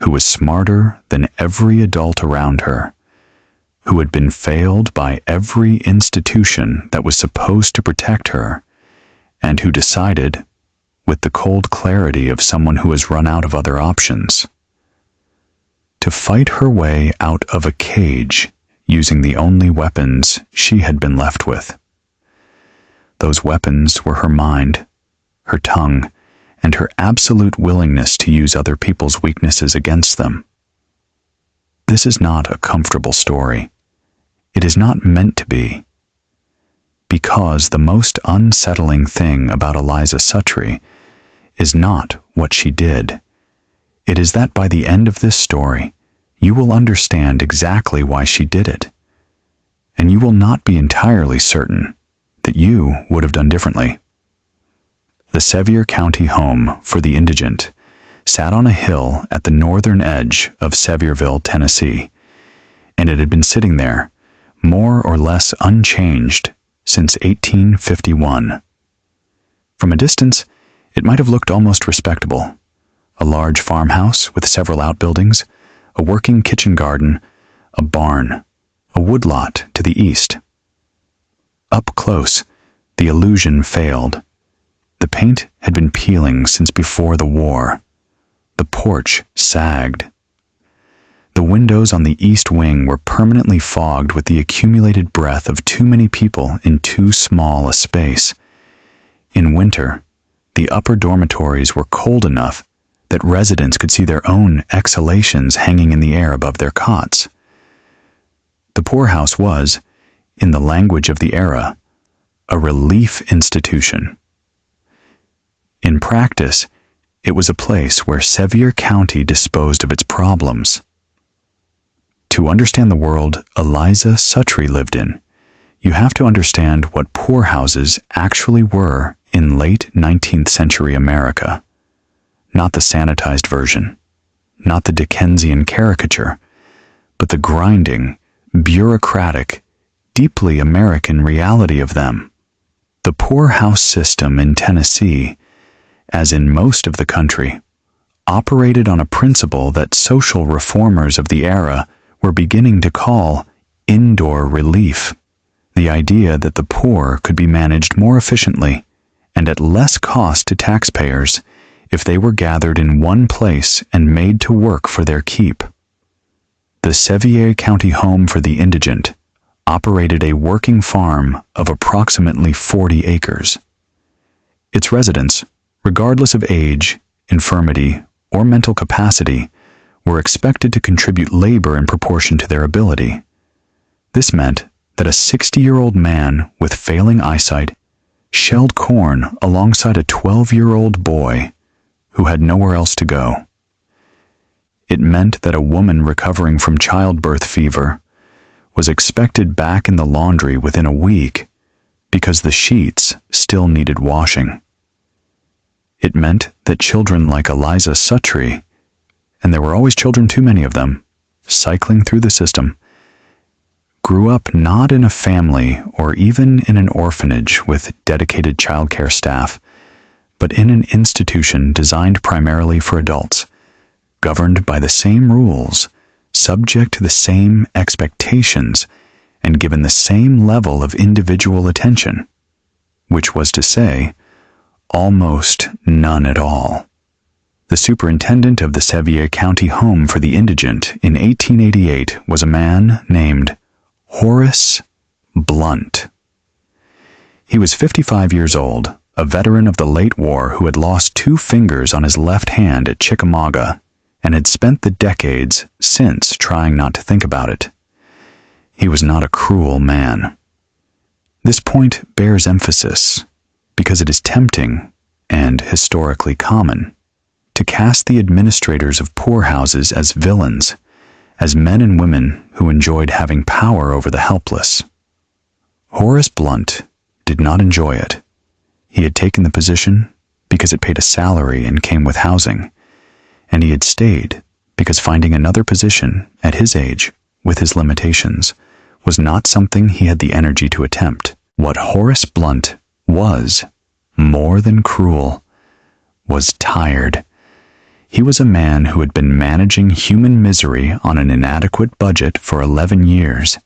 who was smarter than every adult around her, who had been failed by every institution that was supposed to protect her, and who decided, with the cold clarity of someone who has run out of other options, to fight her way out of a cage using the only weapons she had been left with. Those weapons were her mind, her tongue, and her absolute willingness to use other people's weaknesses against them. This is not a comfortable story. It is not meant to be. Because the most unsettling thing about Eliza Suttree is not what she did. It is that by the end of this story, you will understand exactly why she did it. And you will not be entirely certain that you would have done differently. The Sevier County Home for the Indigent sat on a hill at the northern edge of Sevierville, Tennessee, and it had been sitting there, more or less unchanged, since 1851. From a distance, it might have looked almost respectable. A large farmhouse with several outbuildings, a working kitchen garden, a barn, a woodlot to the east. Up close, the illusion failed. The paint had been peeling since before the war. The porch sagged. The windows on the east wing were permanently fogged with the accumulated breath of too many people in too small a space. In winter, the upper dormitories were cold enough that residents could see their own exhalations hanging in the air above their cots. The poorhouse was, in the language of the era, a relief institution. In practice, it was a place where Sevier County disposed of its problems. To understand the world Eliza Suttree lived in, you have to understand what poorhouses actually were in late 19th century America. Not the sanitized version, not the Dickensian caricature, but the grinding, bureaucratic, deeply American reality of them. The poorhouse system in Tennessee, as in most of the country, operated on a principle that social reformers of the era were beginning to call indoor relief, the idea that the poor could be managed more efficiently and at less cost to taxpayers if they were gathered in one place and made to work for their keep. The Sevier County Home for the Indigent operated a working farm of approximately 40 acres. Its residents, regardless of age, infirmity, or mental capacity, were expected to contribute labor in proportion to their ability. This meant that a 60-year-old man with failing eyesight shelled corn alongside a 12-year-old boy who had nowhere else to go. It meant that a woman recovering from childbirth fever was expected back in the laundry within a week because the sheets still needed washing. It meant that children like Eliza Suttree, and there were always children, too many of them, cycling through the system, grew up not in a family or even in an orphanage with dedicated childcare staff, but in an institution designed primarily for adults, governed by the same rules, subject to the same expectations, and given the same level of individual attention, which was to say, almost none at all. The superintendent of the Sevier County Home for the Indigent in 1888 was a man named Horace Blunt. He was 55 years old, a veteran of the late war who had lost 2 fingers on his left hand at Chickamauga and had spent the decades since trying not to think about it. He was not a cruel man. This point bears emphasis because it is tempting and historically common to cast the administrators of poorhouses as villains, as men and women who enjoyed having power over the helpless. Horace Blunt did not enjoy it. He had taken the position because it paid a salary and came with housing, and he had stayed because finding another position at his age, with his limitations, was not something he had the energy to attempt. What Horace Blunt was, more than cruel, was tired. He was a man who had been managing human misery on an inadequate budget for 11 years,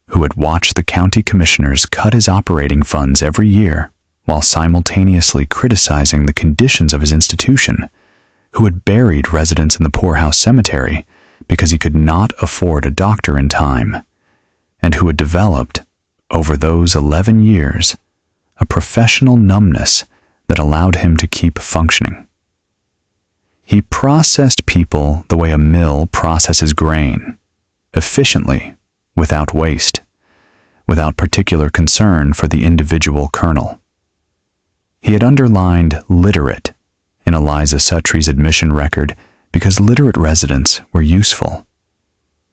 who had watched the county commissioners cut his operating funds every year while simultaneously criticizing the conditions of his institution, who had buried residents in the poorhouse cemetery because he could not afford a doctor in time, and who had developed, over those 11 years, a professional numbness that allowed him to keep functioning. He processed people the way a mill processes grain, efficiently, without waste, without particular concern for the individual kernel. He had underlined literate in Eliza Suttree's admission record because literate residents were useful.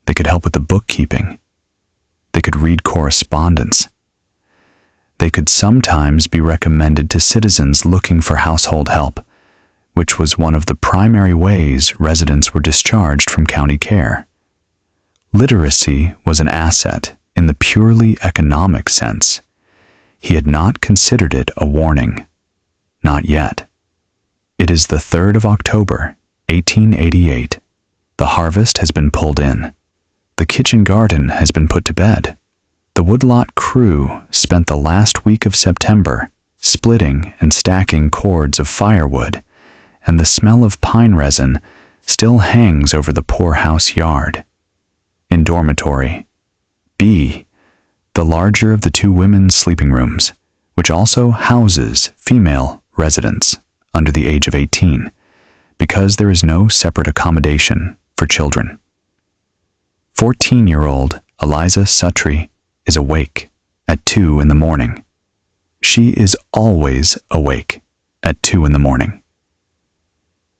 They could help with the bookkeeping. They could read correspondence. They could sometimes be recommended to citizens looking for household help, which was one of the primary ways residents were discharged from county care. Literacy was an asset in the purely economic sense. He had not considered it a warning. Not yet. It is the 3rd of October, 1888. The harvest has been pulled in. The kitchen garden has been put to bed. The woodlot crew spent the last week of September splitting and stacking cords of firewood, and the smell of pine resin still hangs over the poorhouse yard. In dormitory B, the larger of the two women's sleeping rooms, which also houses female residents under the age of 18, because there is no separate accommodation for children. 14-year-old Eliza Suttree is awake at 2 in the morning. She is always awake at 2 in the morning.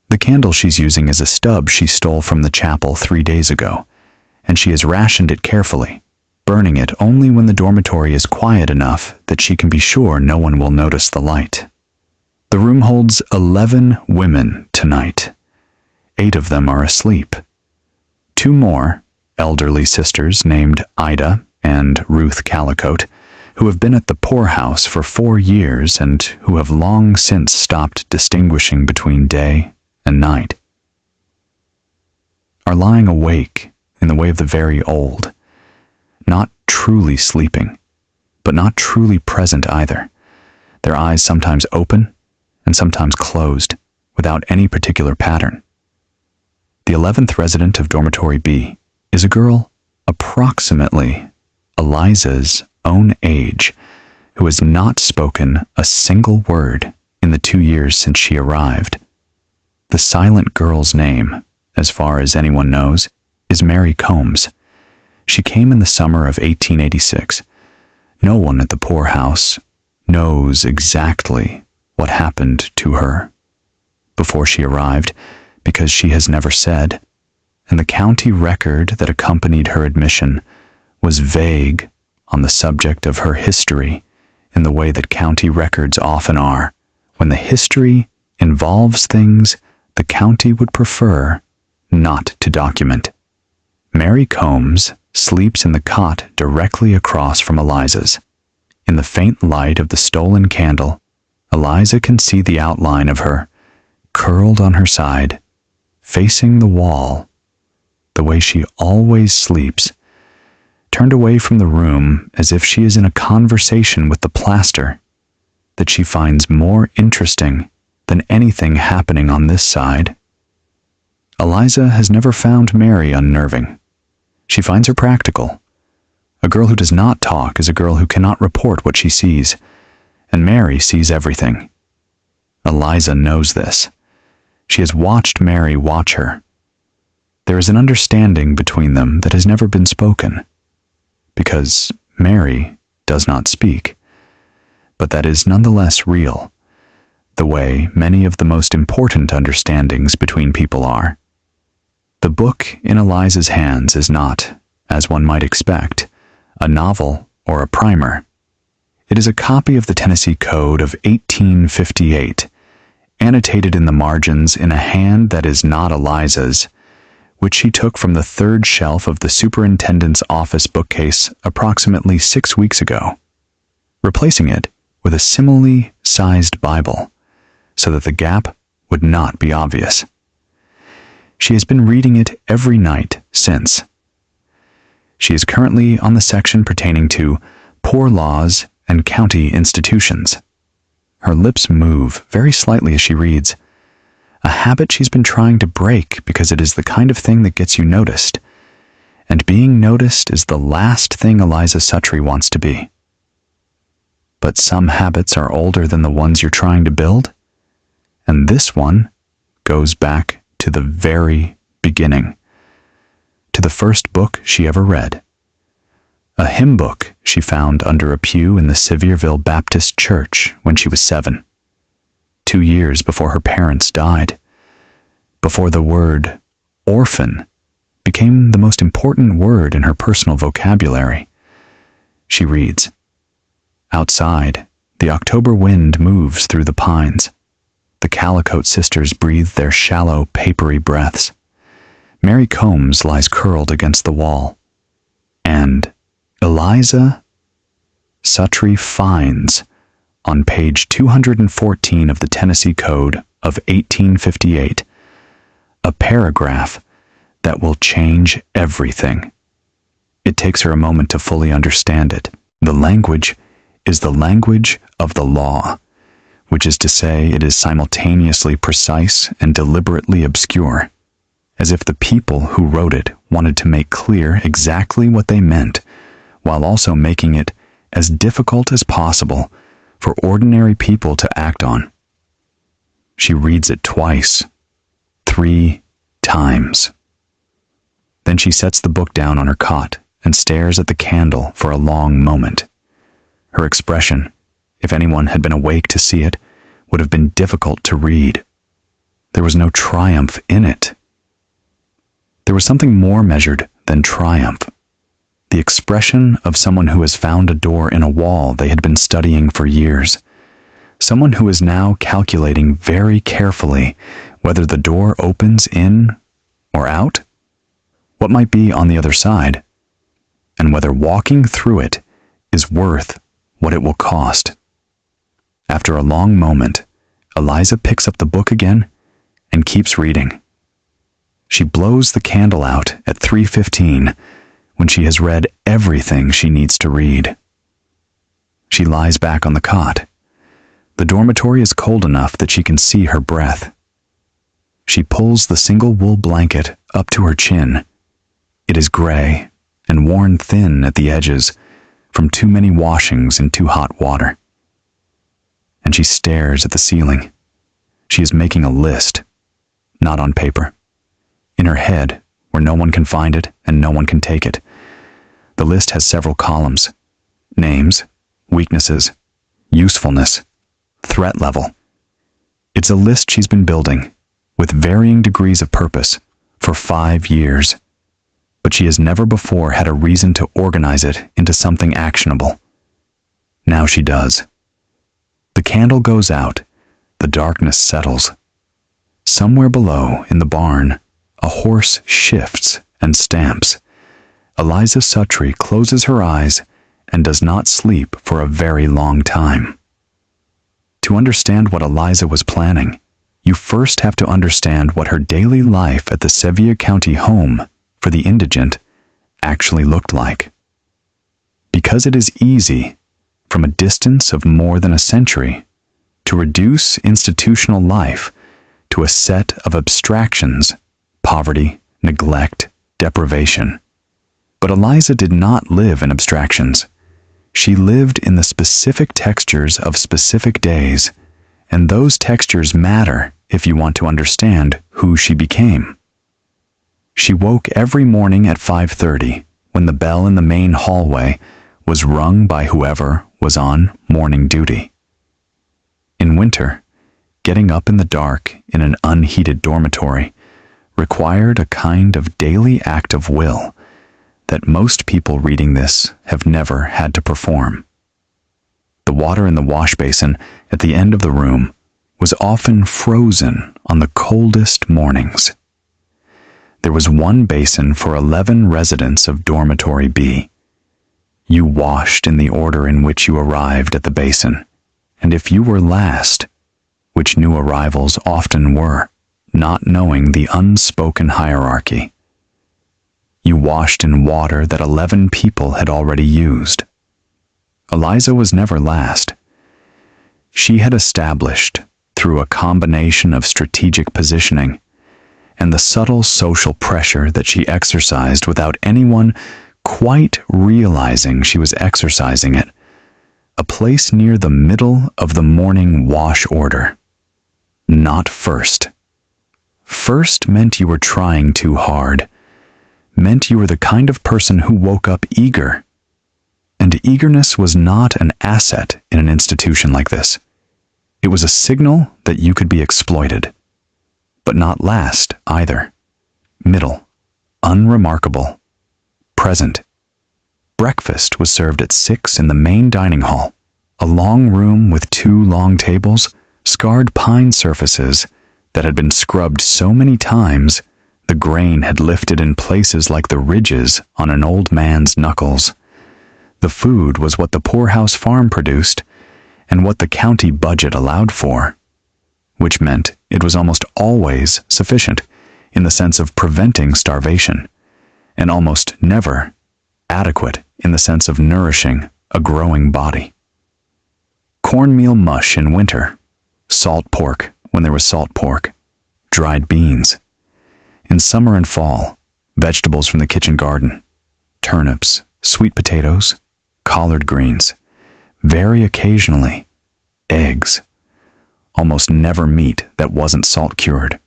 The candle she's using is a stub she stole from the chapel 3 days ago, and she has rationed it carefully, burning it only when the dormitory is quiet enough that she can be sure no one will notice the light. The room holds 11 women tonight. 8 of them are asleep. 2 more, elderly sisters named Ida and Ruth Calicote, who have been at the poorhouse for 4 years and who have long since stopped distinguishing between day and night, are lying awake in the way of the very old, not truly sleeping, but not truly present either, their eyes sometimes open and sometimes closed, without any particular pattern. The 11th resident of Dormitory B is a girl approximately Eliza's own age, who has not spoken a single word in the 2 years since she arrived. The silent girl's name, as far as anyone knows, is Mary Combs. She came in the summer of 1886. No one at the poorhouse knows exactly what happened to her before she arrived, because she has never said, and the county record that accompanied her admission was vague on the subject of her history in the way that county records often are, when the history involves things the county would prefer not to document. Mary Combs sleeps in the cot directly across from Eliza's. In the faint light of the stolen candle, Eliza can see the outline of her, curled on her side, facing the wall, the way she always sleeps, turned away from the room as if she is in a conversation with the plaster that she finds more interesting than anything happening on this side. Eliza has never found Mary unnerving. She finds her practical. A girl who does not talk is a girl who cannot report what she sees, and Mary sees everything. Eliza knows this. She has watched Mary watch her. There is an understanding between them that has never been spoken, because Mary does not speak, but that is nonetheless real, the way many of the most important understandings between people are. The book in Eliza's hands is not, as one might expect, a novel or a primer. It is a copy of the Tennessee Code of 1858, annotated in the margins in a hand that is not Eliza's, which she took from the 3rd shelf of the superintendent's office bookcase approximately 6 weeks ago, replacing it with a similarly sized Bible, so that the gap would not be obvious. She has been reading it every night since. She is currently on the section pertaining to poor laws and county institutions. Her lips move very slightly as she reads, a habit she's been trying to break because it is the kind of thing that gets you noticed, and being noticed is the last thing Eliza Suttree wants to be. But some habits are older than the ones you're trying to build, and this one goes back to the very beginning, to the first book she ever read. A hymn book she found under a pew in the Sevierville Baptist Church when she was 7, 2 years before her parents died, before the word orphan became the most important word in her personal vocabulary. She reads, outside, the October wind moves through the pines. The Calicote sisters breathe their shallow, papery breaths. Mary Combs lies curled against the wall. And Eliza Suttree finds, on page 214 of the Tennessee Code of 1858, a paragraph that will change everything. It takes her a moment to fully understand it. The language is the language of the law, which is to say it is simultaneously precise and deliberately obscure, as if the people who wrote it wanted to make clear exactly what they meant, while also making it as difficult as possible for ordinary people to act on. She reads it twice, 3 times. Then she sets the book down on her cot and stares at the candle for a long moment. Her expression, if anyone had been awake to see it, would have been difficult to read. There was no triumph in it. There was something more measured than triumph. The expression of someone who has found a door in a wall they had been studying for years. Someone who is now calculating very carefully whether the door opens in or out, what might be on the other side, and whether walking through it is worth what it will cost. After a long moment, Eliza picks up the book again and keeps reading. She blows the candle out at 3:15 when she has read everything she needs to read. She lies back on the cot. The dormitory is cold enough that she can see her breath. She pulls the single wool blanket up to her chin. It is gray and worn thin at the edges from too many washings in too hot water. And she stares at the ceiling. She is making a list, not on paper. In her head, where no one can find it and no one can take it. The list has several columns: names, weaknesses, usefulness, threat level. It's a list she's been building, with varying degrees of purpose, for 5 years. But she has never before had a reason to organize it into something actionable. Now she does. The candle goes out. The darkness settles. Somewhere below, in the barn, a horse shifts and stamps. Eliza Suttree closes her eyes and does not sleep for a very long time. To understand what Eliza was planning, you first have to understand what her daily life at the Sevier County home for the indigent actually looked like. Because it is easy, from a distance of more than a century, to reduce institutional life to a set of abstractions: poverty, neglect, deprivation. But Eliza did not live in abstractions. She lived in the specific textures of specific days, and those textures matter if you want to understand who she became. She woke every morning at 5:30 when the bell in the main hallway was rung by whoever was on morning duty. In winter, getting up in the dark in an unheated dormitory required a kind of daily act of will that most people reading this have never had to perform. The water in the wash basin at the end of the room was often frozen on the coldest mornings. There was one basin for 11 residents of Dormitory B. You washed in the order in which you arrived at the basin, and if you were last, which new arrivals often were, not knowing the unspoken hierarchy. You washed in water that 11 people had already used. Eliza was never last. She had established, through a combination of strategic positioning and the subtle social pressure that she exercised without anyone quite realizing she was exercising it, a place near the middle of the morning wash order. Not first. First meant you were trying too hard, meant you were the kind of person who woke up eager. And eagerness was not an asset in an institution like this. It was a signal that you could be exploited. But not last either. Middle. Unremarkable. Present. Breakfast was served at 6 in the main dining hall, a long room with 2 long tables, scarred pine surfaces that had been scrubbed so many times the grain had lifted in places like the ridges on an old man's knuckles. The food was what the poorhouse farm produced and what the county budget allowed for, which meant it was almost always sufficient in the sense of preventing starvation, and almost never adequate in the sense of nourishing a growing body. Cornmeal mush in winter, salt pork when there was salt pork, dried beans. In summer and fall, vegetables from the kitchen garden, turnips, sweet potatoes, collard greens, very occasionally, eggs. Almost never meat that wasn't salt cured.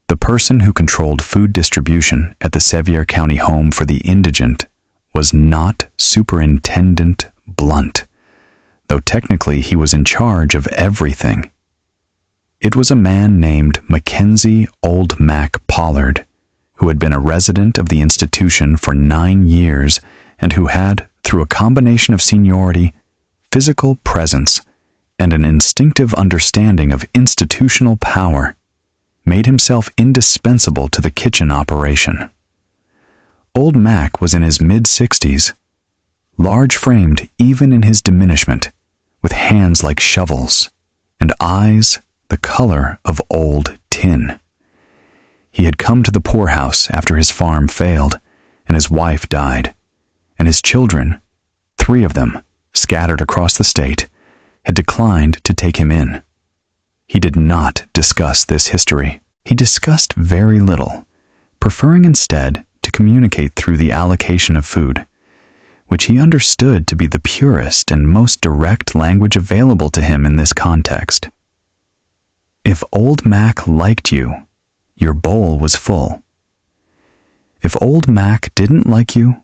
The person who controlled food distribution at the Sevier County Home for the Indigent was not Superintendent Blunt, though technically he was in charge of everything. It was a man named Mackenzie Old Mac Pollard, who had been a resident of the institution for 9 years and who had, through a combination of seniority, physical presence, and an instinctive understanding of institutional power, made himself indispensable to the kitchen operation. Old Mac was in his mid-60s, large-framed even in his diminishment, with hands like shovels, and eyes the color of old tin. He had come to the poorhouse after his farm failed, and his wife died, and his children, 3 of them, scattered across the state, had declined to take him in. He did not discuss this history. He discussed very little, preferring instead to communicate through the allocation of food, which he understood to be the purest and most direct language available to him in this context. If Old Mac liked you, your bowl was full. If Old Mac didn't like you,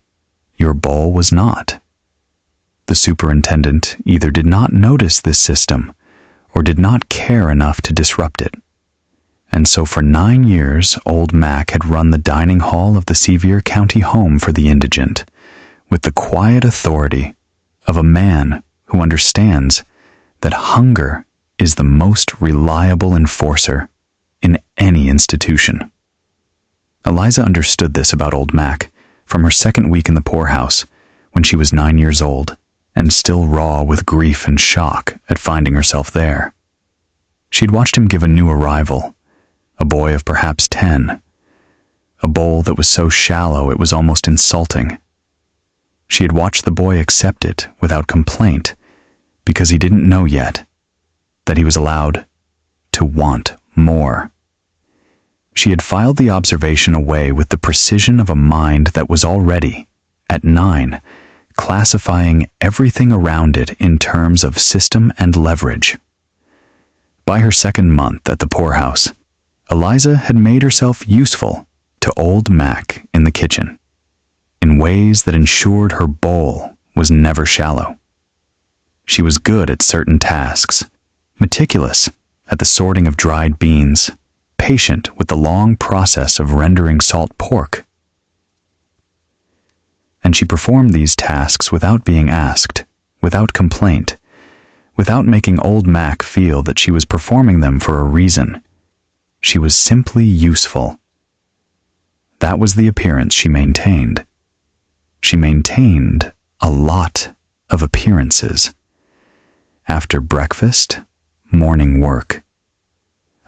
your bowl was not. The superintendent either did not notice this system or did not care enough to disrupt it. And so for 9 years, Old Mac had run the dining hall of the Sevier County Home for the Indigent with the quiet authority of a man who understands that hunger is the most reliable enforcer in any institution. Eliza understood this about Old Mac from her second week in the poorhouse when she was 9 years old and still raw with grief and shock at finding herself there. She'd watched him give a new arrival, a boy of perhaps 10, a bowl that was so shallow it was almost insulting. She had watched the boy accept it without complaint because he didn't know yet that he was allowed to want more. She had filed the observation away with the precision of a mind that was already, at 9, classifying everything around it in terms of system and leverage. By her second month at the poorhouse, Eliza had made herself useful to Old Mac in the kitchen, in ways that ensured her bowl was never shallow. She was good at certain tasks, meticulous at the sorting of dried beans, patient with the long process of rendering salt pork. And she performed these tasks without being asked, without complaint, without making Old Mac feel that she was performing them for a reason. She was simply useful. That was the appearance she maintained. She maintained a lot of appearances. After breakfast, morning work.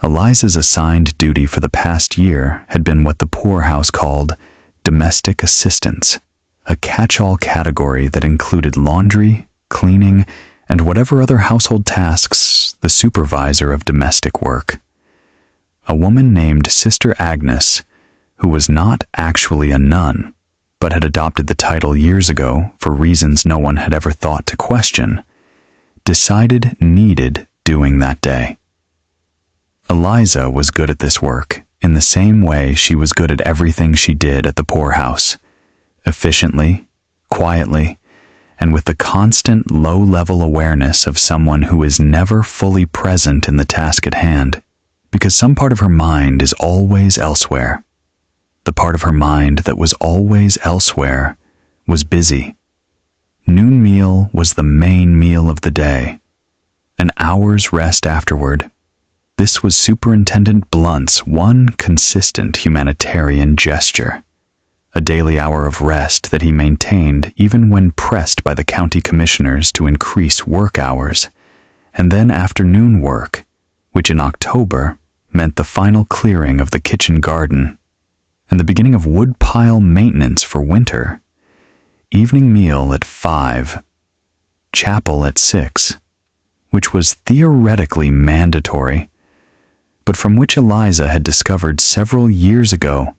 Eliza's assigned duty for the past year had been what the poorhouse called domestic assistance, a catch-all category that included laundry, cleaning, and whatever other household tasks the supervisor of domestic work. A woman named Sister Agnes, who was not actually a nun, but had adopted the title years ago for reasons no one had ever thought to question, decided needed doing that day. Eliza was good at this work in the same way she was good at everything she did at the poorhouse, efficiently, quietly, and with the constant low-level awareness of someone who is never fully present in the task at hand, because some part of her mind is always elsewhere. The part of her mind that was always elsewhere was busy. Noon meal was the main meal of the day. An hour's rest afterward. This was Superintendent Blunt's one consistent humanitarian gesture. A daily hour of rest that he maintained even when pressed by the county commissioners to increase work hours, and then afternoon work, which in October meant the final clearing of the kitchen garden and the beginning of woodpile maintenance for winter. Evening meal at 5, chapel at 6, which was theoretically mandatory, but from which Eliza had discovered several years ago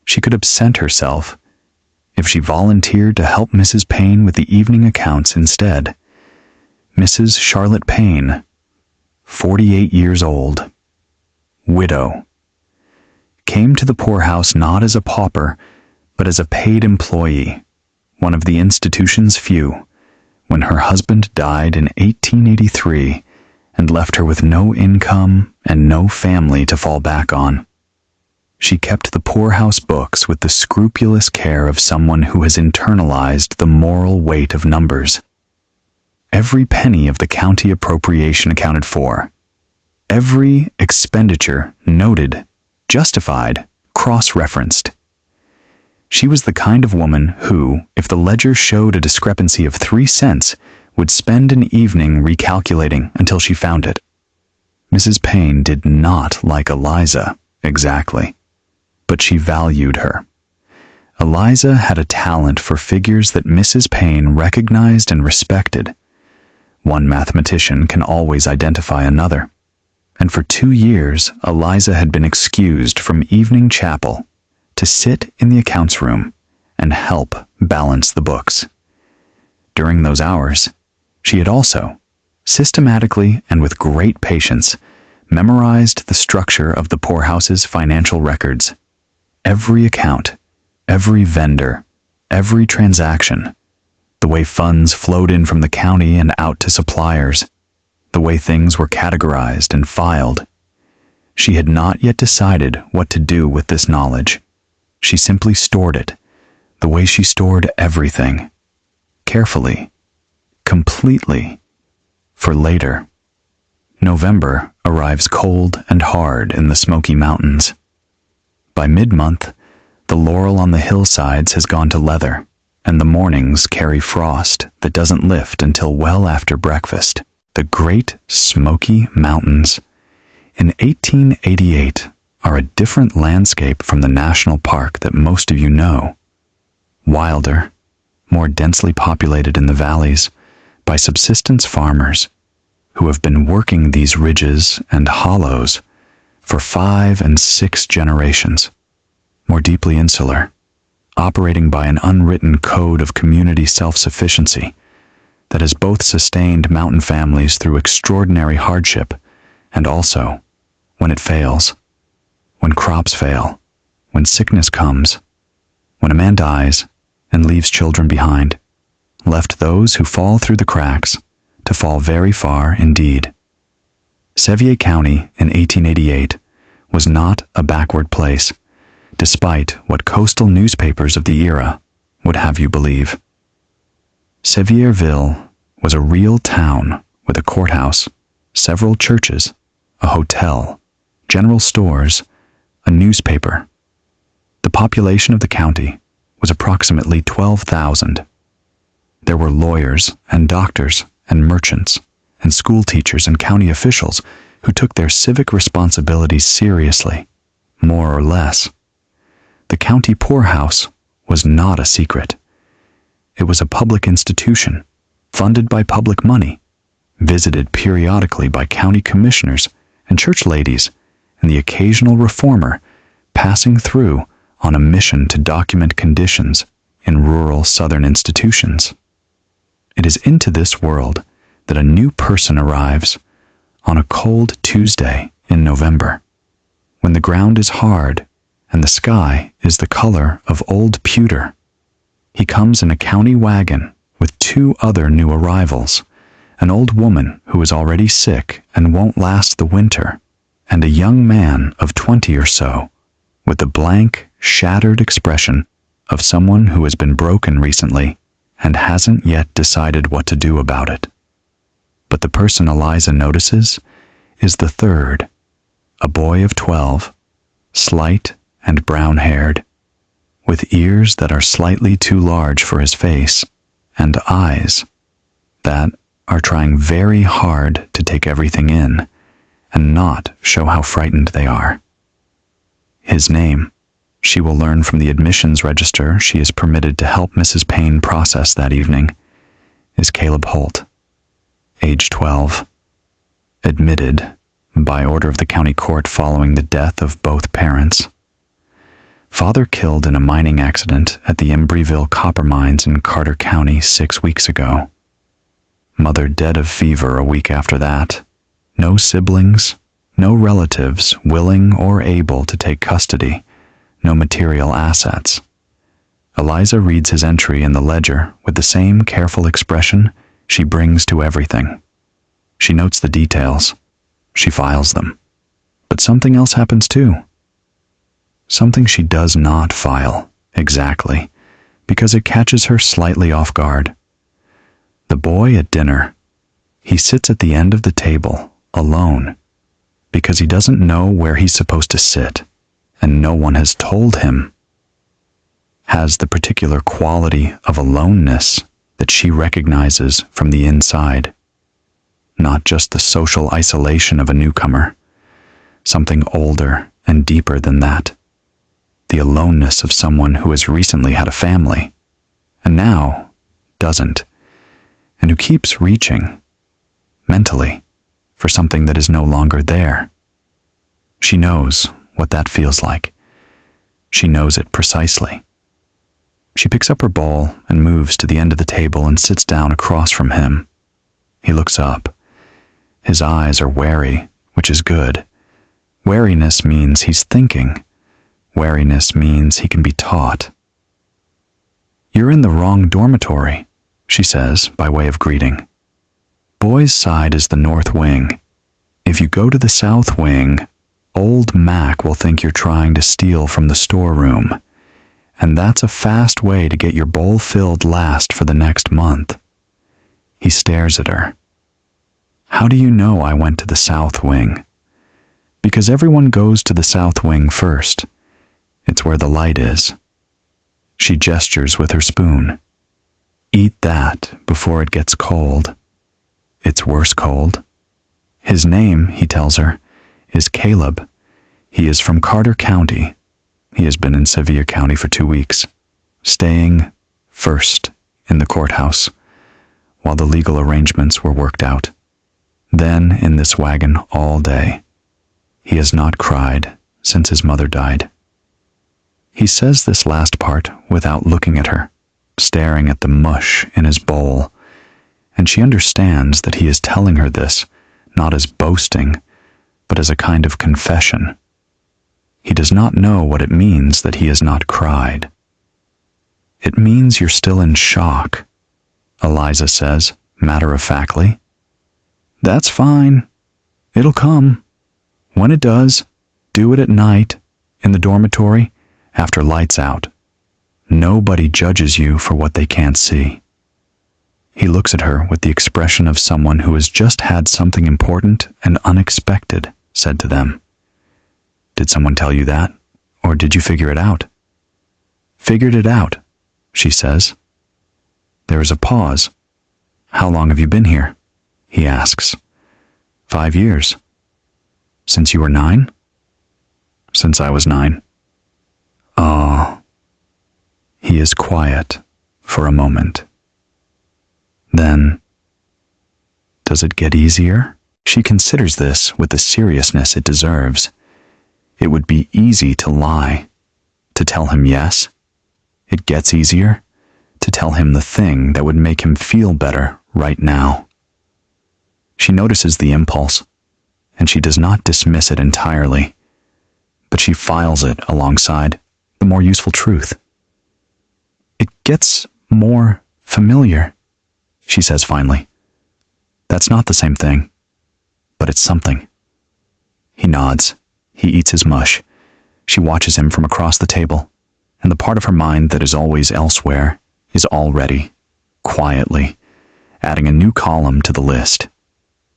she could absent herself if she volunteered to help Mrs. Payne with the evening accounts instead. Mrs. Charlotte Payne, 48 years old, widow, came to the poorhouse not as a pauper, but as a paid employee, one of the institution's few, when her husband died in 1883 and left her with no income and no family to fall back on. She kept the poorhouse books with the scrupulous care of someone who has internalized the moral weight of numbers. Every penny of the county appropriation accounted for. Every expenditure noted, justified, cross-referenced. She was the kind of woman who, if the ledger showed a discrepancy of 3 cents, would spend an evening recalculating until she found it. Mrs. Payne did not like Eliza, exactly, but she valued her. Eliza had a talent for figures that Mrs. Payne recognized and respected. One mathematician can always identify another. And for 2 years, Eliza had been excused from evening chapel to sit in the accounts room and help balance the books. During those hours, she had also, systematically and with great patience, memorized the structure of the poorhouse's financial records. Every account, every vendor, every transaction, the way funds flowed in from the county and out to suppliers, the way things were categorized and filed. She had not yet decided what to do with this knowledge. She simply stored it, the way she stored everything, carefully, completely, for later. November arrives cold and hard in the Smoky Mountains. By mid-month, the laurel on the hillsides has gone to leather, and the mornings carry frost that doesn't lift until well after breakfast. The Great Smoky Mountains in 1888 are a different landscape from the national park that most of you know. Wilder, more densely populated in the valleys by subsistence farmers who have been working these ridges and hollows for 5 and 6 generations, more deeply insular, operating by an unwritten code of community self-sufficiency that has both sustained mountain families through extraordinary hardship and also, when it fails, when crops fail, when sickness comes, when a man dies and leaves children behind, left those who fall through the cracks to fall very far indeed. Sevier County in 1888 was not a backward place, despite what coastal newspapers of the era would have you believe. Sevierville was a real town with a courthouse, several churches, a hotel, general stores, a newspaper. The population of the county was approximately 12,000. There were lawyers and doctors and merchants and school teachers and county officials who took their civic responsibilities seriously, more or less. The county poorhouse was not a secret. It was a public institution, funded by public money, visited periodically by county commissioners and church ladies, and the occasional reformer passing through on a mission to document conditions in rural southern institutions. It is into this world that a new person arrives on a cold Tuesday in November, when the ground is hard and the sky is the color of old pewter. He comes in a county wagon with two other new arrivals, an old woman who is already sick and won't last the winter, and a young man of 20 or so, with the blank, shattered expression of someone who has been broken recently and hasn't yet decided what to do about it. But the person Eliza notices is the third, a boy of 12, slight and brown-haired, with ears that are slightly too large for his face, and eyes that are trying very hard to take everything in and not show how frightened they are. His name, she will learn from the admissions register she is permitted to help Mrs. Payne process that evening, is Caleb Holt, age 12, admitted by order of the county court following the death of both parents. Father killed in a mining accident at the Embreeville copper mines in Carter County 6 weeks ago. Mother dead of fever a week after that. No siblings, no relatives willing or able to take custody, no material assets. Eliza reads his entry in the ledger with the same careful expression she brings to everything. She notes the details. She files them. But something else happens too. Something she does not file, exactly, because it catches her slightly off guard. The boy at dinner. He sits at the end of the table, alone, because he doesn't know where he's supposed to sit, and no one has told him. Has the particular quality of aloneness that she recognizes from the inside. Not just the social isolation of a newcomer, something older and deeper than that. The aloneness of someone who has recently had a family, and now doesn't, and who keeps reaching, mentally, for something that is no longer there. She knows what that feels like. She knows it precisely. She picks up her bowl and moves to the end of the table and sits down across from him. He looks up. His eyes are wary, which is good. Wariness means he's thinking. Wariness means he can be taught. "You're in the wrong dormitory," she says by way of greeting. "Boys' side is the north wing. If you go to the south wing, old Mac will think you're trying to steal from the storeroom, and that's a fast way to get your bowl filled last for the next month." He stares at her. "How do you know I went to the south wing?" "Because everyone goes to the south wing first. It's where the light is." She gestures with her spoon. "Eat that before it gets cold." It's worse cold. His name, he tells her, is Caleb. He is from Carter County. He has been in Sevier County for 2 weeks, staying first in the courthouse while the legal arrangements were worked out. Then in this wagon all day. He has not cried since his mother died. He says this last part without looking at her, staring at the mush in his bowl, and she understands that he is telling her this not as boasting, but as a kind of confession. He does not know what it means that he has not cried. "It means you're still in shock," Eliza says, matter-of-factly. "That's fine. It'll come. When it does, do it at night, in the dormitory, after lights out. Nobody judges you for what they can't see." He looks at her with the expression of someone who has just had something important and unexpected said to them. "Did someone tell you that, or did you figure it out?" "Figured it out," she says. There is a pause. "How long have you been here?" he asks. 5 years. Since you were 9? Since I was 9. Oh. He is quiet for a moment. Then, does it get easier? She considers this with the seriousness it deserves. It would be easy to lie, to tell him yes. It gets easier to tell him the thing that would make him feel better right now. She notices the impulse, and she does not dismiss it entirely, but she files it alongside the more useful truth. It gets more familiar, she says finally. That's not the same thing, but it's something. He nods. He eats his mush. She watches him from across the table, and the part of her mind that is always elsewhere is already, quietly, adding a new column to the list.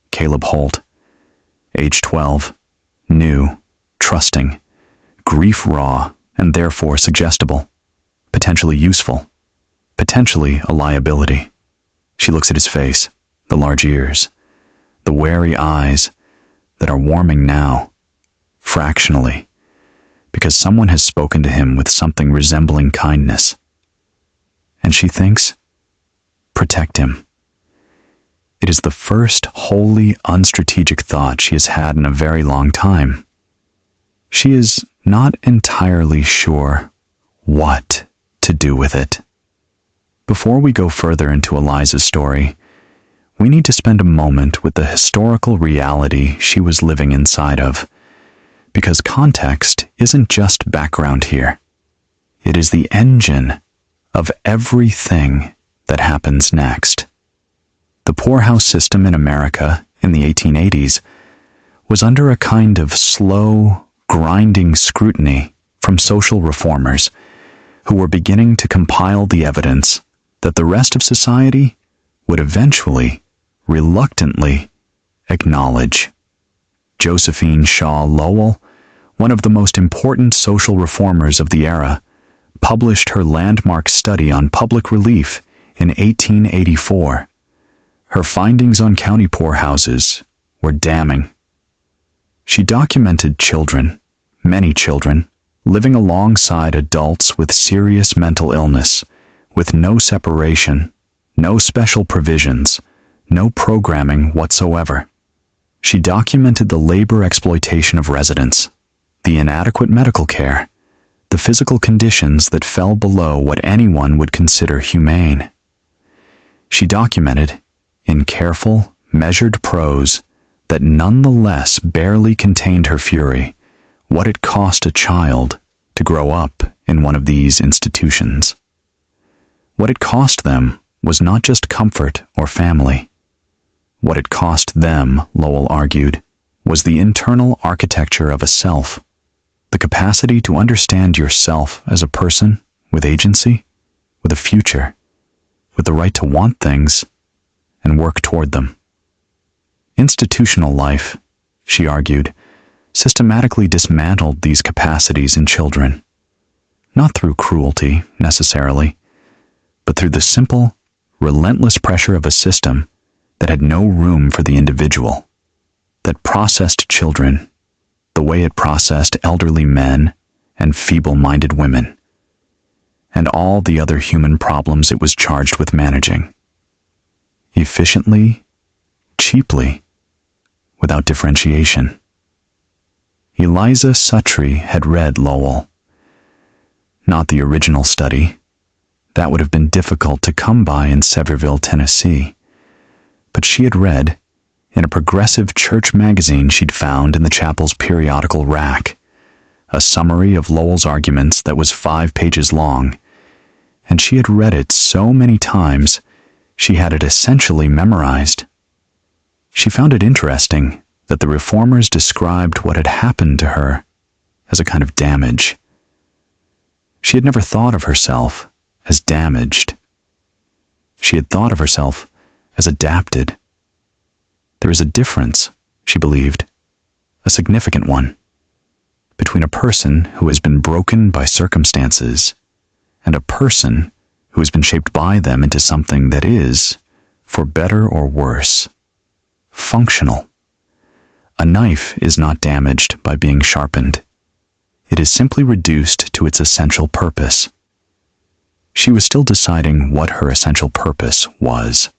Caleb Holt, age 12, new, trusting, grief raw, and therefore suggestible, potentially useful, potentially a liability. She looks at his face, the large ears, the wary eyes that are warming now, fractionally, because someone has spoken to him with something resembling kindness. And she thinks, protect him. It is the first wholly unstrategic thought she has had in a very long time. She is not entirely sure what to do with it. Before we go further into Eliza's story, we need to spend a moment with the historical reality she was living inside of, because context isn't just background here. It is the engine of everything that happens next. The poorhouse system in America in the 1880s was under a kind of slow, grinding scrutiny from social reformers who were beginning to compile the evidence that the rest of society would eventually, reluctantly, acknowledge. Josephine Shaw Lowell, one of the most important social reformers of the era, published her landmark study on public relief in 1884. Her findings on county poorhouses were damning. She documented children, many children, living alongside adults with serious mental illness, with no separation, no special provisions, no programming whatsoever. She documented the labor exploitation of residents, the inadequate medical care, the physical conditions that fell below what anyone would consider humane. She documented, in careful, measured prose that nonetheless barely contained her fury, what it cost a child to grow up in one of these institutions. What it cost them was not just comfort or family. What it cost them, Lowell argued, was the internal architecture of a self, the capacity to understand yourself as a person with agency, with a future, with the right to want things and work toward them. Institutional life, she argued, systematically dismantled these capacities in children, not through cruelty, necessarily, but through the simple, relentless pressure of a system that had no room for the individual, that processed children the way it processed elderly men and feeble-minded women, and all the other human problems it was charged with managing. Efficiently, cheaply, without differentiation. Eliza Suttree had read Lowell. Not the original study. That would have been difficult to come by in Sevierville, Tennessee. But she had read, in a progressive church magazine she'd found in the chapel's periodical rack, a summary of Lowell's arguments that was 5 pages long, and she had read it so many times she had it essentially memorized. She found it interesting that the reformers described what had happened to her as a kind of damage. She had never thought of herself as damaged. She had thought of herself as adapted. There is a difference, she believed, a significant one, between a person who has been broken by circumstances and a person who has been shaped by them into something that is, for better or worse, functional, A knife is not damaged by being sharpened. It is simply reduced to its essential purpose. She was still deciding what her essential purpose was.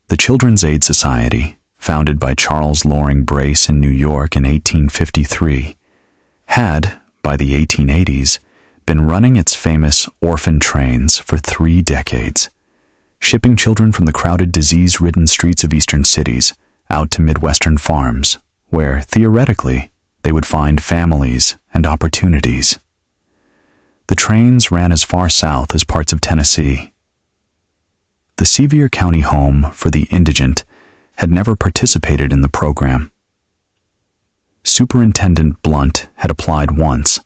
The Children's Aid Society, founded by Charles Loring Brace in New York in 1853, had, by the 1880s, been running its famous orphan trains for 3 decades, shipping children from the crowded, disease-ridden streets of eastern cities out to Midwestern farms, where, theoretically, they would find families and opportunities. The trains ran as far south as parts of Tennessee. The Sevier County Home for the Indigent had never participated in the program. Superintendent Blunt had applied once,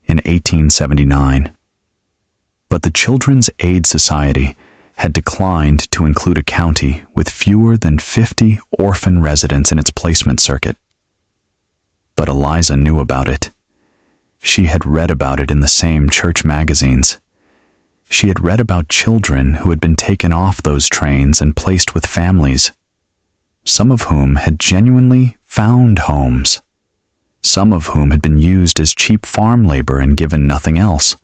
in 1879. But the Children's Aid Society had declined to include a county with fewer than 50 orphan residents in its placement circuit. But Eliza knew about it. She had read about it in the same church magazines. She had read about children who had been taken off those trains and placed with families, some of whom had genuinely found homes, some of whom had been used as cheap farm labor and given nothing else,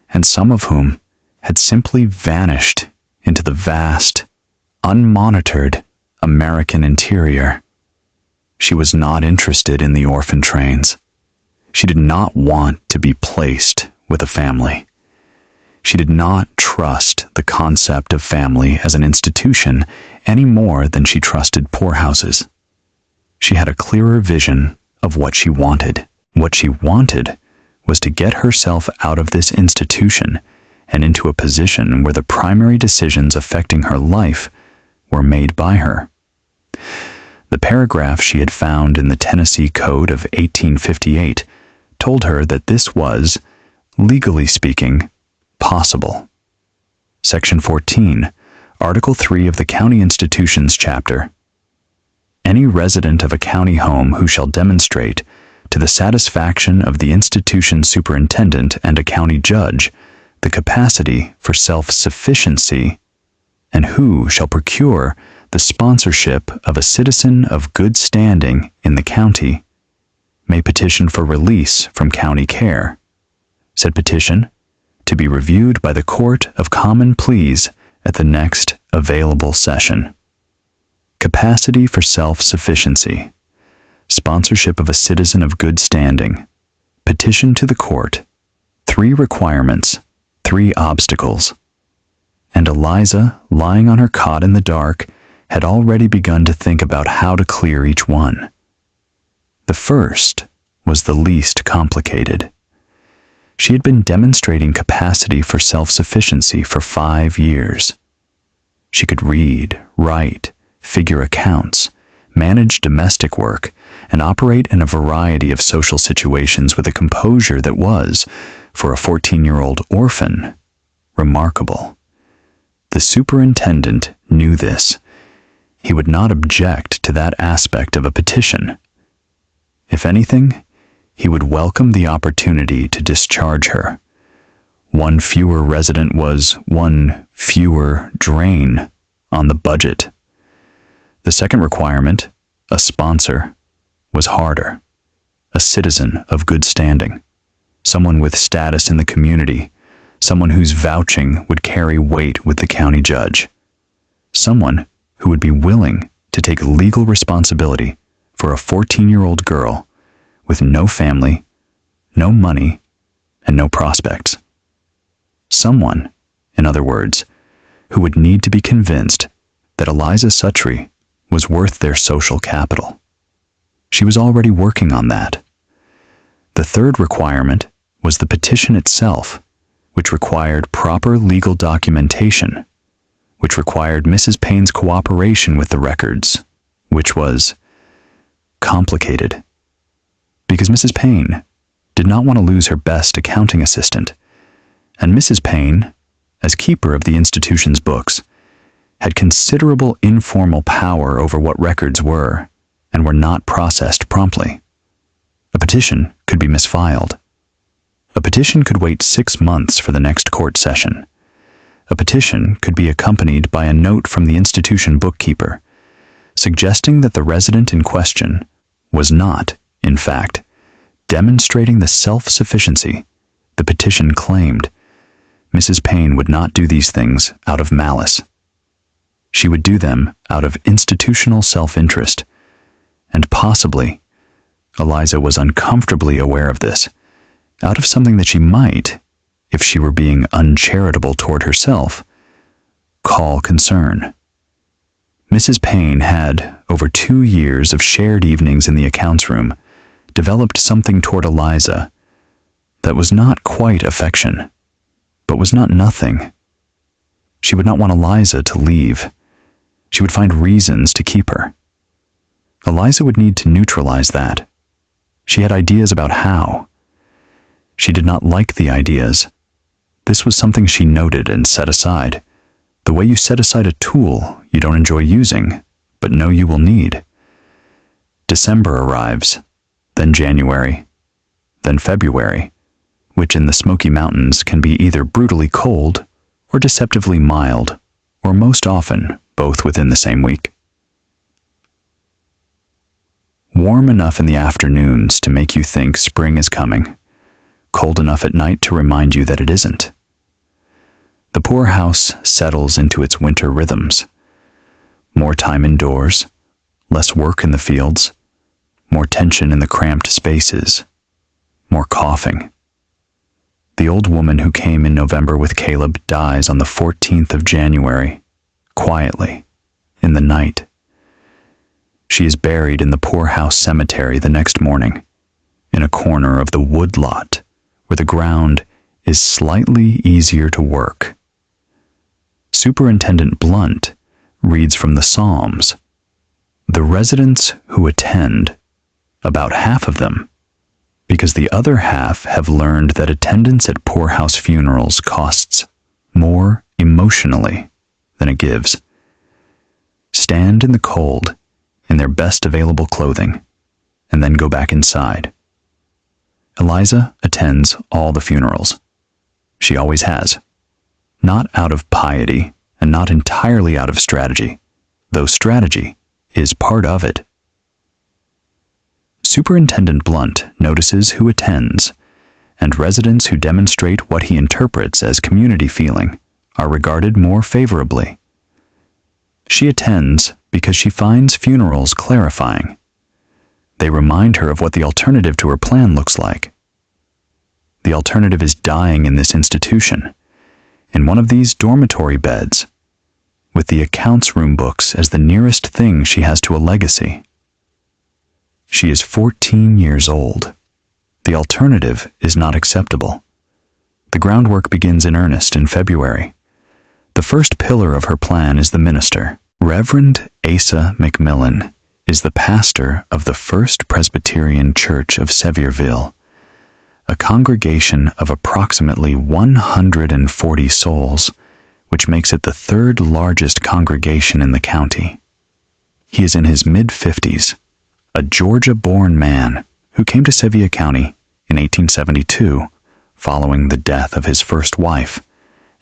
and some of whom had simply vanished into the vast, unmonitored American interior. She was not interested in the orphan trains. She did not want to be placed with a family. She did not trust the concept of family as an institution any more than she trusted poorhouses. She had a clearer vision of what she wanted. What she wanted was to get herself out of this institution and into a position where the primary decisions affecting her life were made by her. The paragraph she had found in the Tennessee Code of 1858 told her that this was, legally speaking, possible. Section 14, Article 3 of the County Institutions Chapter. Any resident of a county home who shall demonstrate, to the satisfaction of the institution superintendent and a county judge, the capacity for self-sufficiency, and who shall procure the sponsorship of a citizen of good standing in the county, may petition for release from county care. Said petition to be reviewed by the Court of Common Pleas at the next available session. Capacity for self-sufficiency. Sponsorship of a citizen of good standing. Petition to the court. 3 requirements, 3 obstacles. And Eliza, lying on her cot in the dark, had already begun to think about how to clear each one. The first was the least complicated. She had been demonstrating capacity for self-sufficiency for 5 years. She could read, write, figure accounts, manage domestic work, and operate in a variety of social situations with a composure that was, for a 14-year-old orphan, remarkable. The superintendent knew this. He would not object to that aspect of a petition. If anything, he would welcome the opportunity to discharge her. 1 fewer resident was 1 fewer drain on the budget. The second requirement, a sponsor, was harder. A citizen of good standing, someone with status in the community, someone whose vouching would carry weight with the county judge, someone who would be willing to take legal responsibility for a 14-year-old girl with no family, no money, and no prospects. Someone, in other words, who would need to be convinced that Eliza Suttree was worth their social capital. She was already working on that. The third requirement was the petition itself, which required proper legal documentation, which required Mrs. Payne's cooperation with the records, which was complicated. Because Mrs. Payne did not want to lose her best accounting assistant, and Mrs. Payne, as keeper of the institution's books, had considerable informal power over what records were and were not processed promptly. A petition could be misfiled. A petition could wait 6 months for the next court session. A petition could be accompanied by a note from the institution bookkeeper, suggesting that the resident in question was not, in fact, demonstrating the self-sufficiency the petition claimed. Mrs. Payne would not do these things out of malice. She would do them out of institutional self-interest, and possibly, Eliza was uncomfortably aware of this, out of something that she might, if she were being uncharitable toward herself, call concern. Mrs. Payne had, over 2 years of shared evenings in the accounts room, developed something toward Eliza that was not quite affection, but was not nothing. She would not want Eliza to leave. She would find reasons to keep her. Eliza would need to neutralize that. She had ideas about how. She did not like the ideas. This was something she noted and set aside. The way you set aside a tool you don't enjoy using, but know you will need. December arrives, then January, then February, which in the Smoky Mountains can be either brutally cold or deceptively mild, or most often both within the same week. Warm enough in the afternoons to make you think spring is coming, cold enough at night to remind you that it isn't. The poorhouse settles into its winter rhythms. More time indoors, less work in the fields, more tension in the cramped spaces, more coughing. The old woman who came in November with Caleb dies on the 14th of January, quietly, in the night. She is buried in the poorhouse cemetery the next morning, in a corner of the wood lot where the ground is slightly easier to work. Superintendent Blunt reads from the Psalms. The residents who attend, about half of them, because the other half have learned that attendance at poorhouse funerals costs more emotionally than it gives, stand in the cold in their best available clothing, and then go back inside. Eliza attends all the funerals. She always has. Not out of piety, and not entirely out of strategy, though strategy is part of it. Superintendent Blunt notices who attends, and residents who demonstrate what he interprets as community feeling are regarded more favorably. She attends because she finds funerals clarifying. They remind her of what the alternative to her plan looks like. The alternative is dying in this institution, in one of these dormitory beds, with the accounts room books as the nearest thing she has to a legacy. She is 14 years old. The alternative is not acceptable. The groundwork begins in earnest in February. The first pillar of her plan is the minister. Reverend Asa McMillan is the pastor of the First Presbyterian Church of Sevierville, a congregation of approximately 140 souls, which makes it the third largest congregation in the county. He is in his mid-50s, a Georgia-born man who came to Sevier County in 1872 following the death of his first wife,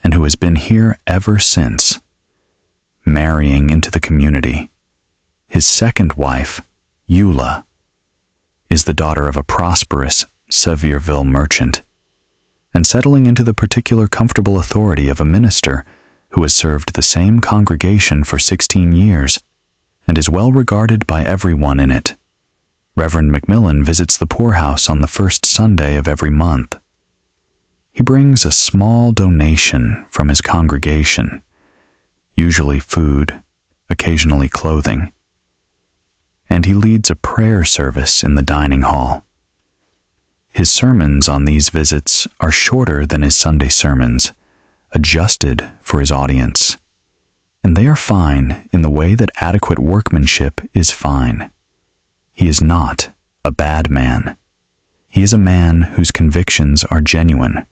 and who has been here ever since, marrying into the community. His second wife, Eula, is the daughter of a prosperous Sevierville merchant, and settling into the particular comfortable authority of a minister who has served the same congregation for 16 years and is well regarded by everyone in it. Reverend McMillan visits the poorhouse on the first Sunday of every month. He brings a small donation from his congregation, usually food, occasionally clothing, and he leads a prayer service in the dining hall. His sermons on these visits are shorter than his Sunday sermons, adjusted for his audience, and they are fine in the way that adequate workmanship is fine. He is not a bad man. He is a man whose convictions are genuine,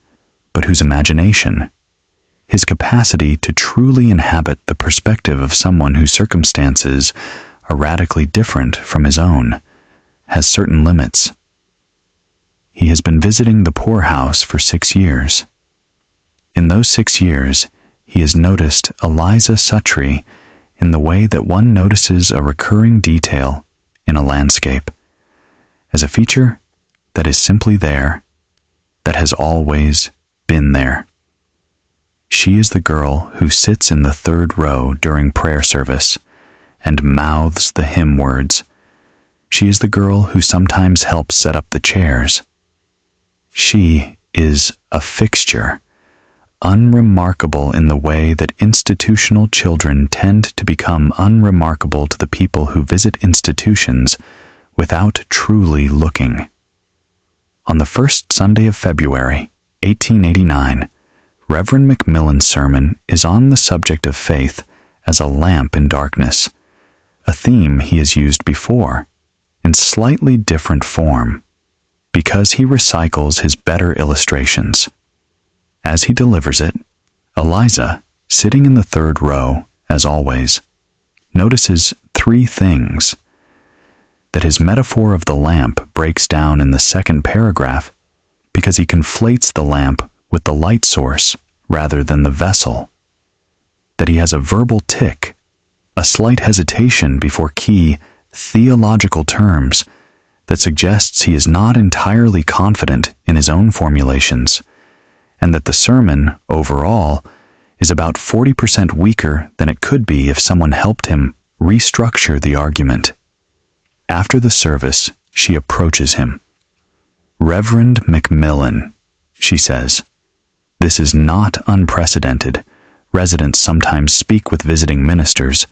but whose imagination, his capacity to truly inhabit the perspective of someone whose circumstances are radically different from his own, has certain limits. He has been visiting the poorhouse for 6 years. In those 6 years, he has noticed Eliza Suttree in the way that one notices a recurring detail in a landscape, as a feature that is simply there, that has always been there. She is the girl who sits in the third row during prayer service and mouths the hymn words. She is the girl who sometimes helps set up the chairs. She is a fixture, unremarkable in the way that institutional children tend to become unremarkable to the people who visit institutions without truly looking. On the first Sunday of February, 1889, Reverend Macmillan's sermon is on the subject of faith as a lamp in darkness, a theme he has used before, in slightly different form, because he recycles his better illustrations. As he delivers it, Eliza, sitting in the third row, as always, notices three things: that his metaphor of the lamp breaks down in the second paragraph because he conflates the lamp with the light source rather than the vessel, that he has a verbal tic, a slight hesitation before key theological terms that suggests he is not entirely confident in his own formulations, and that the sermon, overall, is about 40% weaker than it could be if someone helped him restructure the argument. After the service, she approaches him. "Reverend Macmillan," she says. This is not unprecedented. Residents sometimes speak with visiting ministers,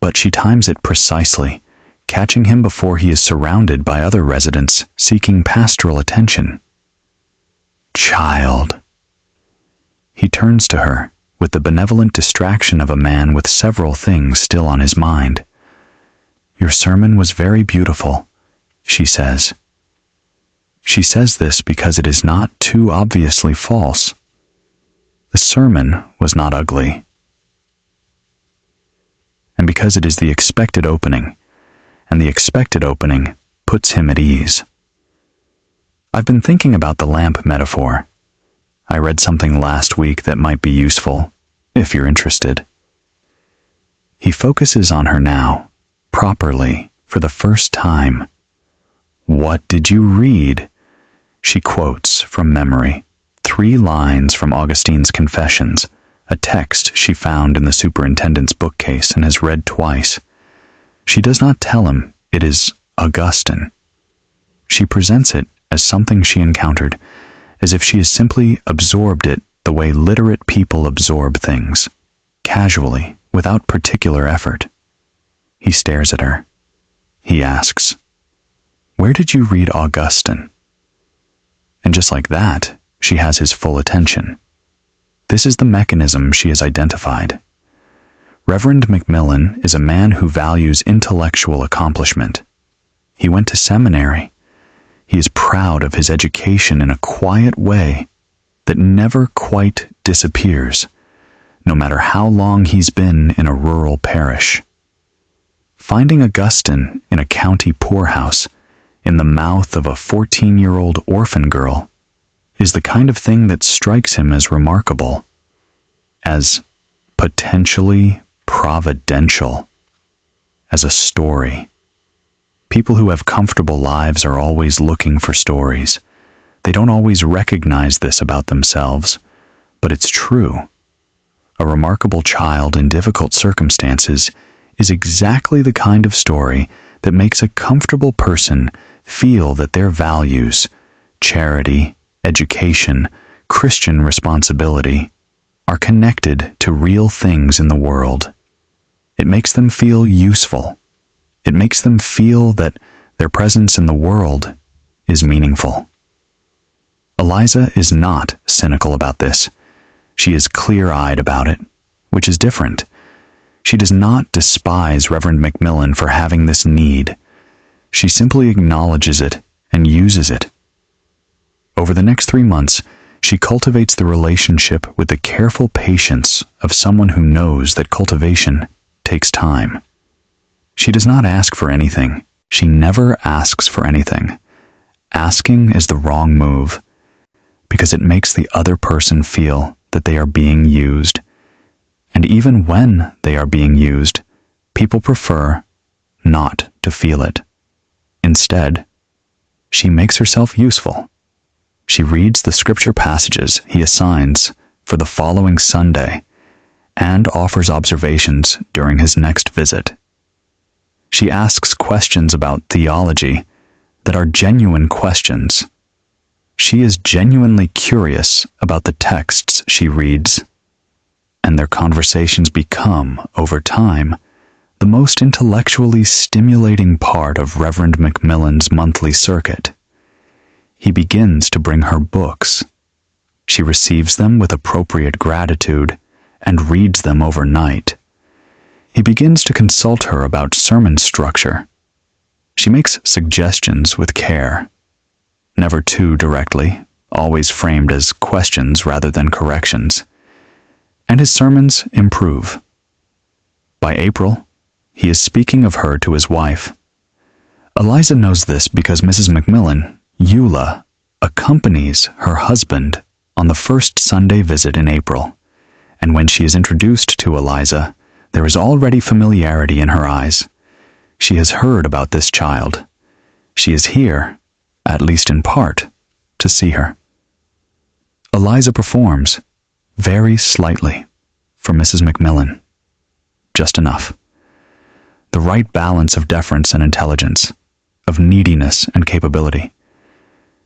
but she times it precisely, catching him before he is surrounded by other residents seeking pastoral attention. "Child." He turns to her with the benevolent distraction of a man with several things still on his mind. "Your sermon was very beautiful," she says. She says this because it is not too obviously false. The sermon was not ugly, and because it is the expected opening, and the expected opening puts him at ease. I've been thinking about the lamp metaphor. I read something last week that might be useful, if you're interested. He focuses on her now, properly, for the first time. "What did you read?" She quotes, from memory, 3 lines from Augustine's Confessions, a text she found in the superintendent's bookcase and has read twice. She does not tell him it is Augustine. She presents it as something she encountered, as if she has simply absorbed it the way literate people absorb things, casually, without particular effort. He stares at her. He asks, "Where did you read Augustine?" And just like that, she has his full attention. This is the mechanism she has identified. Reverend Macmillan is a man who values intellectual accomplishment. He went to seminary. He is proud of his education in a quiet way that never quite disappears, no matter how long he's been in a rural parish. Finding Augustine in a county poorhouse, in the mouth of a 14-year-old orphan girl, is the kind of thing that strikes him as remarkable, as potentially providential, as a story. People who have comfortable lives are always looking for stories. They don't always recognize this about themselves, but it's true. A remarkable child in difficult circumstances is exactly the kind of story that makes a comfortable person feel that their values, charity, education, Christian responsibility, are connected to real things in the world. It makes them feel useful. It makes them feel that their presence in the world is meaningful. Eliza is not cynical about this. She is clear-eyed about it, which is different. She does not despise Reverend Macmillan for having this need. She simply acknowledges it and uses it. Over the next 3 months, she cultivates the relationship with the careful patience of someone who knows that cultivation takes time. She does not ask for anything. She never asks for anything. Asking is the wrong move, because it makes the other person feel that they are being used. And even when they are being used, people prefer not to feel it. Instead, she makes herself useful. She reads the scripture passages he assigns for the following Sunday and offers observations during his next visit. She asks questions about theology that are genuine questions. She is genuinely curious about the texts she reads, and their conversations become, over time, the most intellectually stimulating part of Reverend Macmillan's monthly circuit. He begins to bring her books. She receives them with appropriate gratitude and reads them overnight. He begins to consult her about sermon structure. She makes suggestions with care, never too directly, always framed as questions rather than corrections, and his sermons improve. By April, he is speaking of her to his wife. Eliza knows this because Mrs. Macmillan, Eula, accompanies her husband on the first Sunday visit in April, and when she is introduced to Eliza, there is already familiarity in her eyes. She has heard about this child. She is here, at least in part, to see her. Eliza performs, very slightly, for Mrs. Macmillan. Just enough. The right balance of deference and intelligence, of neediness and capability.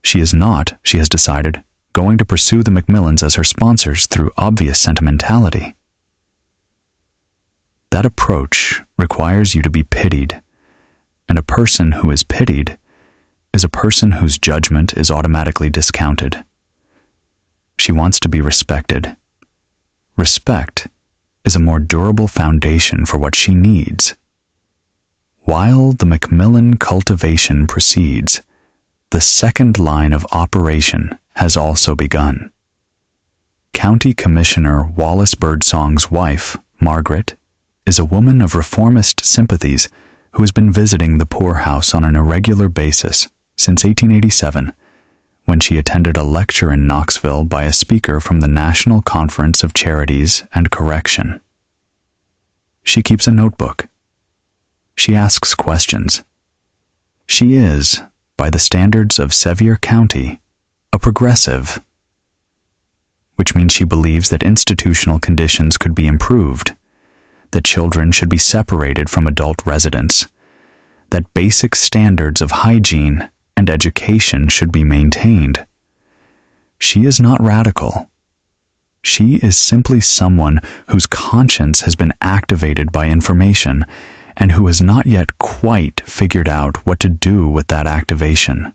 She is not, she has decided, going to pursue the Macmillans as her sponsors through obvious sentimentality. That approach requires you to be pitied, and a person who is pitied is a person whose judgment is automatically discounted. She wants to be respected. Respect is a more durable foundation for what she needs. While the Macmillan cultivation proceeds, the second line of operation has also begun. County Commissioner Wallace Birdsong's wife, Margaret, is a woman of reformist sympathies who has been visiting the poorhouse on an irregular basis since 1887, when she attended a lecture in Knoxville by a speaker from the National Conference of Charities and Correction. She keeps a notebook. She asks questions. She is, by the standards of Sevier County, a progressive, which means she believes that institutional conditions could be improved, that children should be separated from adult residents, that basic standards of hygiene and education should be maintained. She is not radical. She is simply someone whose conscience has been activated by information and who has not yet quite figured out what to do with that activation.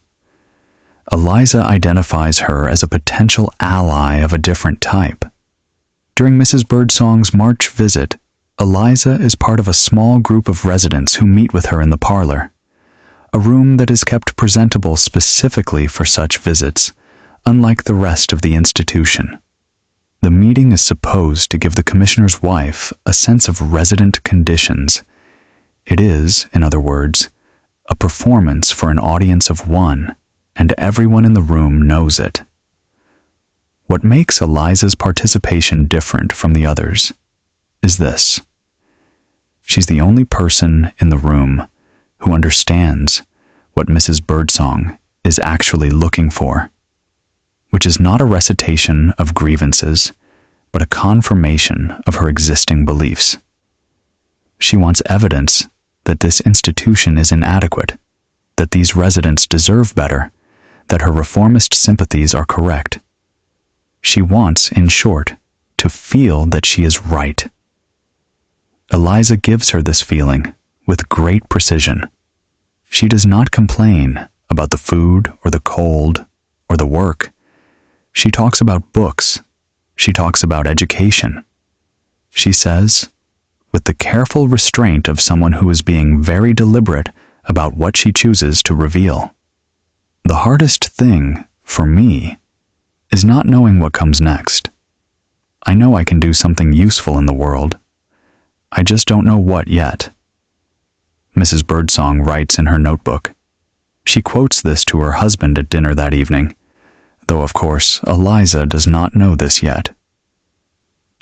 Eliza identifies her as a potential ally of a different type. During Mrs. Birdsong's March visit, Eliza is part of a small group of residents who meet with her in the parlor, a room that is kept presentable specifically for such visits, unlike the rest of the institution. The meeting is supposed to give the commissioner's wife a sense of resident conditions. It is, in other words, a performance for an audience of one, and everyone in the room knows it. What makes Eliza's participation different from the others is this. She's the only person in the room who understands what Mrs. Birdsong is actually looking for, which is not a recitation of grievances, but a confirmation of her existing beliefs. She wants evidence that this institution is inadequate, that these residents deserve better, that her reformist sympathies are correct. She wants, in short, to feel that she is right. Eliza gives her this feeling with great precision. She does not complain about the food or the cold or the work. She talks about books. She talks about education. She says, with the careful restraint of someone who is being very deliberate about what she chooses to reveal. The hardest thing, for me, is not knowing what comes next. I know I can do something useful in the world. I just don't know what yet. Mrs. Birdsong writes in her notebook. She quotes this to her husband at dinner that evening, though of course Eliza does not know this yet.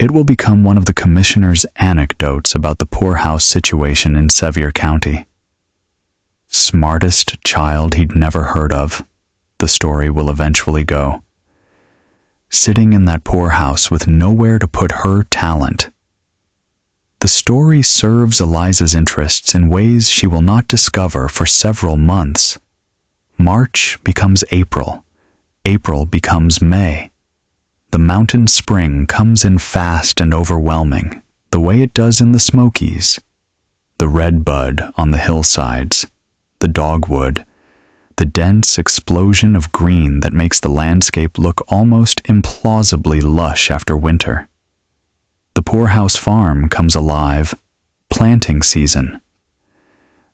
It will become one of the commissioner's anecdotes about the poorhouse situation in Sevier County. Smartest child he'd never heard of, the story will eventually go. Sitting in that poorhouse with nowhere to put her talent. The story serves Eliza's interests in ways she will not discover for several months. March becomes April. April becomes May. The mountain spring comes in fast and overwhelming, the way it does in the Smokies. The red bud on the hillsides, the dogwood, the dense explosion of green that makes the landscape look almost implausibly lush after winter. The poorhouse farm comes alive, planting season.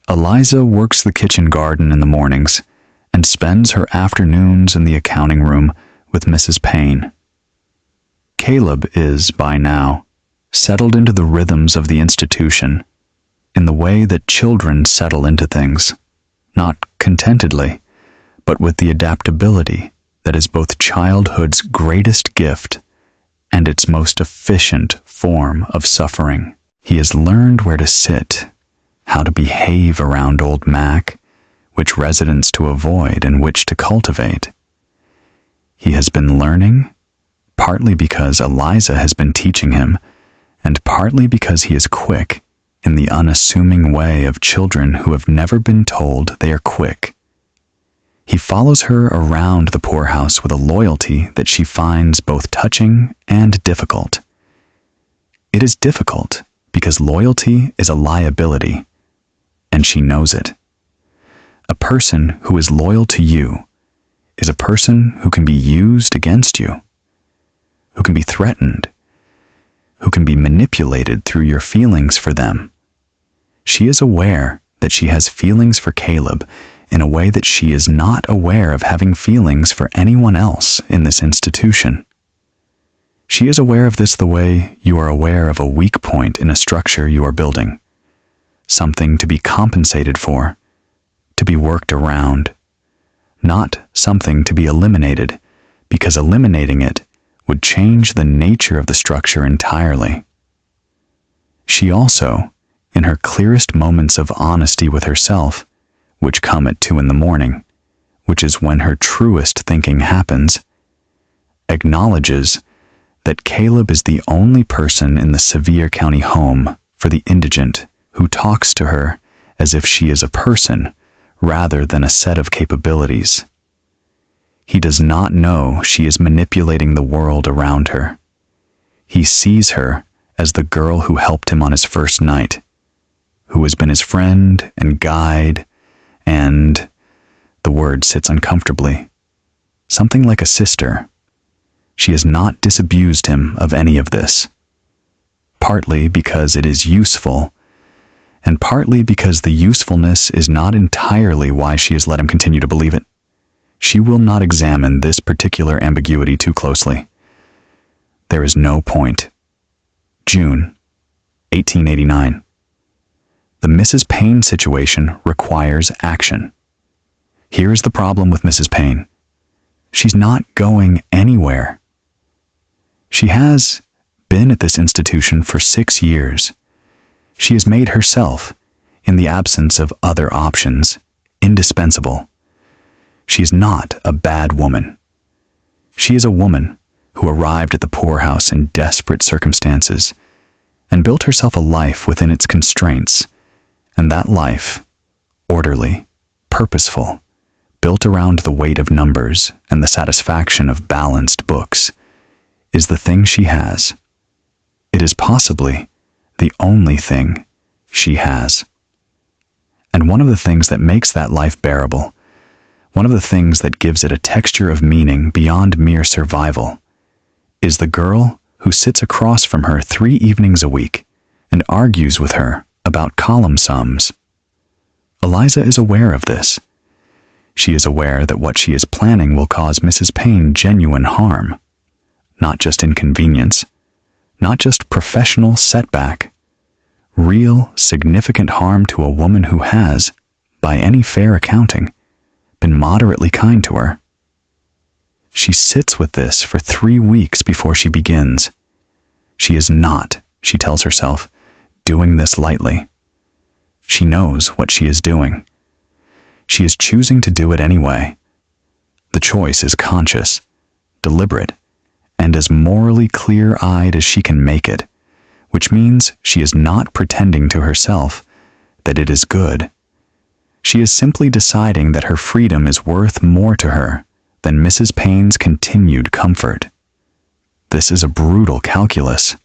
Eliza works the kitchen garden in the mornings and spends her afternoons in the accounting room with Mrs. Payne. Caleb is, by now, settled into the rhythms of the institution in the way that children settle into things, not contentedly, but with the adaptability that is both childhood's greatest gift and its most efficient form of suffering. He has learned where to sit, how to behave around old Mac, which residents to avoid and which to cultivate. He has been learning, partly because Eliza has been teaching him, and partly because he is quick in the unassuming way of children who have never been told they are quick. He follows her around the poorhouse with a loyalty that she finds both touching and difficult. It is difficult because loyalty is a liability, and she knows it. A person who is loyal to you is a person who can be used against you, who can be threatened, who can be manipulated through your feelings for them. She is aware that she has feelings for Caleb in a way that she is not aware of having feelings for anyone else in this institution. She is aware of this the way you are aware of a weak point in a structure you are building, something to be compensated for, to be worked around, not something to be eliminated, because eliminating it would change the nature of the structure entirely. She also, in her clearest moments of honesty with herself, which come at 2 a.m, which is when her truest thinking happens, acknowledges that Caleb is the only person in the Sevier County home for the indigent who talks to her as if she is a person rather than a set of capabilities. He does not know she is manipulating the world around her. He sees her as the girl who helped him on his first night, who has been his friend and guide, and, the word sits uncomfortably, something like a sister. She has not disabused him of any of this, partly because it is useful, and partly because the usefulness is not entirely why she has let him continue to believe it. She will not examine this particular ambiguity too closely. There is no point. June, 1889. The Mrs. Payne situation requires action. Here is the problem with Mrs. Payne. She's not going anywhere. She has been at this institution for 6 years. She has made herself, in the absence of other options, indispensable. She is not a bad woman. She is a woman who arrived at the poorhouse in desperate circumstances and built herself a life within its constraints, and that life, orderly, purposeful, built around the weight of numbers and the satisfaction of balanced books, is the thing she has. It is possibly the only thing she has. And one of the things that makes that life bearable, one of the things that gives it a texture of meaning beyond mere survival, is the girl who sits across from her 3 evenings a week and argues with her about column sums. Eliza is aware of this. She is aware that what she is planning will cause Mrs. Payne genuine harm, not just inconvenience, not just professional setback, real, significant harm to a woman who has, by any fair accounting, been moderately kind to her. She sits with this for 3 weeks before she begins. She is not, she tells herself, doing this lightly. She knows what she is doing. She is choosing to do it anyway. The choice is conscious, deliberate, and as morally clear-eyed as she can make it, which means she is not pretending to herself that it is good. She is simply deciding that her freedom is worth more to her than Mrs. Payne's continued comfort. This is a brutal calculus.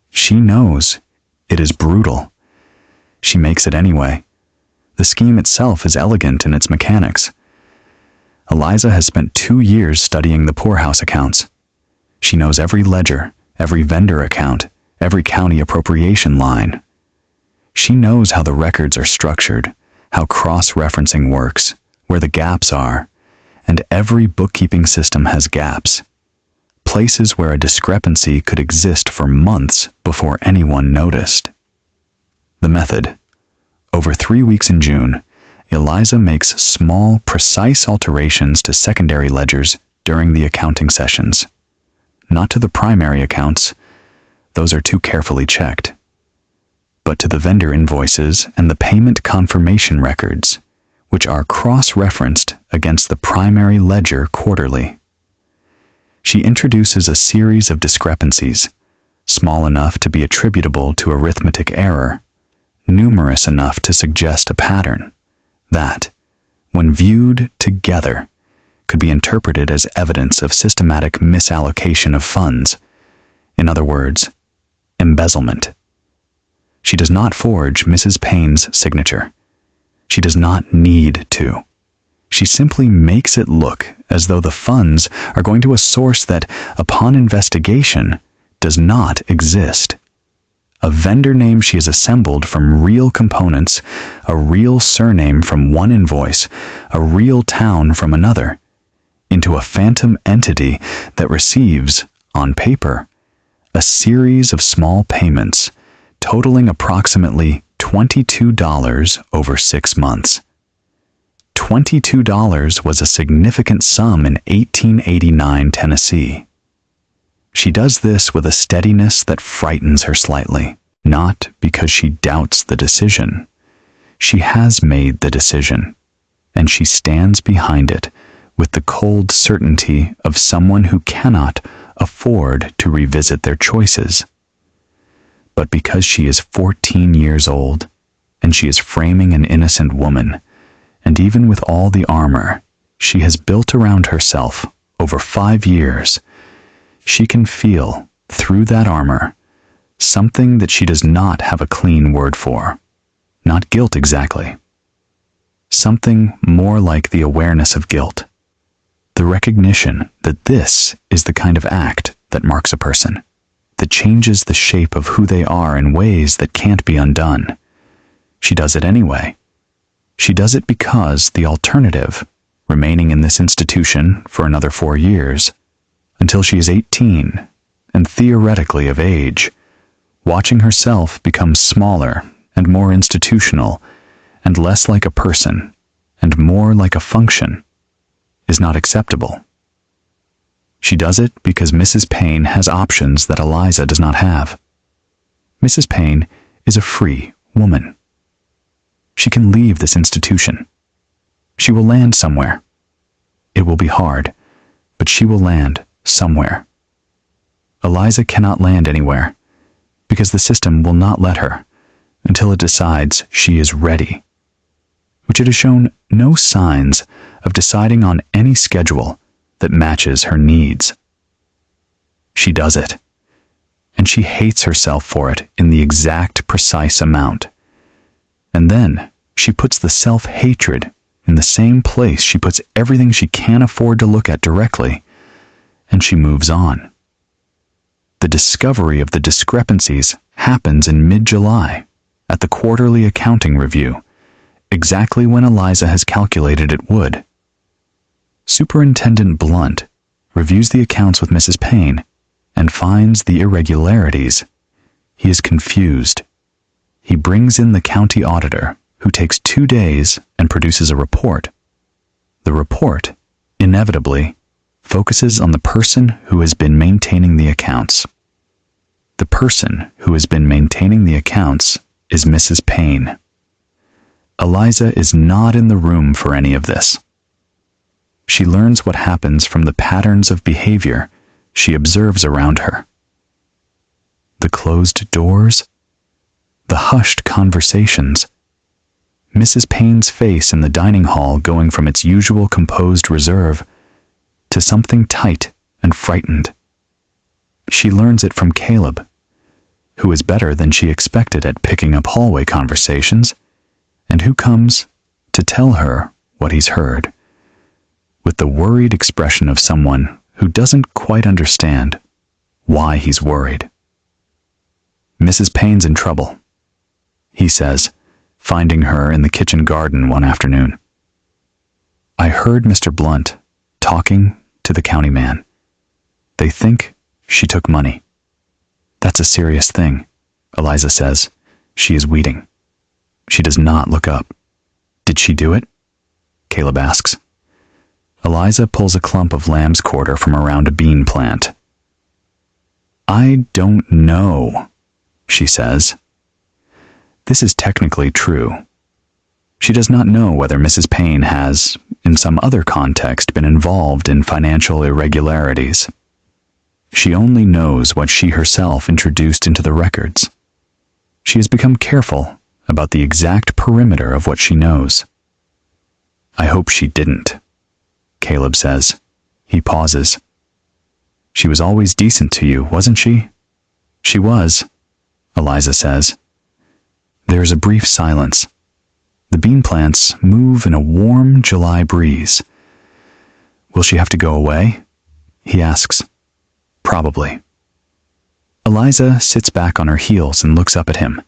She knows it is brutal. She makes it anyway. The scheme itself is elegant in its mechanics. Eliza has spent 2 years studying the poorhouse accounts. She knows every ledger, every vendor account, every county appropriation line. She knows how the records are structured, how cross-referencing works, where the gaps are, and every bookkeeping system has gaps. Places where a discrepancy could exist for months before anyone noticed. The method. Over 3 weeks in June, Eliza makes small, precise alterations to secondary ledgers during the accounting sessions. Not to the primary accounts, those are too carefully checked, but to the vendor invoices and the payment confirmation records, which are cross-referenced against the primary ledger quarterly. She introduces a series of discrepancies, small enough to be attributable to arithmetic error, numerous enough to suggest a pattern that, when viewed together, could be interpreted as evidence of systematic misallocation of funds. In other words, embezzlement. She does not forge Mrs. Payne's signature. She does not need to. She simply makes it look as though the funds are going to a source that, upon investigation, does not exist. A vendor name she has assembled from real components, a real surname from one invoice, a real town from another, into a phantom entity that receives, on paper, a series of small payments totaling approximately $22 over 6 months. $22 was a significant sum in 1889 Tennessee. She does this with a steadiness that frightens her slightly, not because she doubts the decision. She has made the decision, and she stands behind it with the cold certainty of someone who cannot afford to revisit their choices. But because she is 14 years old, and she is framing an innocent woman, and even with all the armor she has built around herself over 5 years, she can feel, through that armor, something that she does not have a clean word for. Not guilt exactly. Something more like the awareness of guilt. The recognition that this is the kind of act that marks a person, that changes the shape of who they are in ways that can't be undone. She does it anyway. She does it because the alternative, remaining in this institution for another 4 years, until she is 18 and theoretically of age, watching herself become smaller and more institutional and less like a person and more like a function, is not acceptable. She does it because Mrs. Payne has options that Eliza does not have. Mrs. Payne is a free woman. She can leave this institution. She will land somewhere. It will be hard, but she will land somewhere. Eliza cannot land anywhere, because the system will not let her until it decides she is ready, which it has shown no signs of deciding on any schedule that matches her needs. She does it, and she hates herself for it in the exact precise amount. And then she puts the self-hatred in the same place she puts everything she can't afford to look at directly, and she moves on. The discovery of the discrepancies happens in mid-July at the quarterly accounting review, exactly when Eliza has calculated it would. Superintendent Blunt reviews the accounts with Mrs. Payne and finds the irregularities. He is confused. He brings in the county auditor, who takes 2 days and produces a report. The report, inevitably, focuses on the person who has been maintaining the accounts. The person who has been maintaining the accounts is Mrs. Payne. Eliza is not in the room for any of this. She learns what happens from the patterns of behavior she observes around her. The closed doors, the hushed conversations, Mrs. Payne's face in the dining hall going from its usual composed reserve to something tight and frightened. She learns it from Caleb, who is better than she expected at picking up hallway conversations, and who comes to tell her what he's heard, with the worried expression of someone who doesn't quite understand why he's worried. Mrs. Payne's in trouble, he says, finding her in the kitchen garden one afternoon. I heard Mr. Blunt talking to the county man. They think she took money. That's a serious thing, Eliza says. She is weeding. She does not look up. Did she do it? Caleb asks. Eliza pulls a clump of lamb's quarter from around a bean plant. I don't know, she says. This is technically true. She does not know whether Mrs. Payne has, in some other context, been involved in financial irregularities. She only knows what she herself introduced into the records. She has become careful about the exact perimeter of what she knows. I hope she didn't, Caleb says. He pauses. She was always decent to you, wasn't she? She was, Eliza says. There is a brief silence. The bean plants move in a warm July breeze. Will she have to go away? He asks. Probably. Eliza sits back on her heels and looks up at him.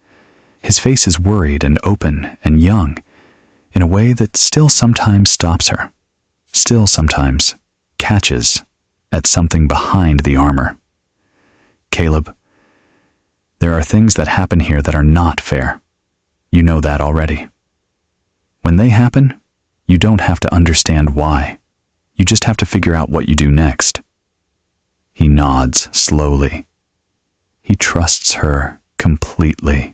His face is worried and open and young, in a way that still sometimes stops her, still sometimes catches at something behind the armor. Caleb, there are things that happen here that are not fair. You know that already. When they happen, you don't have to understand why. You just have to figure out what you do next. He nods slowly. He trusts her completely.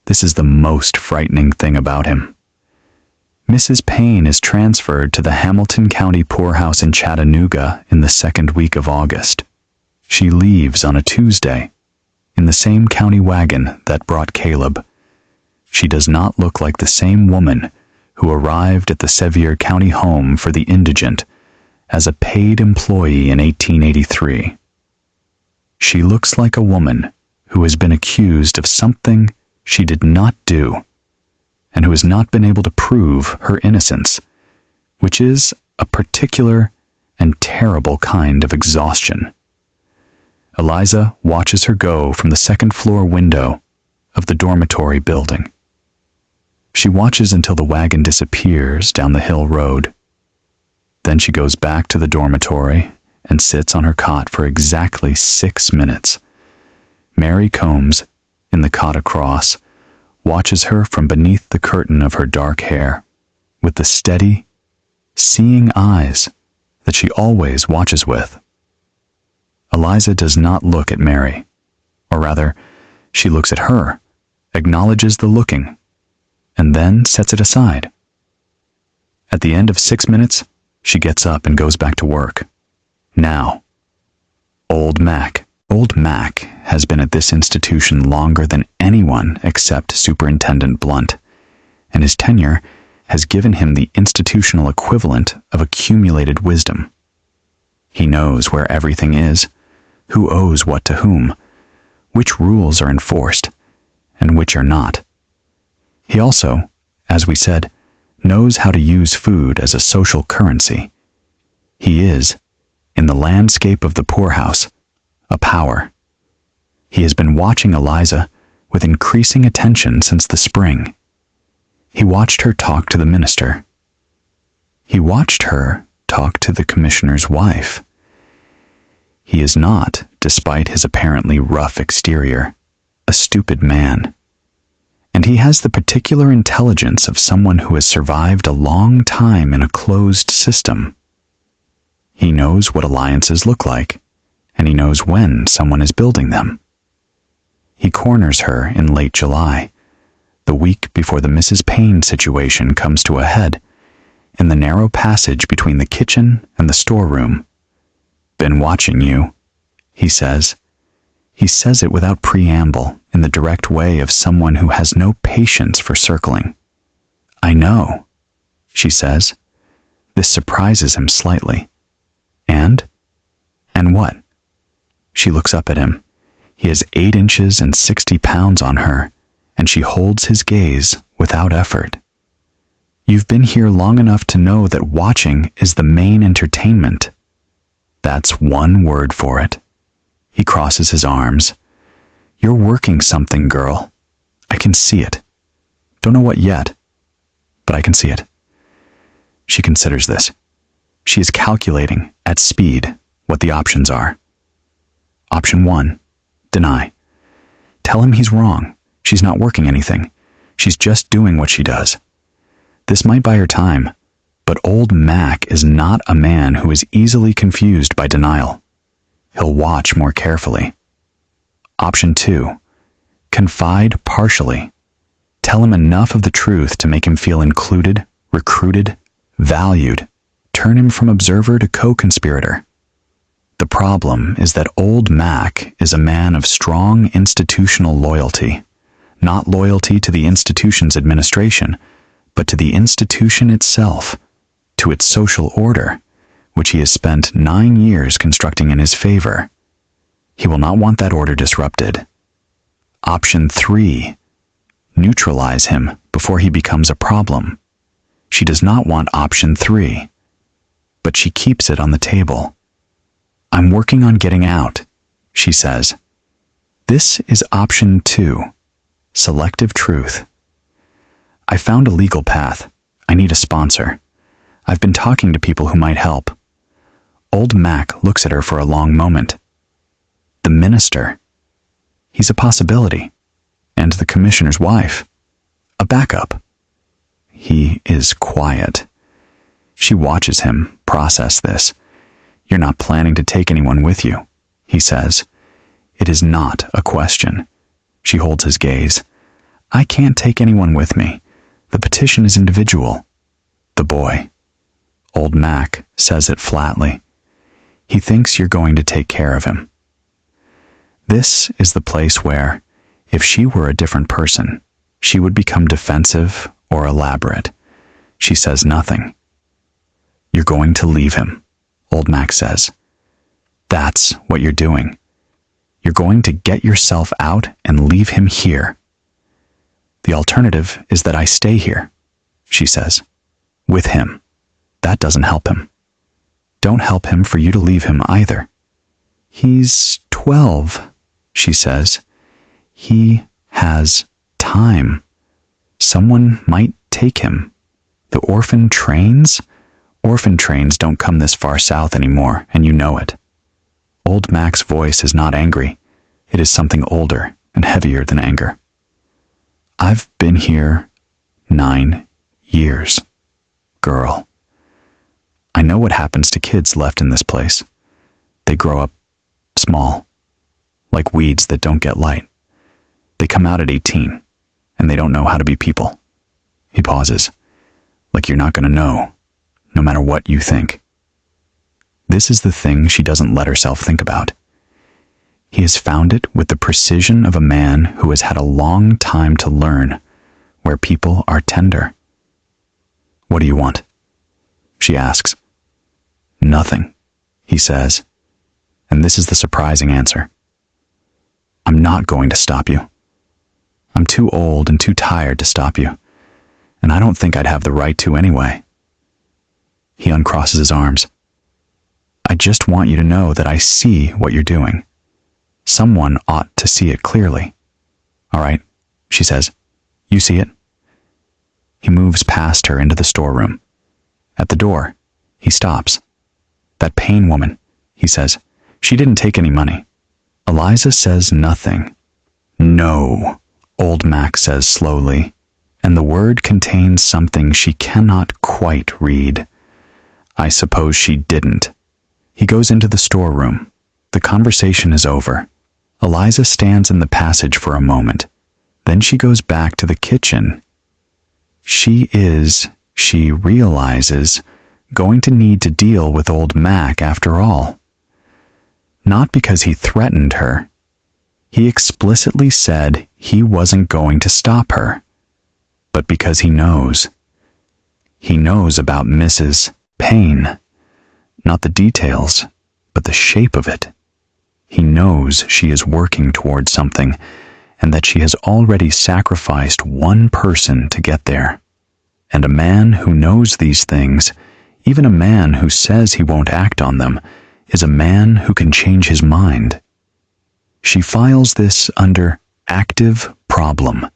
This is the most frightening thing about him. Mrs. Payne is transferred to the Hamilton County Poorhouse in Chattanooga in the second week of August. She leaves on a Tuesday, in the same county wagon that brought Caleb. She does not look like the same woman who arrived at the Sevier County home for the indigent as a paid employee in 1883. She looks like a woman who has been accused of something she did not do, and who has not been able to prove her innocence, which is a particular and terrible kind of exhaustion. Eliza watches her go from the second-floor window of the dormitory building. She watches until the wagon disappears down the hill road. Then she goes back to the dormitory and sits on her cot for exactly 6 minutes. Mary Combs, in the cot across, watches her from beneath the curtain of her dark hair, with the steady, seeing eyes that she always watches with. Eliza does not look at Mary, or rather, she looks at her, acknowledges the looking, and then sets it aside. At the end of 6 minutes, she gets up and goes back to work. Now, Old Mac has been at this institution longer than anyone except Superintendent Blunt, and his tenure has given him the institutional equivalent of accumulated wisdom. He knows where everything is, who owes what to whom, which rules are enforced, and which are not. He also, as we said, knows how to use food as a social currency. He is, in the landscape of the poorhouse, a power. He has been watching Eliza with increasing attention since the spring. He watched her talk to the minister. He watched her talk to the commissioner's wife. He is not, despite his apparently rough exterior, a stupid man. And he has the particular intelligence of someone who has survived a long time in a closed system. He knows what alliances look like, and he knows when someone is building them. He corners her in late July, the week before the Mrs. Payne situation comes to a head, in the narrow passage between the kitchen and the storeroom. "Been watching you," he says. He says it without preamble, in the direct way of someone who has no patience for circling. "I know," she says. This surprises him slightly. And what?" She looks up at him. He has 8 inches and 60 pounds on her, and she holds his gaze without effort. "You've been here long enough to know that watching is the main entertainment." That's one word for it. He crosses his arms. "You're working something, girl. I can see it. Don't know what yet, but I can see it." She considers this. She is calculating, at speed, what the options are. Option 1, deny. Tell him he's wrong. She's not working anything. She's just doing what she does. This might buy her time, but old Mac is not a man who is easily confused by denial. He'll watch more carefully. Option 2, confide partially. Tell him enough of the truth to make him feel included, recruited, valued. Turn him from observer to co-conspirator. The problem is that old Mac is a man of strong institutional loyalty, not loyalty to the institution's administration, but to the institution itself, to its social order, which he has spent 9 years constructing in his favor. He will not want that order disrupted. Option 3, neutralize him before he becomes a problem. She does not want option 3, but she keeps it on the table. "I'm working on getting out," she says. This is option 2, selective truth. "I found a legal path. I need a sponsor. I've been talking to people who might help." Old Mac looks at her for a long moment. The minister. He's a possibility. And the commissioner's wife. A backup. He is quiet. She watches him process this. "You're not planning to take anyone with you," he says. It is not a question. She holds his gaze. "I can't take anyone with me. The petition is individual." "The boy." Old Mac says it flatly. "He thinks you're going to take care of him." This is the place where, if she were a different person, she would become defensive or elaborate. She says nothing. "You're going to leave him," Old Mac says. "That's what you're doing. You're going to get yourself out and leave him here." "The alternative is that I stay here," she says. "With him. That doesn't help him. Don't help him for you to leave him either." "He's 12, she says. "He has time. Someone might take him. The orphan trains? Orphan trains don't come this far south anymore, and you know it." Old Mac's voice is not angry. It is something older and heavier than anger. "I've been here 9 years, girl. I know what happens to kids left in this place. They grow up small, like weeds that don't get light. They come out at 18, and they don't know how to be people." He pauses, "like you're not going to know, no matter what you think." This is the thing she doesn't let herself think about. He has found it with the precision of a man who has had a long time to learn where people are tender. "What do you want?" she asks. "Nothing," he says, and this is the surprising answer. "I'm not going to stop you. I'm too old and too tired to stop you, and I don't think I'd have the right to anyway." He uncrosses his arms. "I just want you to know that I see what you're doing. Someone ought to see it clearly." "All right," she says. "You see it?" He moves past her into the storeroom. At the door, he stops. "That Payne woman," he says. "She didn't take any money." Eliza says nothing. "No," Old Mac says slowly, and the word contains something she cannot quite read. "I suppose she didn't." He goes into the storeroom. The The conversation is over. Eliza stands in the passage for a moment. Then she goes back to the kitchen. She realizes, going to need to deal with old Mac after all. Not because he threatened her. He explicitly said he wasn't going to stop her. But because he knows. He knows about Mrs. Payne. Not the details, but the shape of it. He knows she is working towards something, and that she has already sacrificed one person to get there. And a man who knows these things, even a man who says he won't act on them, is a man who can change his mind. She files this under active problem.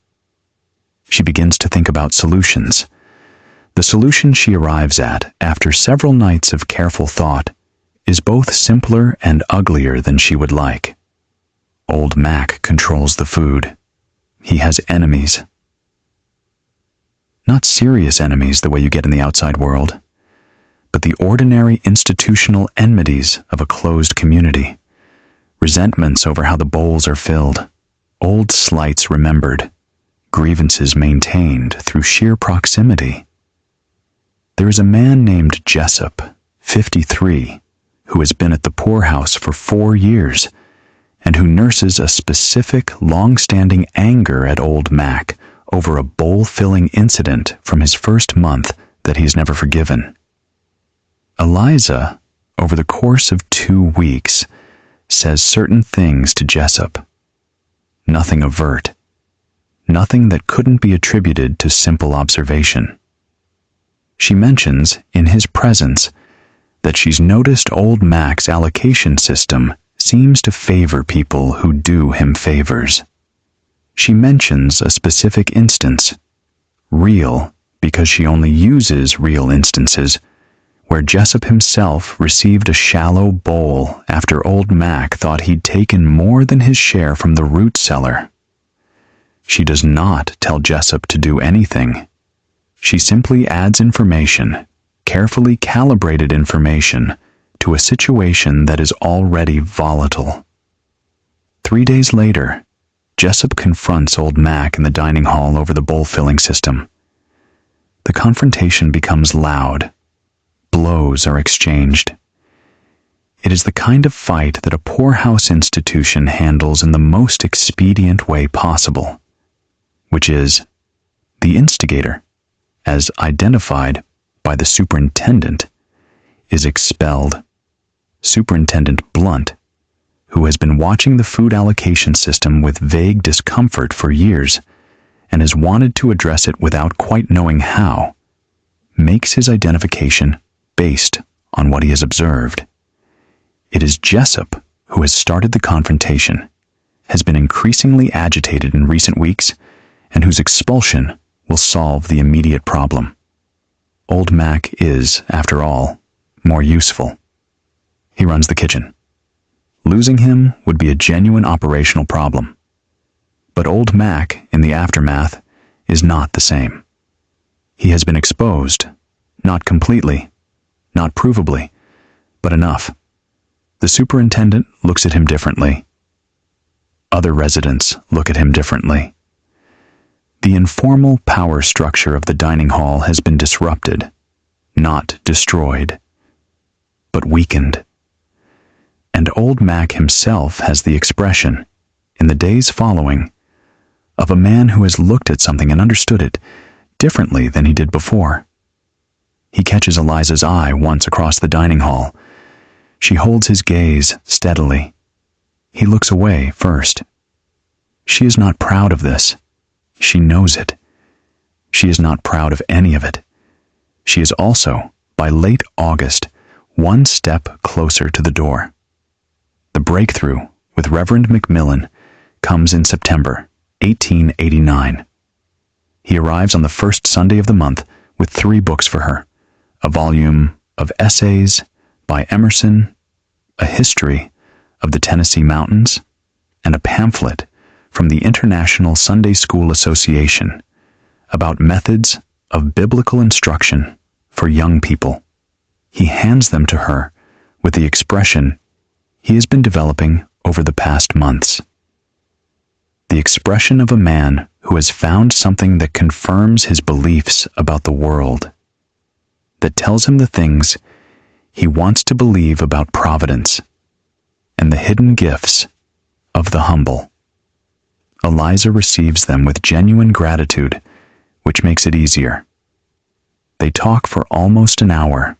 She begins to think about solutions. The solution she arrives at, after several nights of careful thought, is both simpler and uglier than she would like. Old Mac controls the food. He has enemies. Not serious enemies the way you get in the outside world, but the ordinary institutional enmities of a closed community. Resentments over how the bowls are filled, old slights remembered, grievances maintained through sheer proximity. There is a man named Jessup, 53, who has been at the poorhouse for 4 years, and who nurses a specific, long-standing anger at old Mac over a bowl-filling incident from his first month that he's never forgiven. Eliza, over the course of 2 weeks, says certain things to Jessup. Nothing overt. Nothing that couldn't be attributed to simple observation. She mentions, in his presence, that she's noticed old Mac's allocation system seems to favor people who do him favors. She mentions a specific instance, real because she only uses real instances, where Jessup himself received a shallow bowl after old Mac thought he'd taken more than his share from the root cellar. She does not tell Jessup to do anything. She simply adds information, carefully calibrated information, to a situation that is already volatile. 3 days later, Jessup confronts old Mac in the dining hall over the bowl-filling system. The confrontation becomes loud. Blows are exchanged. It is the kind of fight that a poorhouse institution handles in the most expedient way possible, which is the instigator, as identified by the superintendent, is expelled. Superintendent Blunt, who has been watching the food allocation system with vague discomfort for years and has wanted to address it without quite knowing how, makes his identification based on what he has observed. It is Jessup who has started the confrontation, has been increasingly agitated in recent weeks, and whose expulsion will solve the immediate problem. Old Mac is, after all, more useful. He runs the kitchen. Losing him would be a genuine operational problem. But old Mac, in the aftermath, is not the same. He has been exposed, not completely, not provably, but enough. The superintendent looks at him differently. Other residents look at him differently. The informal power structure of the dining hall has been disrupted, not destroyed, but weakened. And old Mac himself has the expression, in the days following, of a man who has looked at something and understood it differently than he did before. He catches Eliza's eye once across the dining hall. She holds his gaze steadily. He looks away first. She is not proud of this. She knows it. She is not proud of any of it. She is also, by late August, one step closer to the door. The breakthrough with Reverend Macmillan comes in September 1889. He arrives on the first Sunday of the month with 3 books for her, a volume of essays by Emerson, a history of the Tennessee Mountains, and a pamphlet from the International Sunday School Association about methods of biblical instruction for young people. He hands them to her with the expression, he has been developing over the past months. The expression of a man who has found something that confirms his beliefs about the world, that tells him the things he wants to believe about providence and the hidden gifts of the humble. Eliza receives them with genuine gratitude, which makes it easier. They talk for almost an hour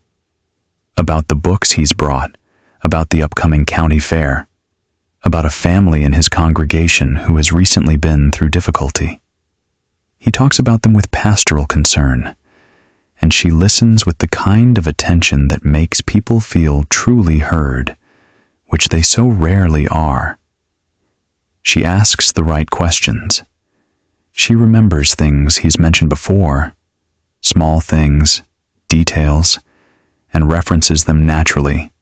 about the books he's brought, about the upcoming county fair, about a family in his congregation who has recently been through difficulty. He talks about them with pastoral concern, and she listens with the kind of attention that makes people feel truly heard, which they so rarely are. She asks the right questions. She remembers things he's mentioned before, small things, details, and references them naturally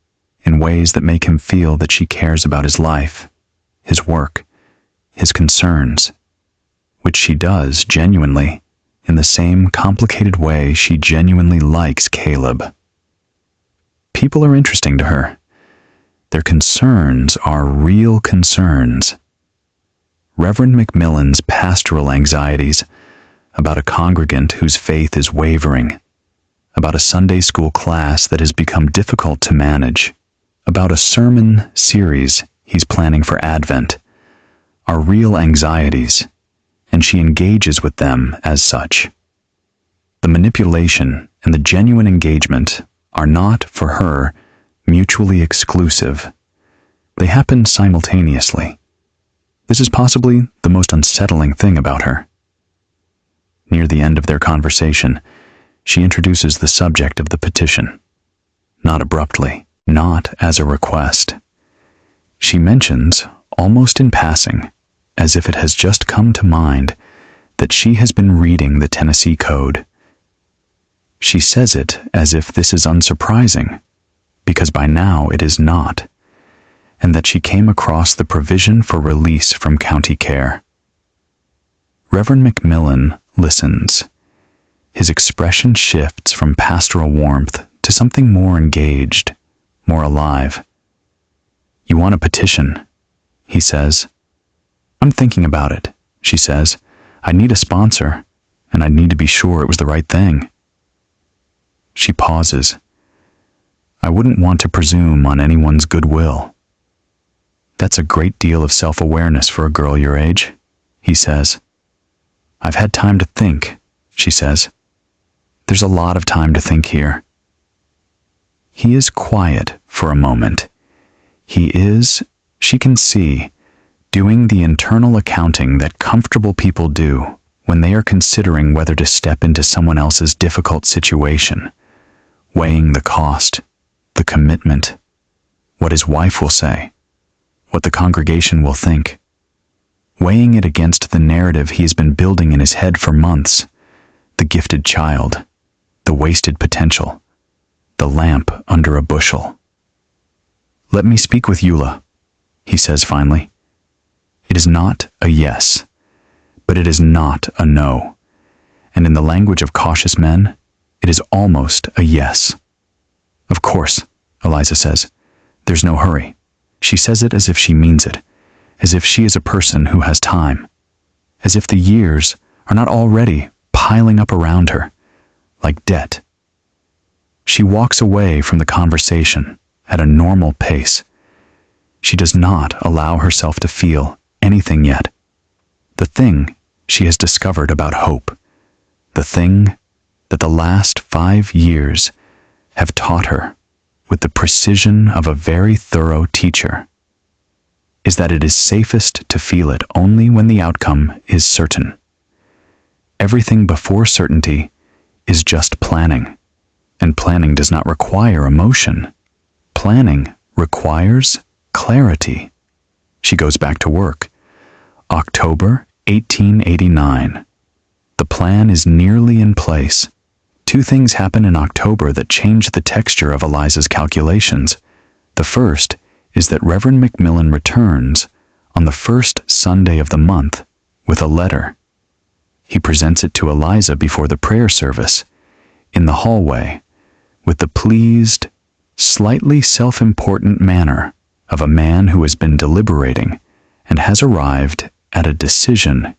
in ways that make him feel that she cares about his life, his work, his concerns, which she does genuinely in the same complicated way she genuinely likes Caleb. People are interesting to her. Their concerns are real concerns. Reverend McMillan's pastoral anxieties about a congregant whose faith is wavering, about a Sunday school class that has become difficult to manage, about a sermon series he's planning for Advent, are real anxieties, and she engages with them as such. The manipulation and the genuine engagement are not, for her, mutually exclusive. They happen simultaneously. This is possibly the most unsettling thing about her. Near the end of their conversation, she introduces the subject of the petition. Not abruptly, not as a request. She mentions, almost in passing, as if it has just come to mind, that she has been reading the Tennessee Code. She says it as if this is unsurprising, because by now it is not, and that she came across the provision for release from county care. Reverend McMillan listens. His expression shifts from pastoral warmth to something more engaged, more alive. "You want a petition?" he says. "I'm thinking about it," she says. "I need a sponsor, and I need to be sure it was the right thing." She pauses. "I wouldn't want to presume on anyone's goodwill." "That's a great deal of self-awareness for a girl your age," he says. "I've had time to think," she says. "There's a lot of time to think here." He is quiet for a moment. He is, she can see, doing the internal accounting that comfortable people do when they are considering whether to step into someone else's difficult situation, weighing the cost, the commitment, what his wife will say, what the congregation will think, weighing it against the narrative he has been building in his head for months, the gifted child, the wasted potential, the lamp under a bushel. "Let me speak with Eula," he says finally. It is not a yes, but it is not a no. And in the language of cautious men, it is almost a yes. "Of course," Eliza says. "There's no hurry." She says it as if she means it, as if she is a person who has time, as if the years are not already piling up around her, like debt. She walks away from the conversation at a normal pace. She does not allow herself to feel anything yet. The thing she has discovered about hope, the thing that the last 5 years have taught her with the precision of a very thorough teacher, is that it is safest to feel it only when the outcome is certain. Everything before certainty is just planning, and planning does not require emotion. Planning requires clarity. She goes back to work. October 1889. The plan is nearly in place. 2 things happen in October that change the texture of Eliza's calculations. The first is that Reverend McMillan returns on the first Sunday of the month with a letter. He presents it to Eliza before the prayer service, in the hallway, with the pleased, slightly self-important manner of a man who has been deliberating and has arrived at a decision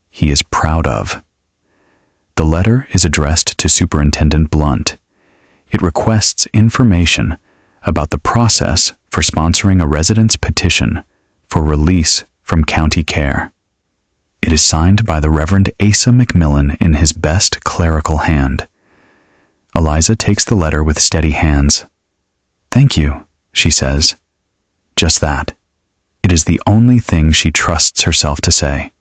he is proud of. The letter is addressed to Superintendent Blunt. It requests information about the process for sponsoring a resident's petition for release from county care. It is signed by the Reverend Asa McMillan in his best clerical hand. Eliza takes the letter with steady hands. "Thank you," she says. Just that. It is the only thing she trusts herself to say.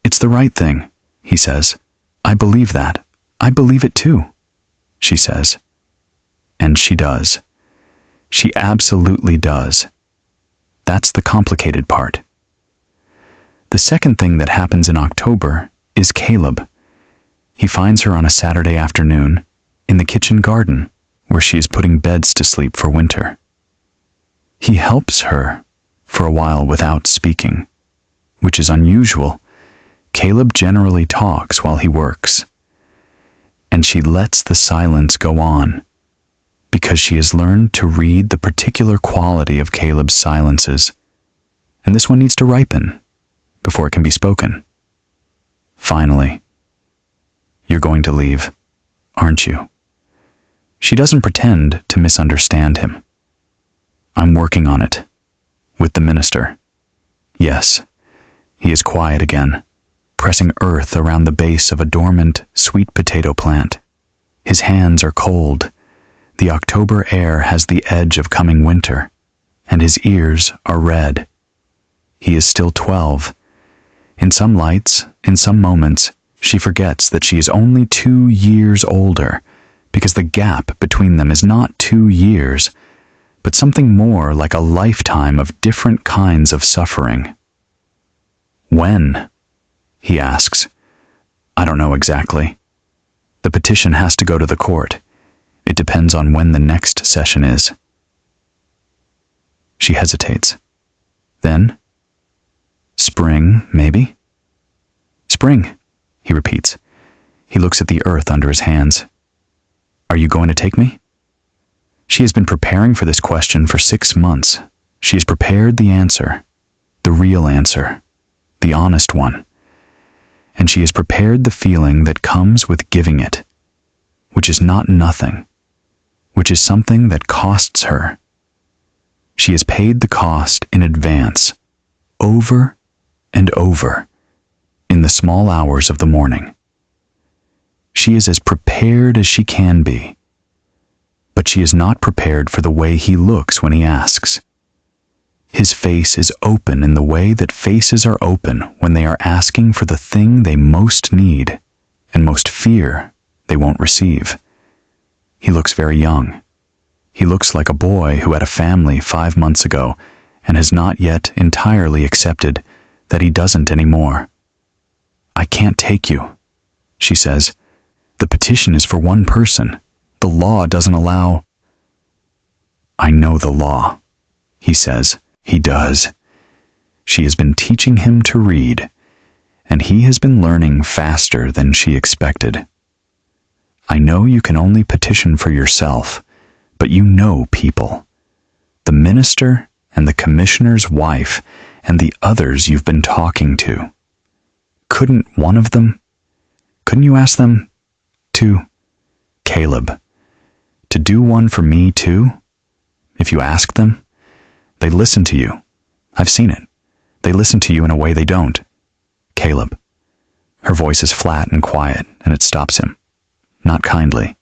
"It's the right thing," he says. "I believe that. I believe it too," she says. And she does. She absolutely does. That's the complicated part. The second thing that happens in October is Caleb. He finds her on a Saturday afternoon in the kitchen garden where she is putting beds to sleep for winter. He helps her for a while without speaking, which is unusual. Caleb generally talks while he works. And she lets the silence go on because she has learned to read the particular quality of Caleb's silences, and this one needs to ripen before it can be spoken. Finally, "You're going to leave, aren't you?" She doesn't pretend to misunderstand him. "I'm working on it. With the minister." Yes, he is quiet again, pressing earth around the base of a dormant sweet potato plant. His hands are cold. The October air has the edge of coming winter, and his ears are red. He is still 12. In some lights, in some moments, she forgets that she is only 2 years older, because the gap between them is not 2 years, but something more like a lifetime of different kinds of suffering. "When?" he asks. "I don't know exactly. The petition has to go to the court. It depends on when the next session is." She hesitates. Then, "Spring, maybe?" "Spring," he repeats. He looks at the earth under his hands. "Are you going to take me?" She has been preparing for this question for 6 months. She has prepared the answer, the real answer, the honest one. And she has prepared the feeling that comes with giving it, which is not nothing, which is something that costs her. She has paid the cost in advance, over and over, in the small hours of the morning. She is as prepared as she can be, but she is not prepared for the way he looks when he asks. His face is open in the way that faces are open when they are asking for the thing they most need and most fear they won't receive. He looks very young. He looks like a boy who had a family 5 months ago and has not yet entirely accepted that he doesn't anymore. "I can't take you," she says. "The petition is for one person. The law doesn't allow—" "I know the law," he says. He does. She has been teaching him to read, and he has been learning faster than she expected. "I know you can only petition for yourself, but you know people. The minister and the commissioner's wife and the others you've been talking to. Couldn't one of them? Couldn't you ask them to—" "Caleb, to do one for me too? If you ask them, they listen to you. I've seen it. They listen to you in a way they don't. Caleb." Her voice is flat and quiet, and it stops him. Not kindly.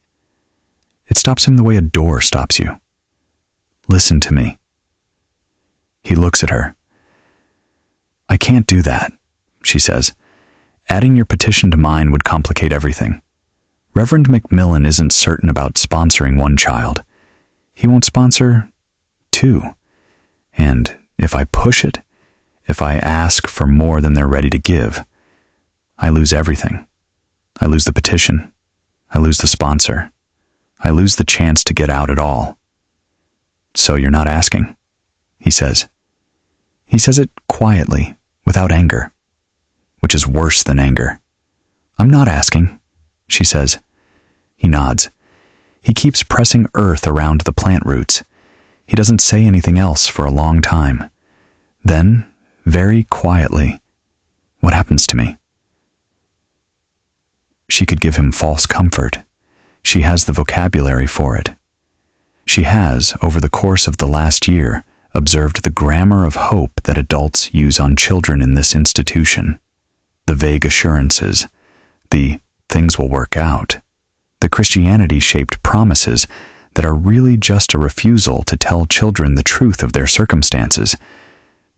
It stops him the way a door stops you. "Listen to me." He looks at her. "I can't do that," she says. "Adding your petition to mine would complicate everything. Reverend McMillan isn't certain about sponsoring one child. He won't sponsor 2. And if I push it, if I ask for more than they're ready to give, I lose everything. I lose the petition. I lose the sponsor. I lose the chance to get out at all." "So you're not asking?" he says. He says it quietly, without anger, which is worse than anger. "I'm not asking," she says. He nods. He keeps pressing earth around the plant roots. He doesn't say anything else for a long time. Then, very quietly, what happens to me? She could give him false comfort. She has the vocabulary for it. She has, over the course of the last year, observed the grammar of hope that adults use on children in this institution. The vague assurances, the things will work out, the Christianity-shaped promises that are really just a refusal to tell children the truth of their circumstances,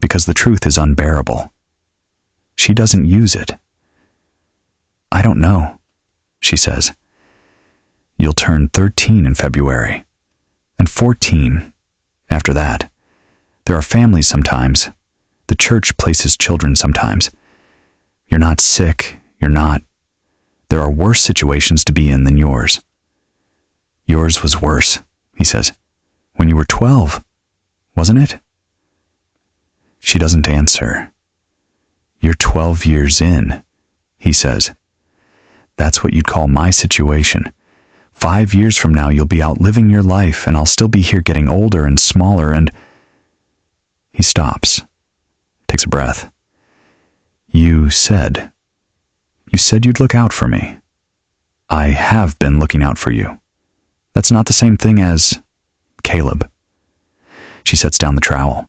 because the truth is unbearable. She doesn't use it. I don't know, she says. You'll turn 13 in February, and 14 after that. There are families sometimes. The church places children sometimes. You're not sick, you're not. There are worse situations to be in than yours. Yours was worse, he says. When you were 12, wasn't it? She doesn't answer. You're 12 years in, he says. That's what you'd call my situation. 5 years from now, you'll be out living your life, and I'll still be here getting older and smaller, and... He stops, takes a breath. You said you'd look out for me. I have been looking out for you. That's not the same thing as Caleb. She sets down the trowel.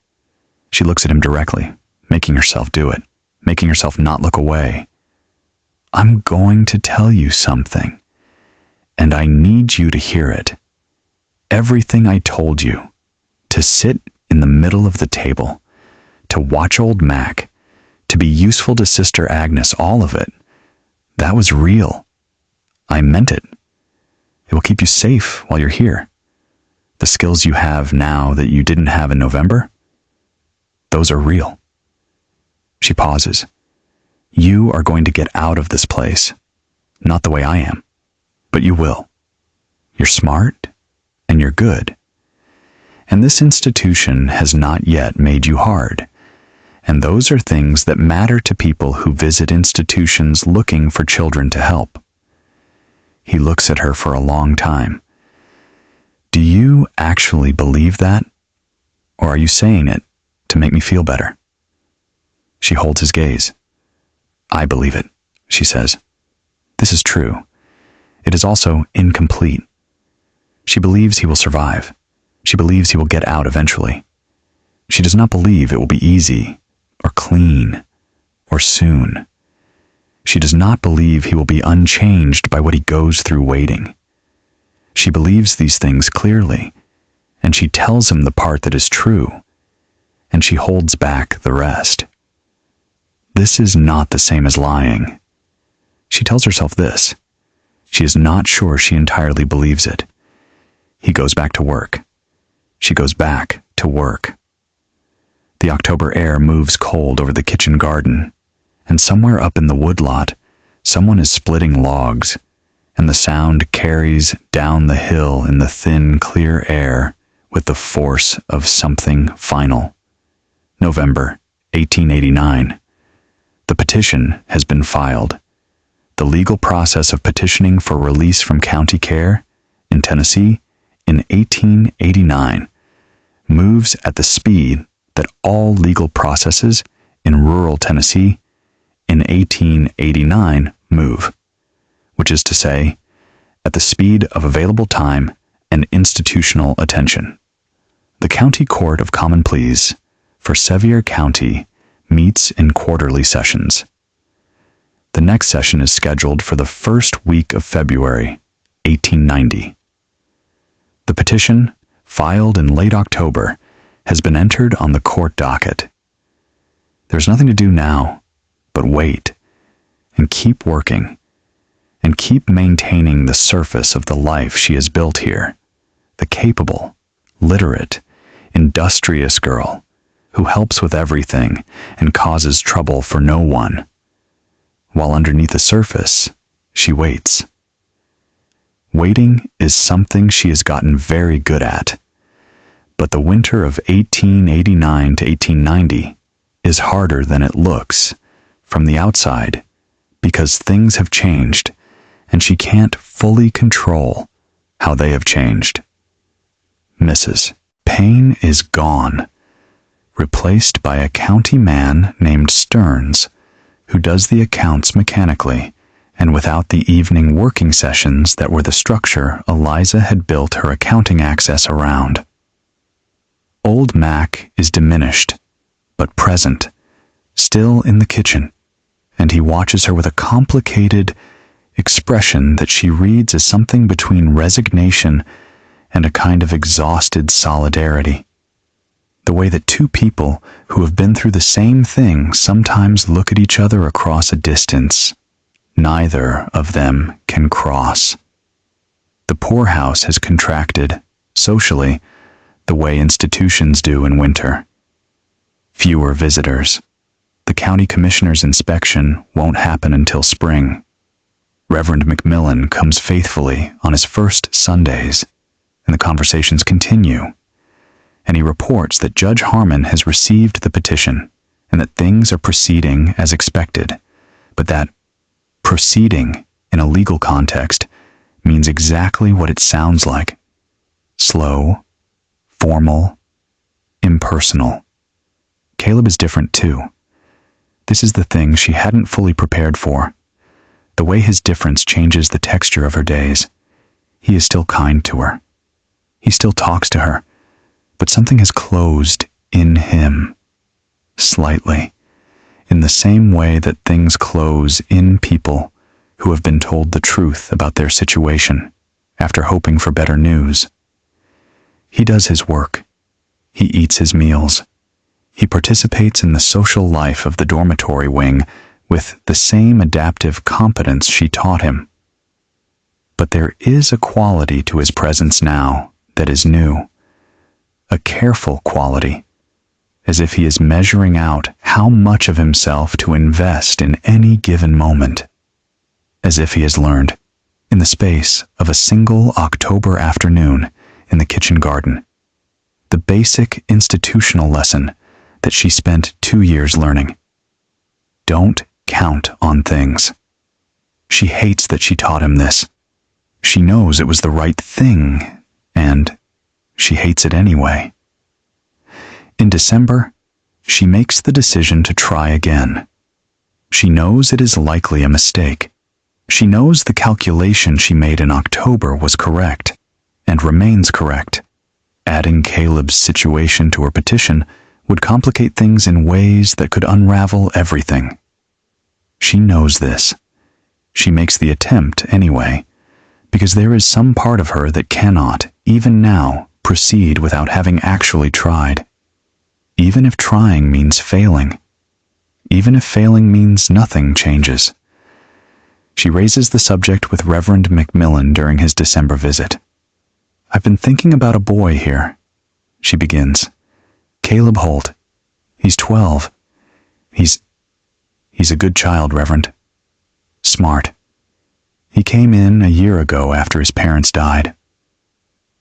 She looks at him directly, making herself do it, making herself not look away. I'm going to tell you something, and I need you to hear it. Everything I told you, to sit in the middle of the table, to watch old Mac, to be useful to Sister Agnes, all of it, that was real. I meant it. It will keep you safe while you're here. The skills you have now that you didn't have in November, those are real. She pauses. You are going to get out of this place. Not the way I am, but you will. You're smart, and you're good. And this institution has not yet made you hard. And those are things that matter to people who visit institutions looking for children to help. He looks at her for a long time. Do you actually believe that? Or are you saying it to make me feel better? She holds his gaze. I believe it, she says. This is true. It is also incomplete. She believes he will survive. She believes he will get out eventually. She does not believe it will be easy, or clean, or soon. She does not believe he will be unchanged by what he goes through waiting. She believes these things clearly, and she tells him the part that is true, and she holds back the rest. This is not the same as lying. She tells herself this. She is not sure she entirely believes it. He goes back to work. She goes back to work. The October air moves cold over the kitchen garden, and somewhere up in the woodlot, someone is splitting logs, and the sound carries down the hill in the thin, clear air with the force of something final. November 1889. The petition has been filed. The legal process of petitioning for release from county care in Tennessee in 1889 moves at the speed that all legal processes in rural Tennessee in 1889 move, which is to say, at the speed of available time and institutional attention. The County Court of Common Pleas for Sevier County meets in quarterly sessions. The next session is scheduled for the first week of February, 1890. The petition, filed in late October, has been entered on the court docket. There's nothing to do now but wait and keep working and keep maintaining the surface of the life she has built here, the capable, literate, industrious girl who helps with everything and causes trouble for no one, while underneath the surface, she waits. Waiting is something she has gotten very good at, but the winter of 1889 to 1890 is harder than it looks from the outside because things have changed and she can't fully control how they have changed. Mrs. pain is gone, replaced by a county man named Stearns, who does the accounts mechanically and without the evening working sessions that were the structure Eliza had built her accounting access around. Old Mac is diminished, but present, still in the kitchen, and he watches her with a complicated expression that she reads as something between resignation and a kind of exhausted solidarity. The way that two people who have been through the same thing sometimes look at each other across a distance neither of them can cross. The poorhouse has contracted, socially, the way institutions do in winter. Fewer visitors. The county commissioner's inspection won't happen until spring. Reverend McMillan comes faithfully on his first Sundays, and the conversations continue. And he reports that Judge Harmon has received the petition and that things are proceeding as expected, but that proceeding in a legal context means exactly what it sounds like. Slow, formal, impersonal. Caleb is different too. This is the thing she hadn't fully prepared for. The way his difference changes the texture of her days. He is still kind to her. He still talks to her, but something has closed in him, slightly, in the same way that things close in people who have been told the truth about their situation after hoping for better news. He does his work. He eats his meals. He participates in the social life of the dormitory wing with the same adaptive competence she taught him. But there is a quality to his presence now that is new, a careful quality, as if he is measuring out how much of himself to invest in any given moment, as if he has learned, in the space of a single October afternoon in the kitchen garden, the basic institutional lesson that she spent 2 years learning. Don't count on things. She hates that she taught him this. She knows it was the right thing, and she hates it anyway. In December, she makes the decision to try again. She knows it is likely a mistake. She knows the calculation she made in October was correct, and remains correct. Adding Caleb's situation to her petition would complicate things in ways that could unravel everything. She knows this. She makes the attempt anyway, because there is some part of her that cannot, even now, proceed without having actually tried. Even if trying means failing. Even if failing means nothing changes. She raises the subject with Reverend McMillan during his December visit. "I've been thinking about a boy here," she begins. "Caleb Holt. He's 12. He's a good child, Reverend. Smart. He came in a year ago after his parents died."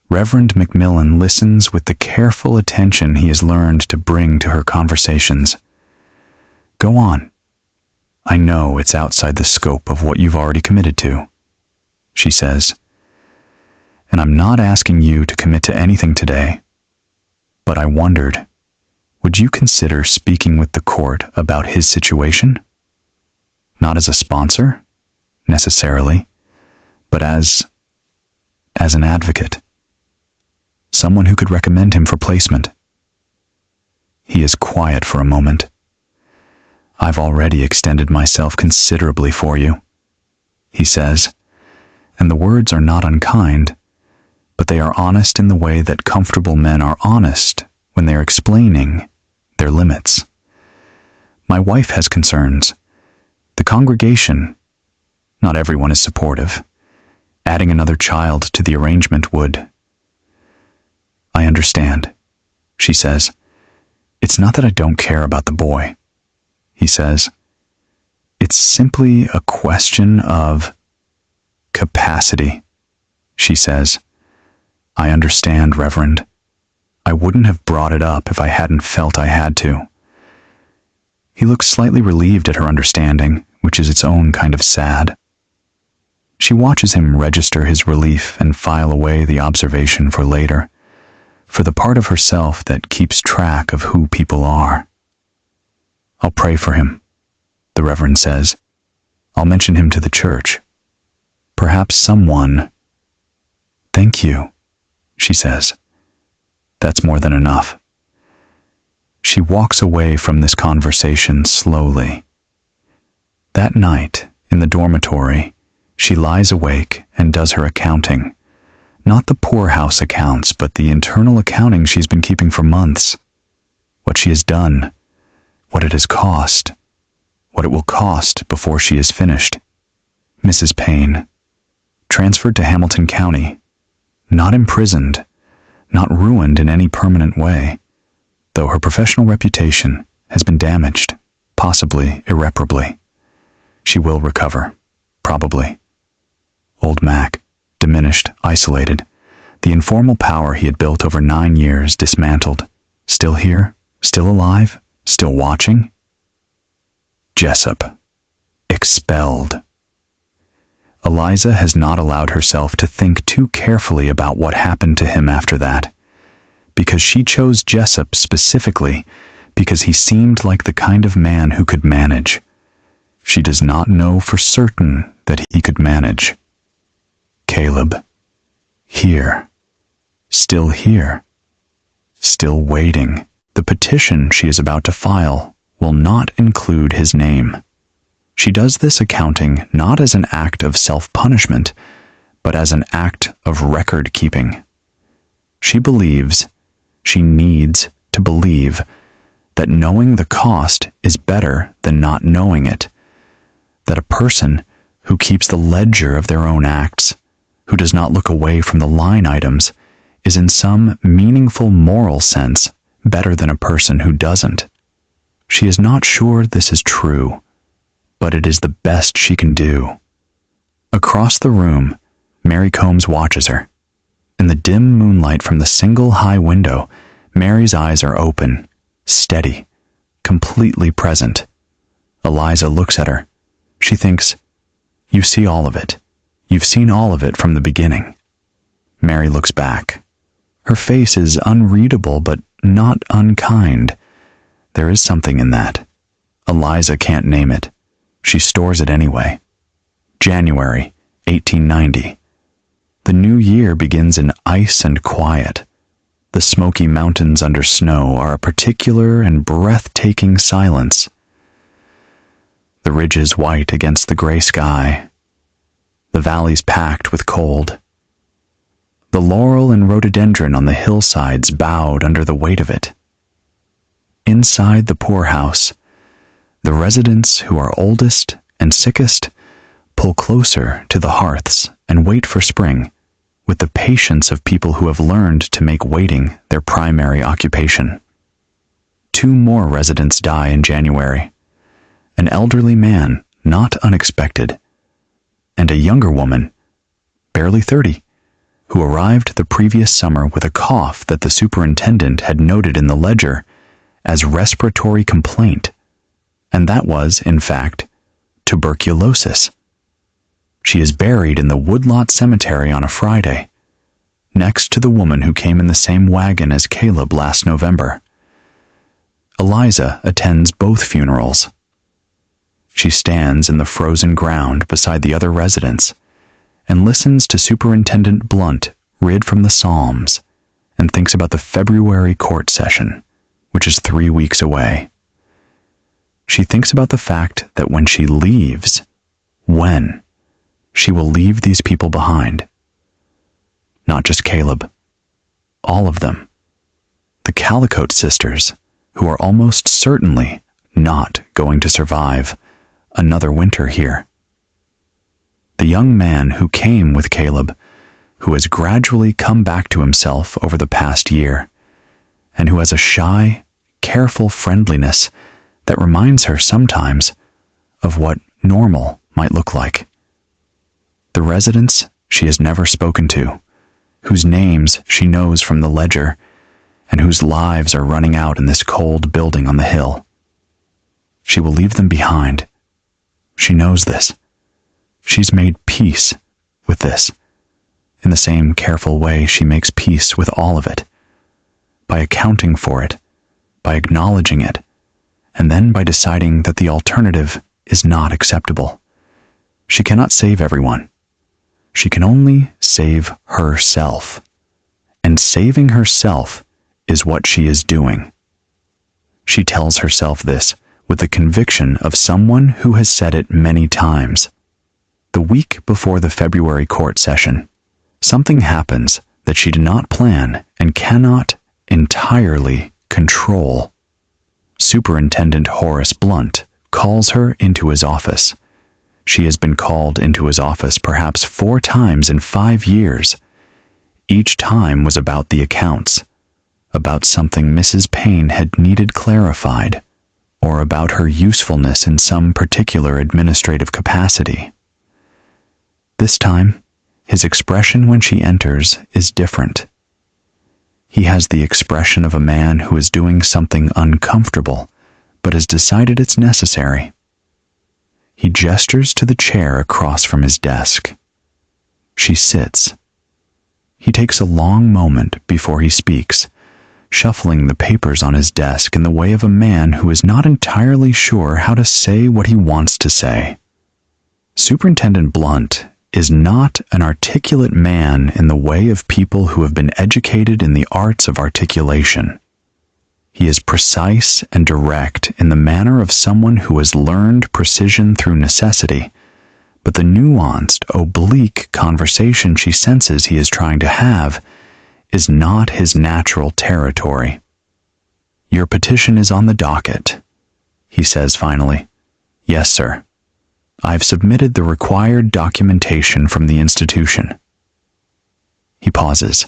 Reverend McMillan listens with the careful attention he has learned to bring to her conversations. "Go on. I know it's outside the scope of what you've already committed to," she says. "And I'm not asking you to commit to anything today. But I wondered, would you consider speaking with the court about his situation? Not as a sponsor, necessarily, but as an advocate. Someone who could recommend him for placement." He is quiet for a moment. "I've already extended myself considerably for you," he says, and the words are not unkind, but they are honest in the way that comfortable men are honest when they are explaining their limits. "My wife has concerns. The congregation, not everyone is supportive. Adding another child to the arrangement would..." "I understand," she says. "It's not that I don't care about the boy," he says. "It's simply a question of capacity," she says. "I understand, Reverend. I wouldn't have brought it up if I hadn't felt I had to." He looks slightly relieved at her understanding, which is its own kind of sad. She watches him register his relief and file away the observation for later, for the part of herself that keeps track of who people are. "I'll pray for him," the Reverend says. "I'll mention him to the church. Perhaps someone—" "Thank you," she says. That's more than enough. She walks away from this conversation slowly. That night, in the dormitory, she lies awake and does her accounting. Not the poorhouse accounts, but the internal accounting she's been keeping for months. What she has done, what it has cost, what it will cost before she is finished. Mrs. Payne, transferred to Hamilton County, not imprisoned, not ruined in any permanent way, though her professional reputation has been damaged, possibly irreparably. She will recover, probably. Old Mac, diminished, isolated, the informal power he had built over 9 years dismantled, still here, still alive, still watching. Jessup, expelled. Eliza has not allowed herself to think too carefully about what happened to him after that, because she chose Jessup specifically because he seemed like the kind of man who could manage. She does not know for certain that he could manage. Caleb, here, still waiting. The petition she is about to file will not include his name. She does this accounting not as an act of self-punishment, but as an act of record-keeping. She believes, she needs to believe, that knowing the cost is better than not knowing it. That a person who keeps the ledger of their own acts, who does not look away from the line items, is in some meaningful moral sense better than a person who doesn't. She is not sure this is true, but it is the best she can do. Across the room, Mary Combs watches her. In the dim moonlight from the single high window, Mary's eyes are open, steady, completely present. Eliza looks at her. She thinks, "You see all of it. You've seen all of it from the beginning." Mary looks back. Her face is unreadable but not unkind. There is something in that. Eliza can't name it. She stores it anyway. January, 1890. The new year begins in ice and quiet. The Smoky Mountains under snow are a particular and breathtaking silence. The ridges white against the gray sky. The valleys packed with cold. The laurel and rhododendron on the hillsides bowed under the weight of it. Inside the poorhouse, the residents who are oldest and sickest pull closer to the hearths and wait for spring, with the patience of people who have learned to make waiting their primary occupation. 2 more residents die in January. An elderly man, not unexpected, and a younger woman, barely 30, who arrived the previous summer with a cough that the superintendent had noted in the ledger as respiratory complaint, and that was, in fact, tuberculosis. She is buried in the Woodlot Cemetery on a Friday, next to the woman who came in the same wagon as Caleb last November. Eliza attends both funerals. She stands in the frozen ground beside the other residents and listens to Superintendent Blunt read from the Psalms and thinks about the February court session, which is 3 weeks away. She thinks about the fact that when she leaves, she will leave these people behind. Not just Caleb. All of them. The Calicote sisters, who are almost certainly not going to survive another winter here. The young man who came with Caleb, who has gradually come back to himself over the past year, and who has a shy, careful friendliness that reminds her sometimes of what normal might look like. The residents she has never spoken to, whose names she knows from the ledger, and whose lives are running out in this cold building on the hill. She will leave them behind. She knows this. She's made peace with this, in the same careful way she makes peace with all of it, by accounting for it, by acknowledging it, and then by deciding that the alternative is not acceptable. She cannot save everyone. She can only save herself. And saving herself is what she is doing. She tells herself this with the conviction of someone who has said it many times. The week before the February court session, something happens that she did not plan and cannot entirely control. Superintendent Horace Blunt calls her into his office. She has been called into his office perhaps 4 times in 5 years. Each time was about the accounts, about something Mrs. Payne had needed clarified, or about her usefulness in some particular administrative capacity. This time, his expression when she enters is different. He has the expression of a man who is doing something uncomfortable, but has decided it's necessary. He gestures to the chair across from his desk. She sits. He takes a long moment before he speaks, shuffling the papers on his desk in the way of a man who is not entirely sure how to say what he wants to say. Superintendent Blunt is not an articulate man in the way of people who have been educated in the arts of articulation. He is precise and direct in the manner of someone who has learned precision through necessity, but the nuanced, oblique conversation she senses he is trying to have is not his natural territory. "Your petition is on the docket," he says finally. "Yes, sir. I've submitted the required documentation from the institution." He pauses.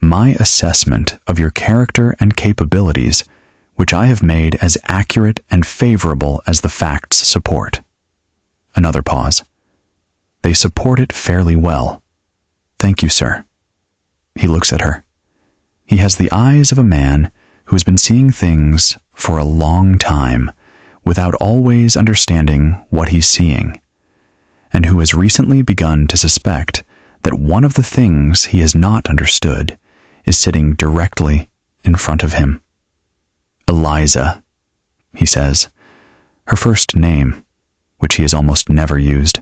"My assessment of your character and capabilities, which I have made as accurate and favorable as the facts support." Another pause. "They support it fairly well. Thank you, sir." He looks at her. He has the eyes of a man who has been seeing things for a long time without always understanding what he's seeing, and who has recently begun to suspect that one of the things he has not understood is sitting directly in front of him. "Eliza," he says, her first name, which he has almost never used.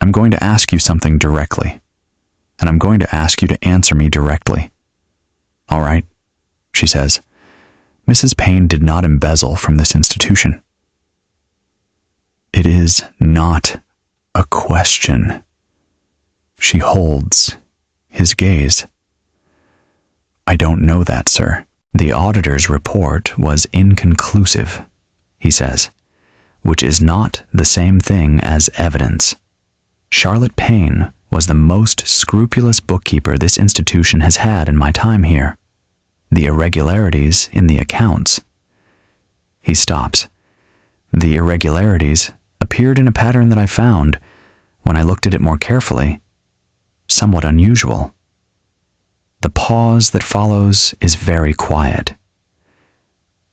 "I'm going to ask you something directly, and I'm going to ask you to answer me directly." "All right," she says. "Mrs. Payne did not embezzle from this institution." "It is not a question." She holds his gaze. "I don't know that, sir. The auditor's report was inconclusive," he says, "which is not the same thing as evidence. Charlotte Payne was the most scrupulous bookkeeper this institution has had in my time here. The irregularities in the accounts..." He stops. "The irregularities appeared in a pattern that I found, when I looked at it more carefully, somewhat unusual." The pause that follows is very quiet.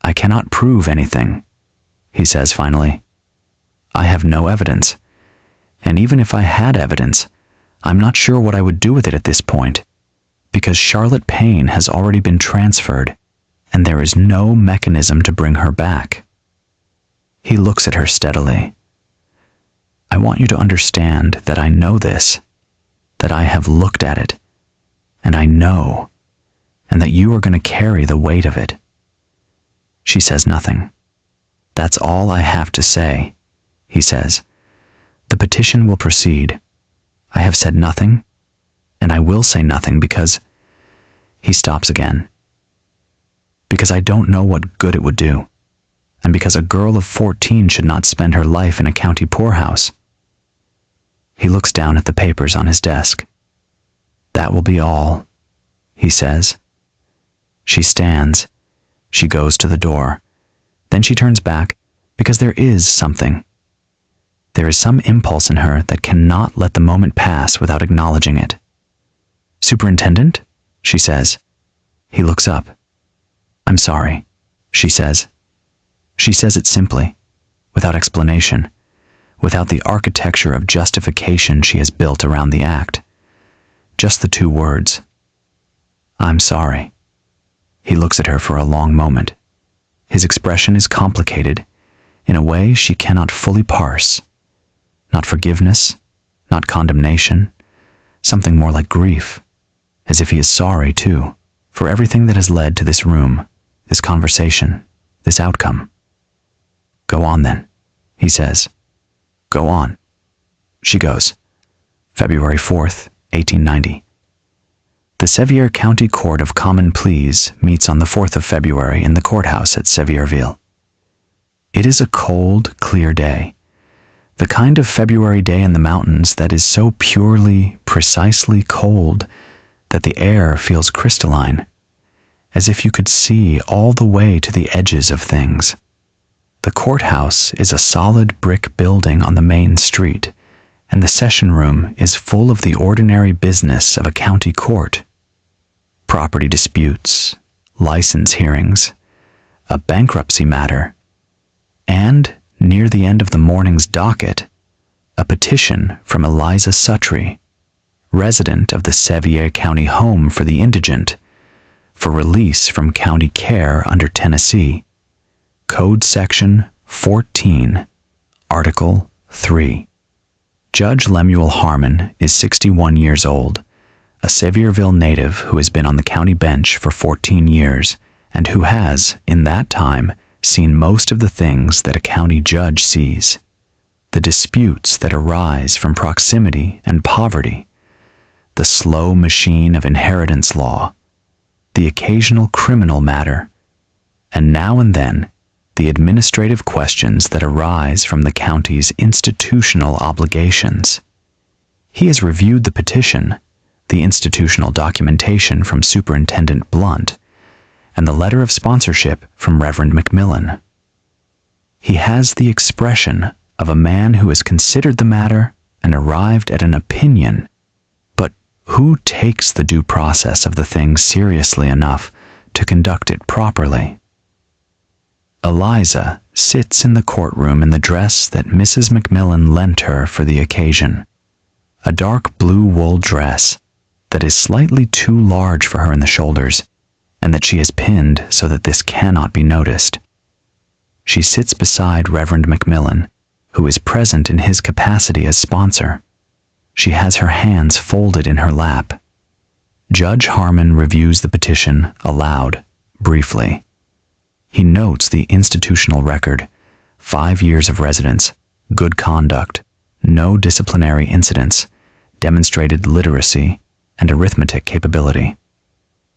"I cannot prove anything," he says finally. "I have no evidence, and even if I had evidence, I'm not sure what I would do with it at this point, because Charlotte Payne has already been transferred, and there is no mechanism to bring her back." He looks at her steadily. "I want you to understand that I know this, that I have looked at it, and I know, and that you are going to carry the weight of it." She says nothing. "That's all I have to say," he says. "The petition will proceed. I have said nothing, and I will say nothing because..." He stops again. "Because I don't know what good it would do, and because a girl of 14 should not spend her life in a county poorhouse." He looks down at the papers on his desk. "That will be all," he says. She stands. She goes to the door. Then she turns back, because there is something. There is some impulse in her that cannot let the moment pass without acknowledging it. "Superintendent?" she says. He looks up. "I'm sorry," she says. She says it simply, without explanation, without the architecture of justification she has built around the act. Just the 2 words. "I'm sorry." He looks at her for a long moment. His expression is complicated in a way she cannot fully parse. Not forgiveness, not condemnation, something more like grief, as if he is sorry, too, for everything that has led to this room, this conversation, this outcome. "Go on, then," he says. "Go on." She goes. February 4th, 1890. The Sevier County Court of Common Pleas meets on the 4th of February in the courthouse at Sevierville. It is a cold, clear day. The kind of February day in the mountains that is so purely, precisely cold that the air feels crystalline, as if you could see all the way to the edges of things. The courthouse is a solid brick building on the main street, and the session room is full of the ordinary business of a county court. Property disputes, license hearings, a bankruptcy matter, and, near the end of the morning's docket, a petition from Eliza Suttree, resident of the Sevier County Home for the Indigent, for release from county care under Tennessee, Code Section 14, Article 3. Judge Lemuel Harmon is 61 years old, a Sevierville native who has been on the county bench for 14 years and who has, in that time, seen most of the things that a county judge sees. The disputes that arise from proximity and poverty, the slow machine of inheritance law, the occasional criminal matter, and now and then, the administrative questions that arise from the county's institutional obligations. He has reviewed the petition, the institutional documentation from Superintendent Blunt, and the letter of sponsorship from Reverend McMillan. He has the expression of a man who has considered the matter and arrived at an opinion, but who takes the due process of the thing seriously enough to conduct it properly. Eliza sits in the courtroom in the dress that Mrs. McMillan lent her for the occasion, a dark blue wool dress that is slightly too large for her in the shoulders, and that she has pinned so that this cannot be noticed. She sits beside Reverend McMillan, who is present in his capacity as sponsor. She has her hands folded in her lap. Judge Harmon reviews the petition aloud, briefly. He notes the institutional record, 5 years of residence, good conduct, no disciplinary incidents, demonstrated literacy, and arithmetic capability.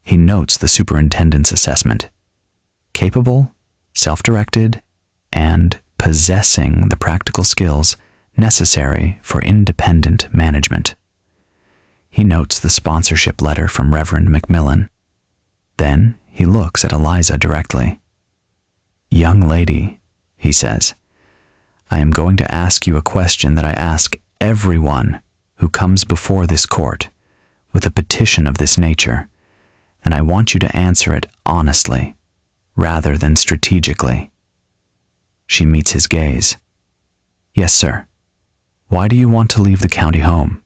He notes the superintendent's assessment. Capable, self-directed, and possessing the practical skills necessary for independent management. He notes the sponsorship letter from Reverend McMillan. Then he looks at Eliza directly. "Young lady," he says, "I am going to ask you a question that I ask everyone who comes before this court with a petition of this nature, and I want you to answer it honestly, rather than strategically." She meets his gaze. "Yes, sir. Why do you want to leave the county home?"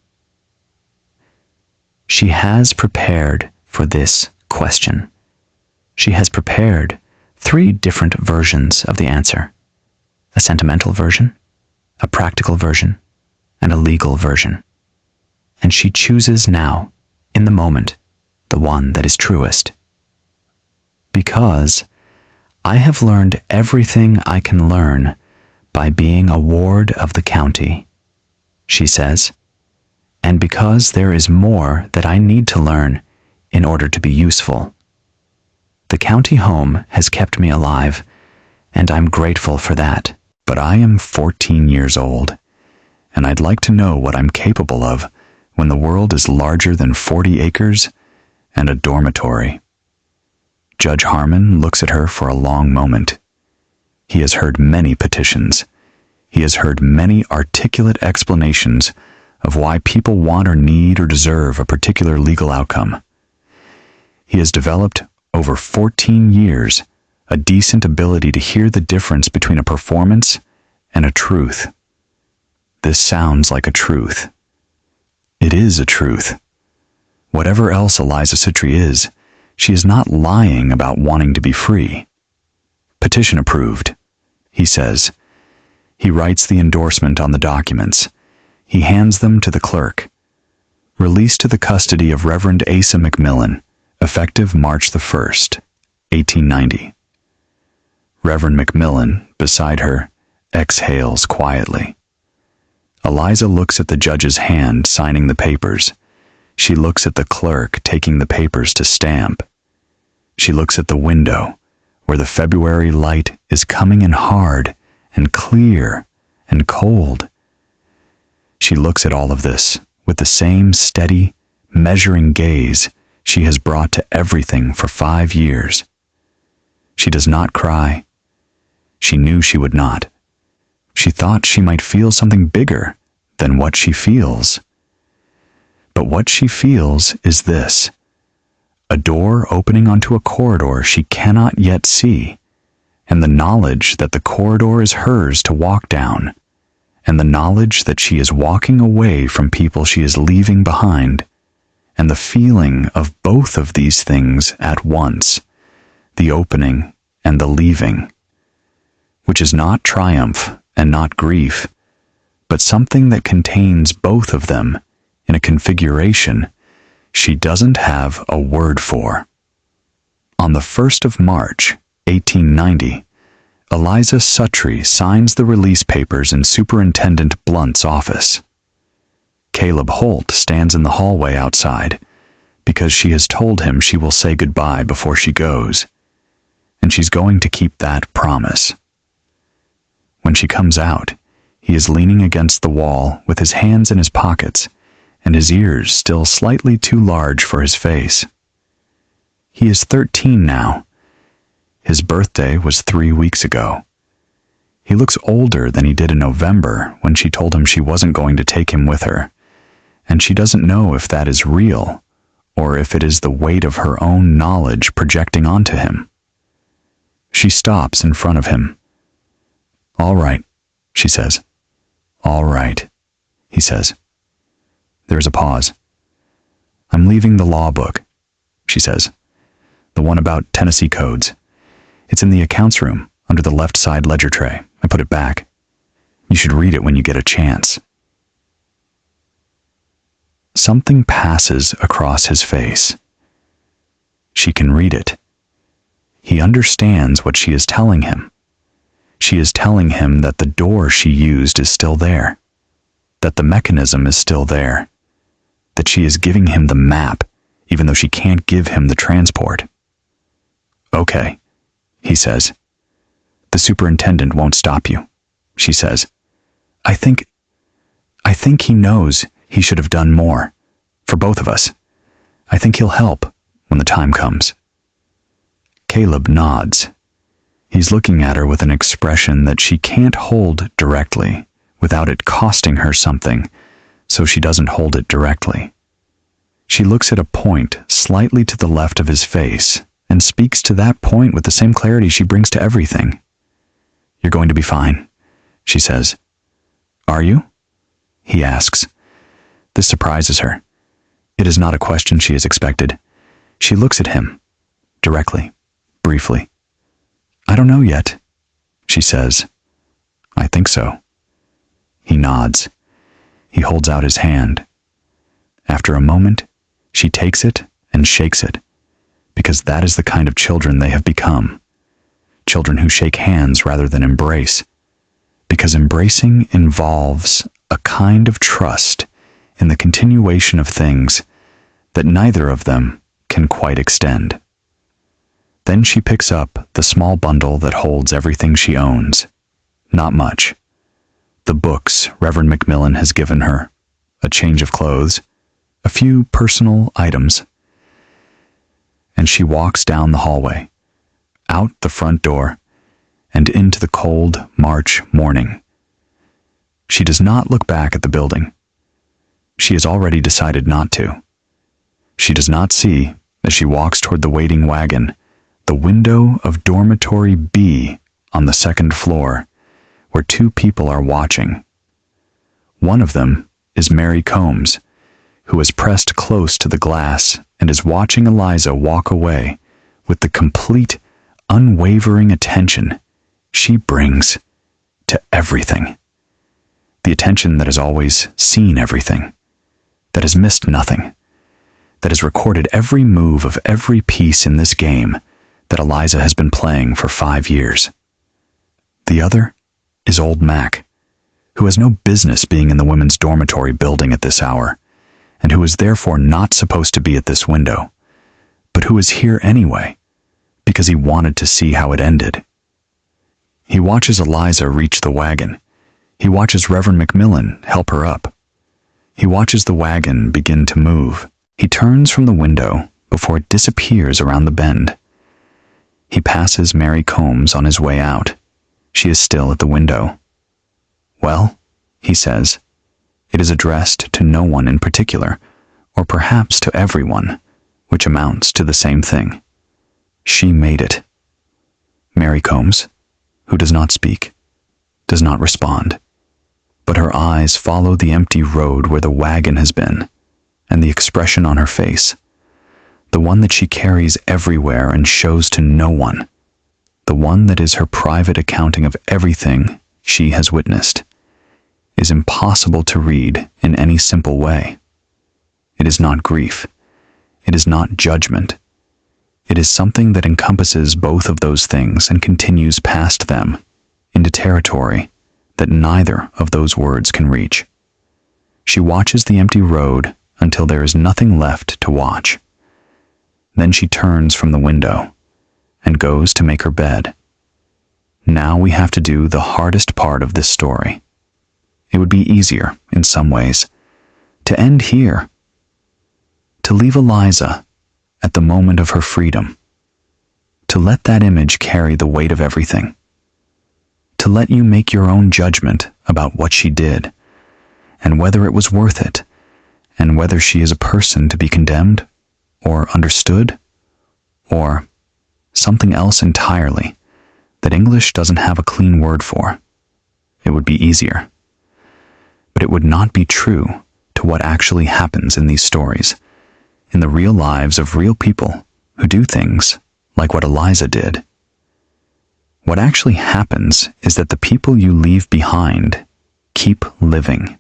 She has prepared for this question. She has prepared 3 different versions of the answer: a sentimental version, a practical version, and a legal version. And she chooses now, in the moment, the one that is truest. "Because I have learned everything I can learn by being a ward of the county," she says, "and because there is more that I need to learn in order to be useful. The county home has kept me alive, and I'm grateful for that. But I am 14 years old, and I'd like to know what I'm capable of when the world is larger than 40 acres and a dormitory." Judge Harmon looks at her for a long moment. He has heard many petitions. He has heard many articulate explanations of why people want or need or deserve a particular legal outcome. He has developed, over 14 years, a decent ability to hear the difference between a performance and a truth. This sounds like a truth. It is a truth. Whatever else Eliza Suttree is, She is not lying about wanting to be free. Petition approved, he says. He writes the endorsement on the documents. He hands them to the clerk. Released to the custody of Reverend Asa McMillan, effective March the 1st, 1890. Reverend McMillan, beside her, exhales quietly. Eliza looks at the judge's hand signing the papers. She looks at the clerk taking the papers to stamp. She looks at the window, where the February light is coming in hard and clear and cold. She looks at all of this with the same steady, measuring gaze she has brought to everything for 5 years. She does not cry. She knew she would not. She thought she might feel something bigger than what she feels. But what she feels is this: a door opening onto a corridor she cannot yet see, and the knowledge that the corridor is hers to walk down, and the knowledge that she is walking away from people she is leaving behind, and the feeling of both of these things at once, the opening and the leaving, which is not triumph and not grief, but something that contains both of them in a configuration she doesn't have a word for. On the 1st of March, 1890, Eliza Suttree signs the release papers in Superintendent Blunt's office. Caleb Holt stands in the hallway outside because she has told him she will say goodbye before she goes, and she's going to keep that promise. When she comes out, he is leaning against the wall with his hands in his pockets and his ears still slightly too large for his face. He is 13 now. His birthday was 3 weeks ago. He looks older than he did in November when she told him she wasn't going to take him with her, and she doesn't know if that is real or if it is the weight of her own knowledge projecting onto him. She stops in front of him. "All right," she says. "All right," he says. There is a pause. "I'm leaving the law book," she says. "The one about Tennessee codes. It's in the accounts room, under the left side ledger tray. I put it back. You should read it when you get a chance." Something passes across his face. She can read it. He understands what she is telling him. She is telling him that the door she used is still there, that the mechanism is still there, that she is giving him the map, even though she can't give him the transport. "Okay," he says. "The superintendent won't stop you," she says. I think he knows he should have done more, for both of us. I think he'll help when the time comes." Caleb nods. He's looking at her with an expression that she can't hold directly without it costing her something, so she doesn't hold it directly. She looks at a point slightly to the left of his face and speaks to that point with the same clarity she brings to everything. "You're going to be fine," she says. "Are you?" he asks. This surprises her. It is not a question she has expected. She looks at him, directly, briefly. "I don't know yet," she says. "I think so." He nods. He holds out his hand. After a moment, she takes it and shakes it, because that is the kind of children they have become. Children who shake hands rather than embrace, because embracing involves a kind of trust in the continuation of things that neither of them can quite extend. Then she picks up the small bundle that holds everything she owns. Not much. The books Reverend McMillan has given her, a change of clothes, a few personal items. And she walks down the hallway, out the front door, and into the cold March morning. She does not look back at the building. She has already decided not to. She does not see, as she walks toward the waiting wagon, the window of dormitory B on the second floor, where 2 people are watching. One of them is Mary Combs, who has pressed close to the glass and is watching Eliza walk away with the complete, unwavering attention she brings to everything. The attention that has always seen everything, that has missed nothing, that has recorded every move of every piece in this game that Eliza has been playing for 5 years. The other is old Mac, who has no business being in the women's dormitory building at this hour, and who is therefore not supposed to be at this window, but who is here anyway, because he wanted to see how it ended. He watches Eliza reach the wagon. He watches Reverend Macmillan help her up. He watches the wagon begin to move. He turns from the window before it disappears around the bend. He passes Mary Combs on his way out. She is still at the window. "Well," he says. It is addressed to no one in particular, or perhaps to everyone, which amounts to the same thing. She made it. Mary Combs, who does not speak, does not respond, but her eyes follow the empty road where the wagon has been, and the expression on her face, the one that she carries everywhere and shows to no one, the one that is her private accounting of everything she has witnessed, is impossible to read in any simple way. It is not grief. It is not judgment. It is something that encompasses both of those things and continues past them into territory that neither of those words can reach. She watches the empty road until there is nothing left to watch. Then she turns from the window and goes to make her bed. Now we have to do the hardest part of this story. It would be easier, in some ways, to end here, to leave Eliza at the moment of her freedom, to let that image carry the weight of everything, to let you make your own judgment about what she did, and whether it was worth it, and whether she is a person to be condemned, or understood, or something else entirely that English doesn't have a clean word for. It would be easier. But it would not be true to what actually happens in these stories, in the real lives of real people who do things like what Eliza did. What actually happens is that the people you leave behind keep living.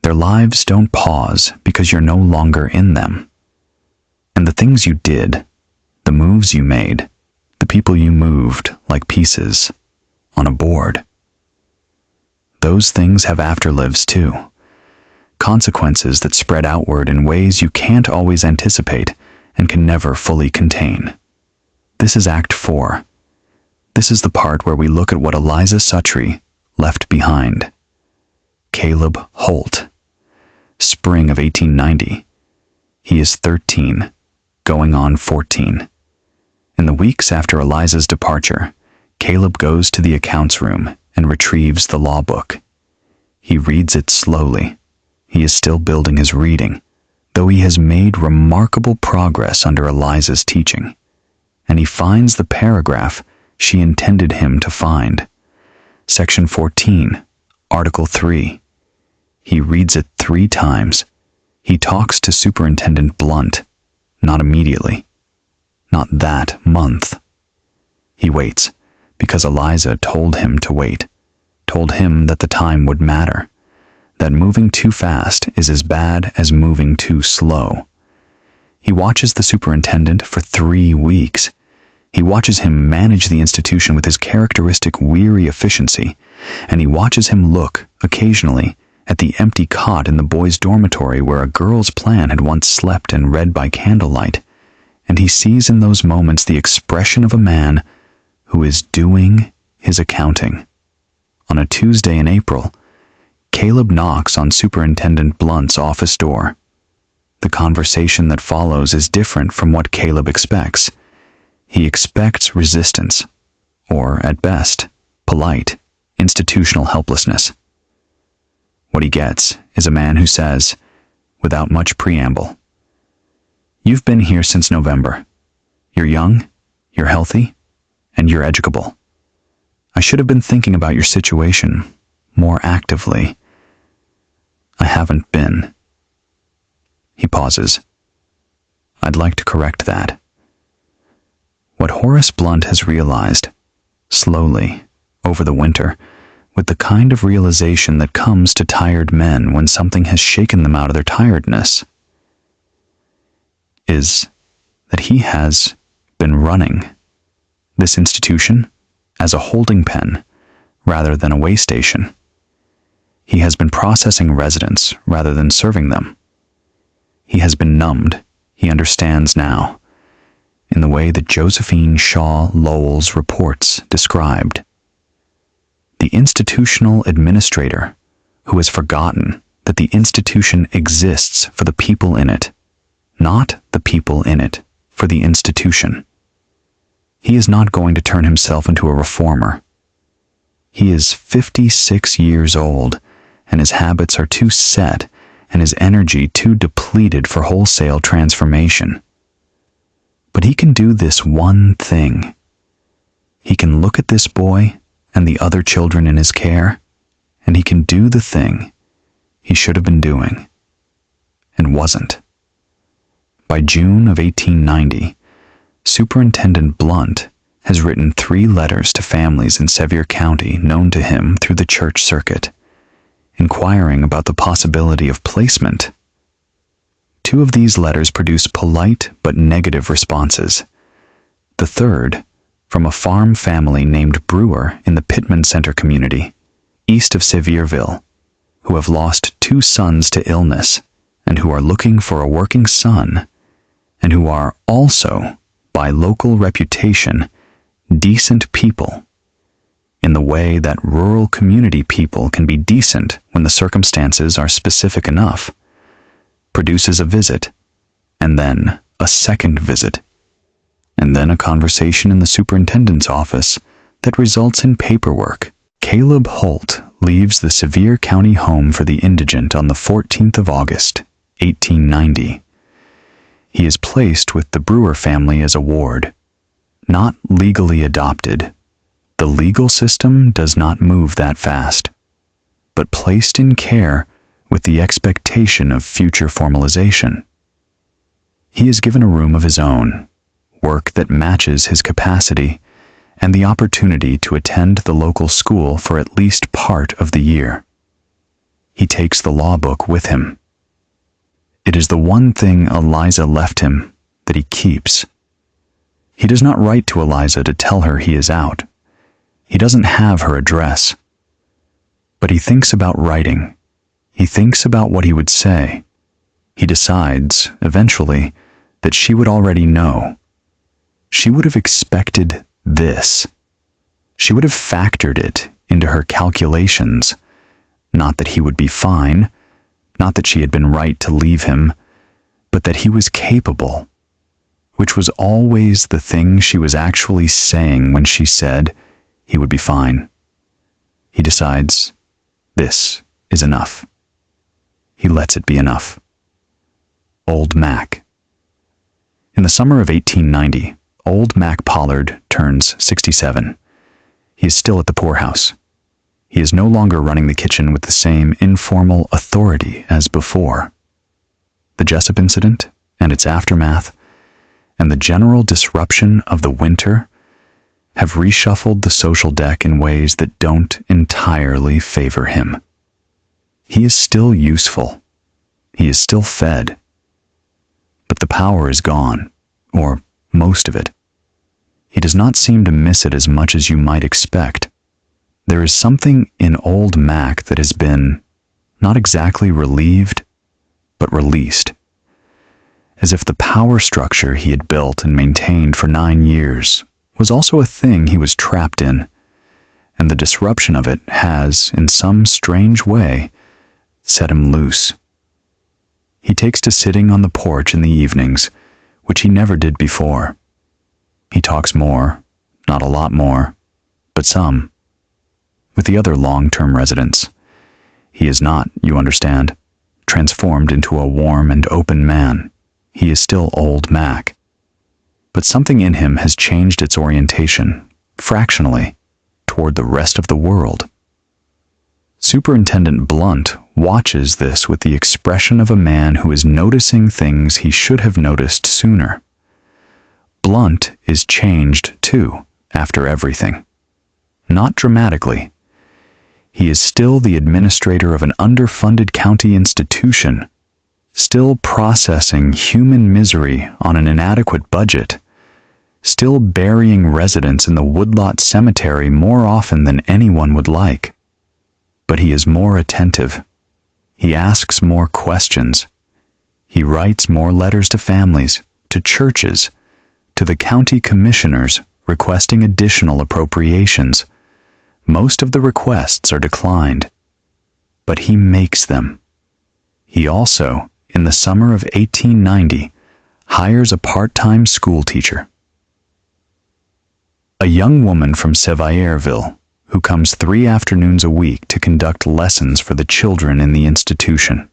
Their lives don't pause because you're no longer in them. And the things you did, the moves you made, the people you moved like pieces on a board, those things have afterlives too. Consequences that spread outward in ways you can't always anticipate and can never fully contain. This is Act 4. This is the part where we look at what Eliza Suttree left behind. Caleb Holt. Spring of 1890. He is 13, going on 14. In the weeks after Eliza's departure, Caleb goes to the accounts room and retrieves the law book. He reads it slowly. He is still building his reading, though he has made remarkable progress under Eliza's teaching, and he finds the paragraph she intended him to find. Section 14, Article 3. He reads it 3 times. He talks to Superintendent Blunt, not immediately, not that month. He waits, because Eliza told him to wait, told him that the time would matter, that moving too fast is as bad as moving too slow. He watches the superintendent for 3 weeks. He watches him manage the institution with his characteristic weary efficiency, and he watches him look, occasionally, at the empty cot in the boys' dormitory where a girl's plan had once slept and read by candlelight, and he sees in those moments the expression of a man who is doing his accounting. On a Tuesday in April, Caleb knocks on Superintendent Blunt's office door. The conversation that follows is different from what Caleb expects. He expects resistance, or at best, polite, institutional helplessness. What he gets is a man who says, without much preamble, "You've been here since November. You're young, you're healthy, and you're educable. I should have been thinking about your situation more actively. I haven't been. He pauses. I'd like to correct that. What Horace Blunt has realized, slowly, over the winter, with the kind of realization that comes to tired men when something has shaken them out of their tiredness, is that he has been running this institution as a holding pen rather than a way station. He has been processing residents rather than serving them. He has been numbed, he understands now, in the way that Josephine Shaw Lowell's reports described. The institutional administrator who has forgotten that the institution exists for the people in it, not the people in it for the institution. He is not going to turn himself into a reformer. He is 56 years old, and his habits are too set and his energy too depleted for wholesale transformation. But he can do this one thing. He can look at this boy and the other children in his care, and he can do the thing he should have been doing and wasn't. By June of 1890, Superintendent Blunt has written 3 letters to families in Sevier County known to him through the church circuit, inquiring about the possibility of placement. 2 of these letters produce polite but negative responses. The third, from a farm family named Brewer in the Pittman Center community, east of Sevierville, who have lost 2 sons to illness and who are looking for a working son, and who are also, by local reputation, decent people, in the way that rural community people can be decent when the circumstances are specific enough, produces a visit, and then a second visit, and then a conversation in the superintendent's office that results in paperwork. Caleb Holt leaves the Sevier County Home for the Indigent on the 14th of August, 1890. He is placed with the Brewer family as a ward, not legally adopted. The legal system does not move that fast, but placed in care with the expectation of future formalization. He is given a room of his own, work that matches his capacity, and the opportunity to attend the local school for at least part of the year. He takes the law book with him. It is the one thing Eliza left him that he keeps. He does not write to Eliza to tell her he is out. He doesn't have her address. But he thinks about writing. He thinks about what he would say. He decides, eventually, that she would already know. She would have expected this. She would have factored it into her calculations. Not that he would be fine, not that she had been right to leave him, but that he was capable, which was always the thing she was actually saying when she said he would be fine. He decides, this is enough. He lets it be enough. Old Mac. In the summer of 1890, Old Mac Pollard turns 67. He is still at the poorhouse. He is no longer running the kitchen with the same informal authority as before. The Jessup incident and its aftermath, and the general disruption of the winter, have reshuffled the social deck in ways that don't entirely favor him. He is still useful. He is still fed. But the power is gone, or most of it. He does not seem to miss it as much as you might expect. There is something in Old Mac that has been, not exactly relieved, but released. As if the power structure he had built and maintained for 9 years was also a thing he was trapped in, and the disruption of it has, in some strange way, set him loose. He takes to sitting on the porch in the evenings, which he never did before. He talks more, not a lot more, but some. With the other long-term residents. He is not, you understand, transformed into a warm and open man. He is still Old Mac. But something in him has changed its orientation, fractionally, toward the rest of the world. Superintendent Blunt watches this with the expression of a man who is noticing things he should have noticed sooner. Blunt is changed, too, after everything. Not dramatically. He is still the administrator of an underfunded county institution, still processing human misery on an inadequate budget, still burying residents in the woodlot cemetery more often than anyone would like. But he is more attentive. He asks more questions. He writes more letters to families, to churches, to the county commissioners requesting additional appropriations. Most of the requests are declined, but he makes them. He also, in the summer of 1890, hires a part-time school teacher. A young woman from Sevierville, who comes 3 afternoons a week to conduct lessons for the children in the institution.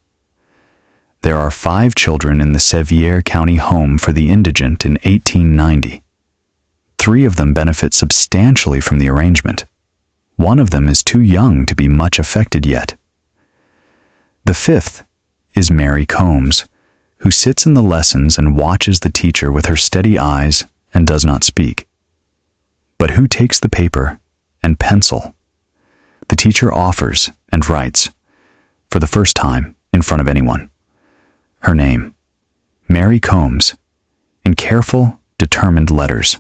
There are 5 children in the Sevier County Home for the Indigent in 1890. 3 of them benefit substantially from the arrangement. 1 of them is too young to be much affected yet. The 5th is Mary Combs, who sits in the lessons and watches the teacher with her steady eyes and does not speak. But who takes the paper and pencil? The teacher offers and writes, for the first time in front of anyone, her name, Mary Combs, in careful, determined letters.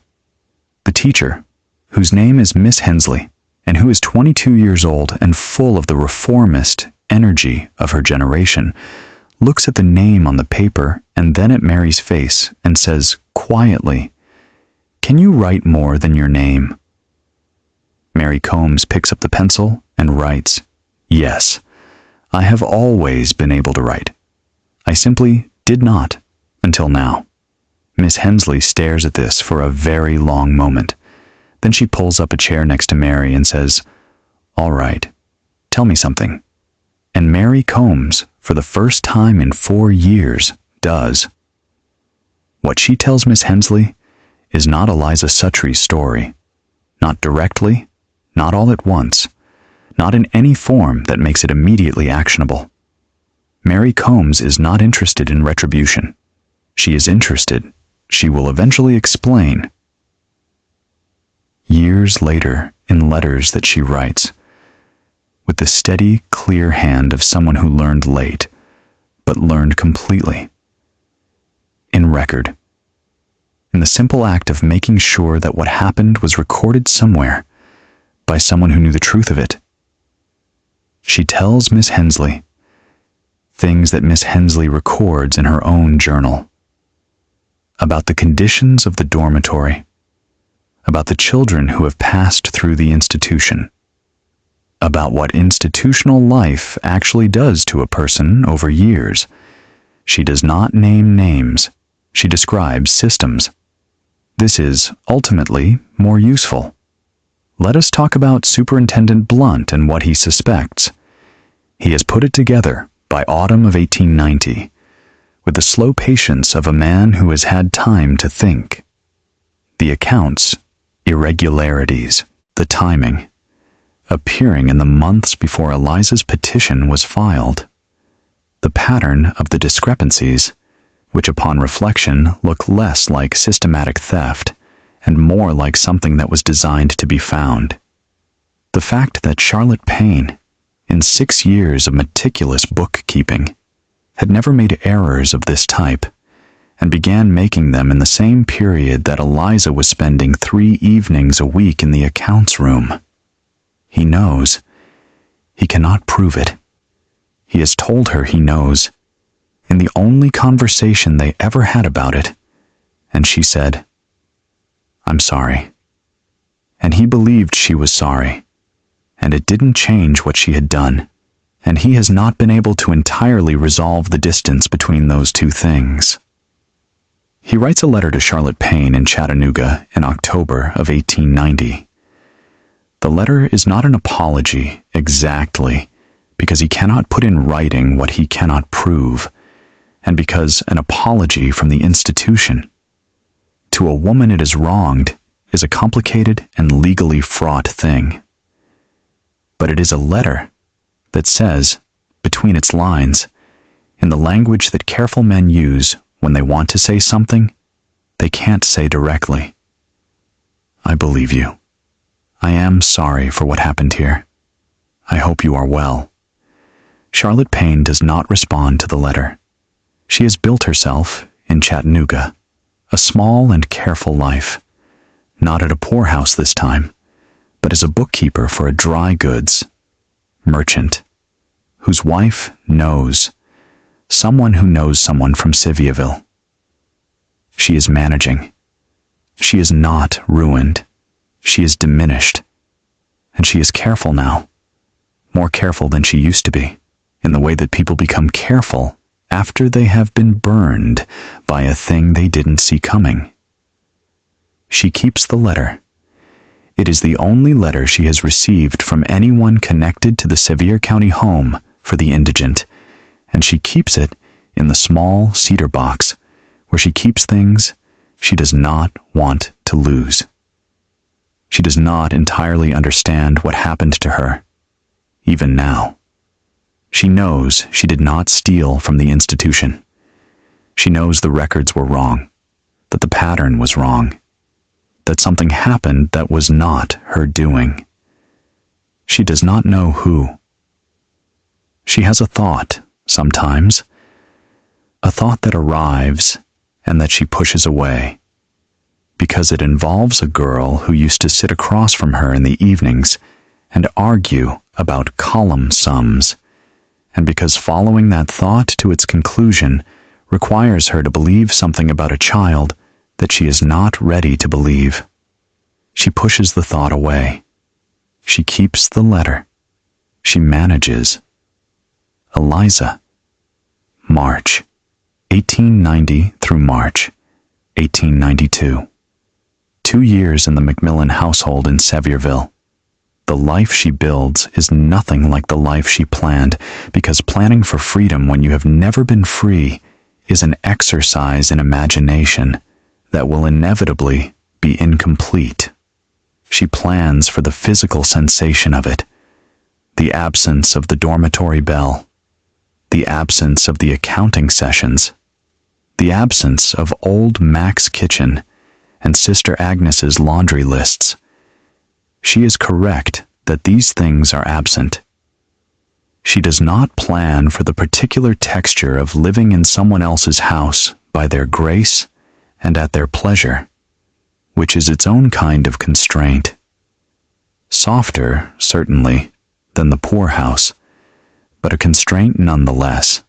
The teacher, whose name is Miss Hensley, and who is 22 years old and full of the reformist energy of her generation, looks at the name on the paper and then at Mary's face and says quietly, "Can you write more than your name?" Mary Combs picks up the pencil and writes, "Yes, I have always been able to write. I simply did not until now." Miss Hensley stares at this for a very long moment. Then she pulls up a chair next to Mary and says, "All right, tell me something." And Mary Combs, for the first time in 4 years, does. What she tells Miss Hensley is not Eliza Suttree's story. Not directly, not all at once, not in any form that makes it immediately actionable. Mary Combs is not interested in retribution. She is interested, she will eventually explain. Years later, in letters that she writes, with the steady, clear hand of someone who learned late, but learned completely. In record. In the simple act of making sure that what happened was recorded somewhere, by someone who knew the truth of it. She tells Miss Hensley things that Miss Hensley records in her own journal. About the conditions of the dormitory, about the children who have passed through the institution, about what institutional life actually does to a person over years. She does not name names. She describes systems. This is, ultimately, more useful. Let us talk about Superintendent Blunt and what he suspects. He has put it together by autumn of 1890, with the slow patience of a man who has had time to think. The accounts, irregularities, the timing, appearing in the months before Eliza's petition was filed. The pattern of the discrepancies, which upon reflection look less like systematic theft and more like something that was designed to be found. The fact that Charlotte Payne, in 6 years of meticulous bookkeeping, had never made errors of this type, and began making them in the same period that Eliza was spending 3 evenings a week in the accounts room. He knows. He cannot prove it. He has told her he knows, in the only conversation they ever had about it, and she said, "I'm sorry." And he believed she was sorry, and it didn't change what she had done, and he has not been able to entirely resolve the distance between those two things. He writes a letter to Charlotte Payne in Chattanooga in October of 1890. The letter is not an apology, exactly, because he cannot put in writing what he cannot prove, and because an apology from the institution to a woman it has wronged is a complicated and legally fraught thing. But it is a letter, that says, between its lines, in the language that careful men use when they want to say something they can't say directly, I believe you. I am sorry for what happened here. I hope you are well. Charlotte Payne does not respond to the letter. She has built herself, in Chattanooga, a small and careful life, not at a poorhouse this time, but as a bookkeeper for a dry goods merchant, whose wife knows someone who knows someone from Sevierville. She is managing. She is not ruined. She is diminished. And she is careful now, more careful than she used to be, in the way that people become careful after they have been burned by a thing they didn't see coming. She keeps the letter. It is the only letter she has received from anyone connected to the Sevier County home for the indigent, and she keeps it in the small cedar box where she keeps things she does not want to lose. She does not entirely understand what happened to her, even now. She knows she did not steal from the institution. She knows the records were wrong, that the pattern was wrong, that something happened that was not her doing. She does not know who. She has a thought, sometimes, a thought that arrives and that she pushes away, because it involves a girl who used to sit across from her in the evenings and argue about column sums, and because following that thought to its conclusion requires her to believe something about a child that she is not ready to believe. She pushes the thought away. She keeps the letter. She manages. Eliza. March 1890 through March 1892. 2 years in the McMillan household in Sevierville. The life she builds is nothing like the life she planned, because planning for freedom when you have never been free is an exercise in imagination that will inevitably be incomplete. She plans for the physical sensation of it, the absence of the dormitory bell, the absence of the accounting sessions, the absence of old Mac's kitchen and Sister Agnes's laundry lists. She is correct that these things are absent. She does not plan for the particular texture of living in someone else's house by their grace and at their pleasure, which is its own kind of constraint. Softer, certainly, than the poorhouse, but a constraint nonetheless.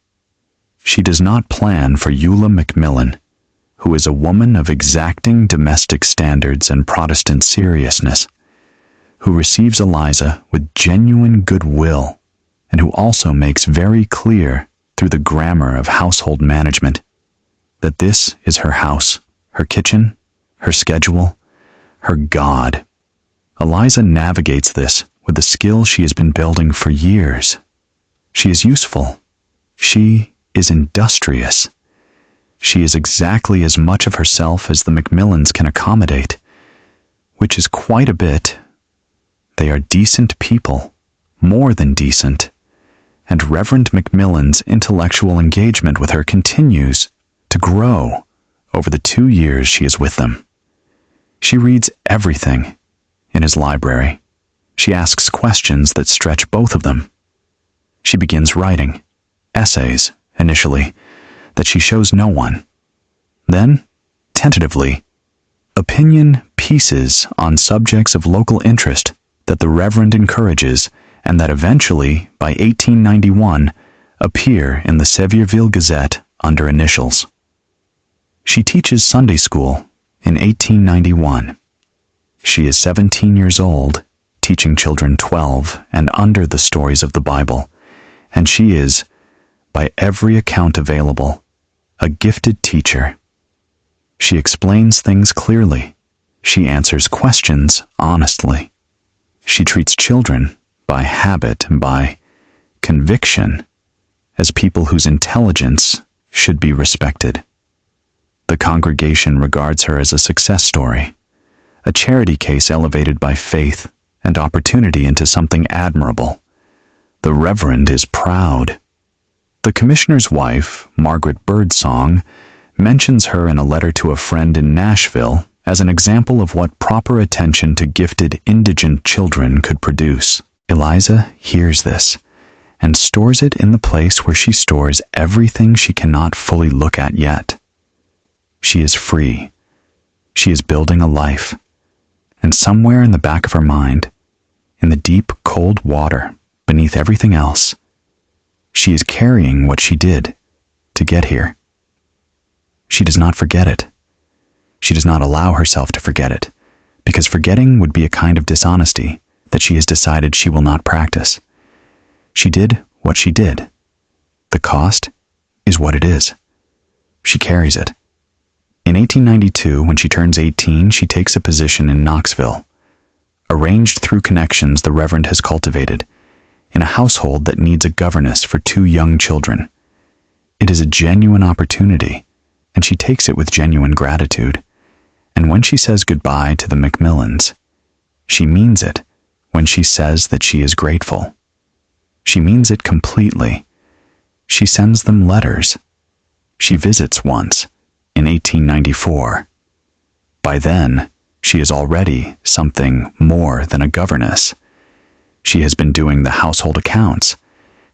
She does not plan for Eula McMillan, who is a woman of exacting domestic standards and Protestant seriousness, who receives Eliza with genuine goodwill, and who also makes very clear through the grammar of household management that this is her house, her kitchen, her schedule, her God. Eliza navigates this with the skill she has been building for years. She is useful. She is industrious. She is exactly as much of herself as the McMillans can accommodate, which is quite a bit. They are decent people, more than decent, and Reverend McMillan's intellectual engagement with her continues to grow over the 2 years she is with them. She reads everything in his library. She asks questions that stretch both of them. She begins writing essays, initially, that she shows no one. Then, tentatively, opinion pieces on subjects of local interest that the Reverend encourages and that eventually, by 1891, appear in the Sevierville Gazette under initials. She teaches Sunday school in 1891. She is 17 years old, teaching children 12 and under the stories of the Bible, and she is, by every account available, a gifted teacher. She explains things clearly. She answers questions honestly. She treats children, by habit and by conviction, as people whose intelligence should be respected. The congregation regards her as a success story, a charity case elevated by faith and opportunity into something admirable, The Reverend is proud. The commissioner's wife, Margaret Birdsong, mentions her in a letter to a friend in Nashville as an example of what proper attention to gifted indigent children could produce. Eliza hears this and stores it in the place where she stores everything she cannot fully look at yet. She is free. She is building a life. And somewhere in the back of her mind, in the deep, cold water beneath everything else, she is carrying what she did to get here. She does not forget it. She does not allow herself to forget it, because forgetting would be a kind of dishonesty that she has decided she will not practice. She did what she did. The cost is what it is. She carries it. In 1892, when she turns 18, she takes a position in Knoxville, arranged through connections the Reverend has cultivated, in a household that needs a governess for 2 young children. It is a genuine opportunity, and she takes it with genuine gratitude. And when she says goodbye to the Macmillans, she means it when she says that she is grateful. She means it completely. She sends them letters. She visits once, in 1894. By then, she is already something more than a governess. She has been doing the household accounts,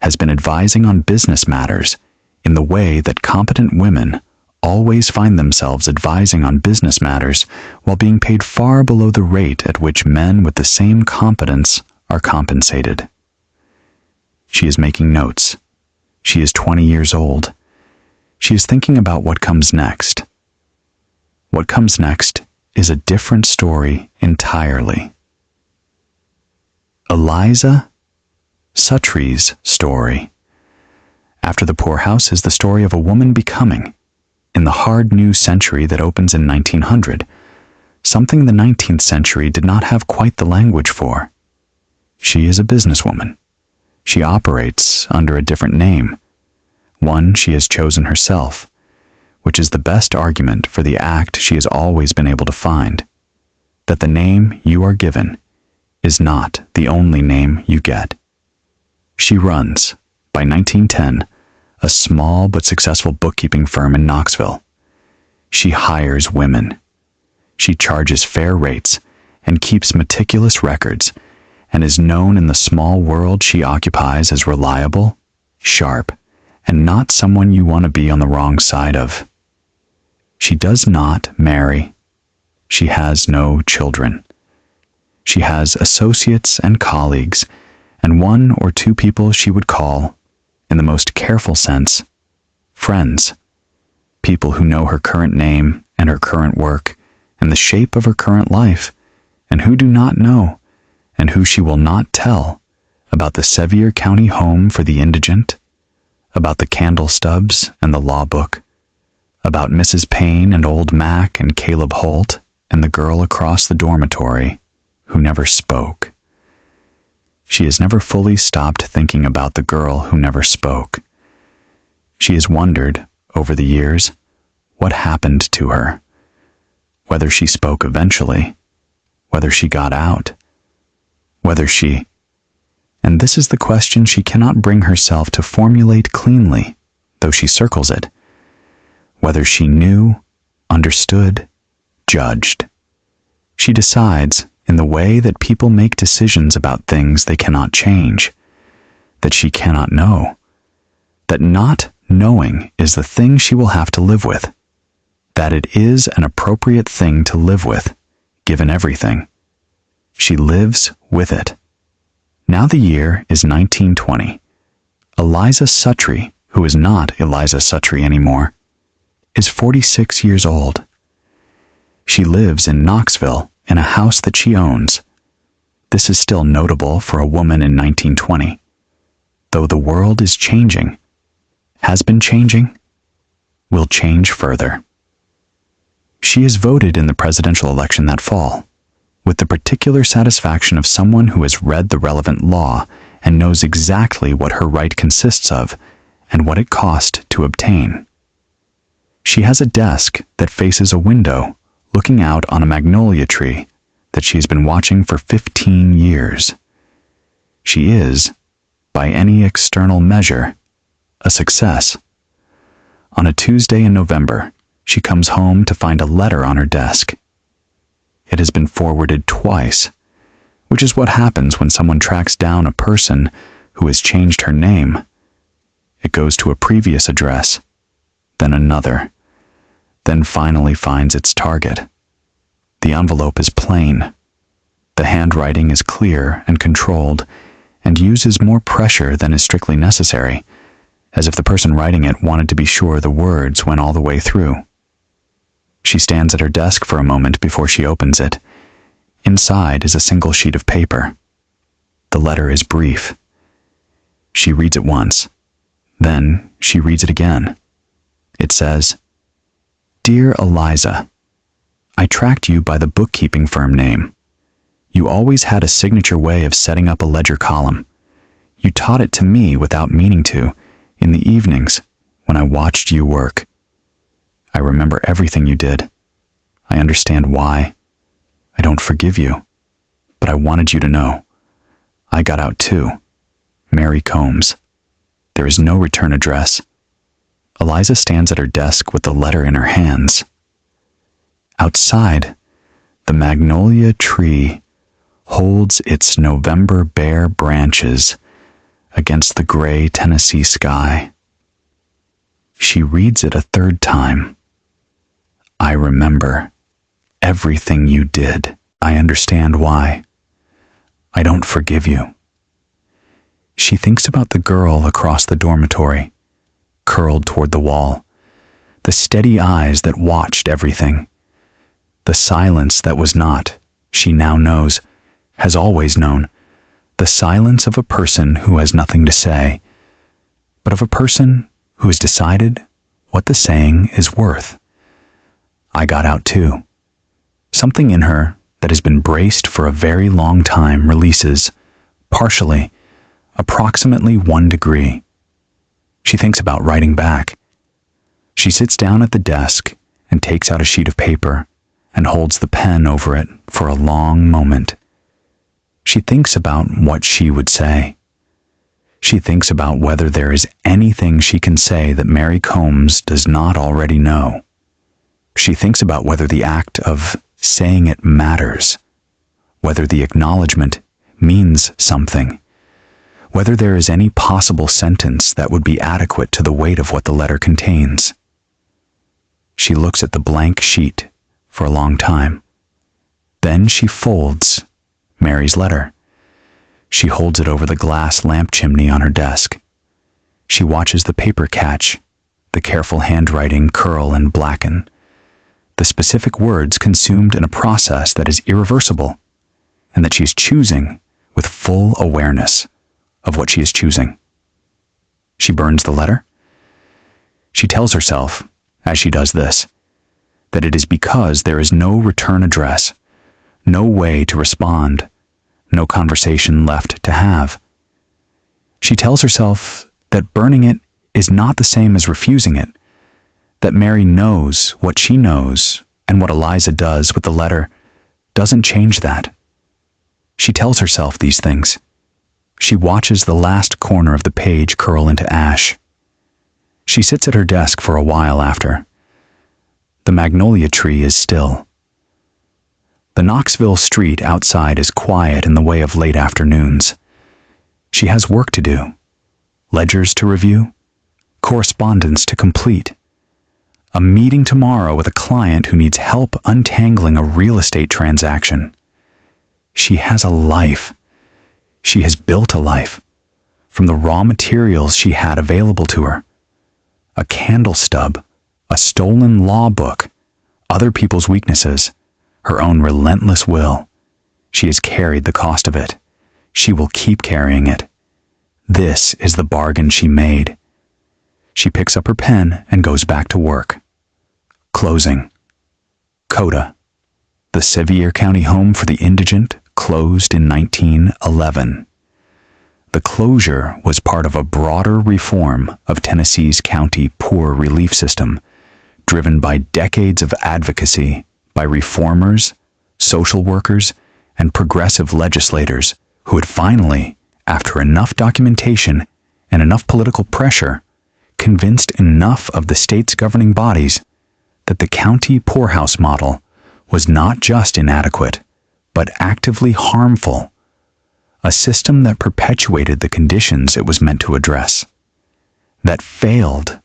has been advising on business matters in the way that competent women always find themselves advising on business matters while being paid far below the rate at which men with the same competence are compensated. She is making notes. She is 20 years old. She is thinking about what comes next. What comes next is a different story entirely. Eliza Suttree's story. After the Poorhouse is the story of a woman becoming, in the hard new century that opens in 1900, something the 19th century did not have quite the language for. She is a businesswoman. She operates under a different name, one she has chosen herself, which is the best argument for the act she has always been able to find, that the name you are given is not the only name you get. She runs, by 1910, a small but successful bookkeeping firm in Knoxville. She hires women. She charges fair rates and keeps meticulous records, and is known in the small world she occupies as reliable, sharp, and not someone you want to be on the wrong side of. She does not marry. She has no children. She has associates and colleagues, and 1 or 2 people she would call, in the most careful sense, friends. People who know her current name and her current work and the shape of her current life, and who do not know, and who she will not tell, about the Sevier County Home for the Indigent, about the candle stubs and the law book, about Mrs. Payne and old Mac and Caleb Holt and the girl across the dormitory who never spoke. She has never fully stopped thinking about the girl who never spoke. She has wondered, over the years, what happened to her. Whether she spoke eventually, whether she got out, whether she... And this is the question she cannot bring herself to formulate cleanly, though she circles it. Whether she knew, understood, judged. She decides, in the way that people make decisions about things they cannot change, that she cannot know, that not knowing is the thing she will have to live with, that it is an appropriate thing to live with, given everything. She lives with it. Now the year is 1920. Eliza Suttree, who is not Eliza Suttree anymore, is 46 years old. She lives in Knoxville in a house that she owns. This is still notable for a woman in 1920. Though the world is changing, has been changing, will change further. She is voted in the presidential election that fall, with the particular satisfaction of someone who has read the relevant law and knows exactly what her right consists of and what it cost to obtain. She has a desk that faces a window looking out on a magnolia tree that she's been watching for 15 years. She is, by any external measure, a success. On a Tuesday in November, she comes home to find a letter on her desk. It has been forwarded twice, which is what happens when someone tracks down a person who has changed her name. It goes to a previous address, then another, then finally finds its target. The envelope is plain. The handwriting is clear and controlled, and uses more pressure than is strictly necessary, as if the person writing it wanted to be sure the words went all the way through. She stands at her desk for a moment before she opens it. Inside is a single sheet of paper. The letter is brief. She reads it once. Then she reads it again. It says, "Dear Eliza, I tracked you by the bookkeeping firm name. You always had a signature way of setting up a ledger column. You taught it to me without meaning to, in the evenings when I watched you work. I remember everything you did. I understand why. I don't forgive you, but I wanted you to know. I got out too. Mary Combs. There is no return address." Eliza stands at her desk with the letter in her hands. Outside, the magnolia tree holds its November bare branches against the gray Tennessee sky. She reads it a third time. "I remember everything you did. I understand why. I don't forgive you." She thinks about the girl across the dormitory, curled toward the wall, the steady eyes that watched everything, the silence that was not, she now knows, has always known, the silence of a person who has nothing to say, but of a person who has decided what the saying is worth. I got out too. Something in her that has been braced for a very long time releases, partially, approximately 1 degree. She thinks about writing back. She sits down at the desk and takes out a sheet of paper and holds the pen over it for a long moment. She thinks about what she would say. She thinks about whether there is anything she can say that Mary Combs does not already know. She thinks about whether the act of saying it matters, whether the acknowledgement means something, whether there is any possible sentence that would be adequate to the weight of what the letter contains. She looks at the blank sheet for a long time. Then she folds Mary's letter. She holds it over the glass lamp chimney on her desk. She watches the paper catch, the careful handwriting curl and blacken, the specific words consumed in a process that is irreversible, and that she is choosing with full awareness of what she is choosing. She burns the letter. She tells herself, as she does this, that it is because there is no return address, no way to respond, no conversation left to have. She tells herself that burning it is not the same as refusing it, that Mary knows what she knows, and what Eliza does with the letter doesn't change that. She tells herself these things. She watches the last corner of the page curl into ash. She sits at her desk for a while after. The magnolia tree is still. The Knoxville street outside is quiet in the way of late afternoons. She has work to do, ledgers to review, correspondence to complete, a meeting tomorrow with a client who needs help untangling a real estate transaction. She has a life. She has built a life from the raw materials she had available to her. A candle stub, a stolen law book, other people's weaknesses, her own relentless will. She has carried the cost of it. She will keep carrying it. This is the bargain she made. She picks up her pen and goes back to work. Closing. Coda. The Sevier County Home for the Indigent closed in 1911. The closure was part of a broader reform of Tennessee's county poor relief system, driven by decades of advocacy by reformers, social workers, and progressive legislators who had finally, after enough documentation and enough political pressure, convinced enough of the state's governing bodies that the county poorhouse model was not just inadequate, but actively harmful, a system that perpetuated the conditions it was meant to address, that failed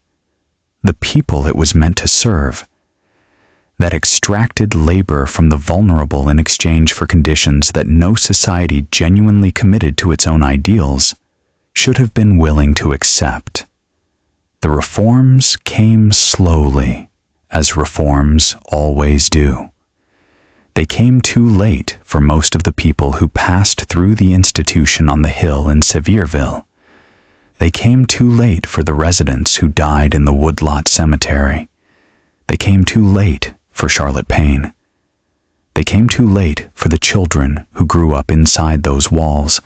the people it was meant to serve, that extracted labor from the vulnerable in exchange for conditions that no society genuinely committed to its own ideals should have been willing to accept. The reforms came slowly, as reforms always do. They came too late for most of the people who passed through the institution on the hill in Sevierville. They came too late for the residents who died in the Woodlot Cemetery. They came too late for Charlotte Payne. They came too late for the children who grew up inside those walls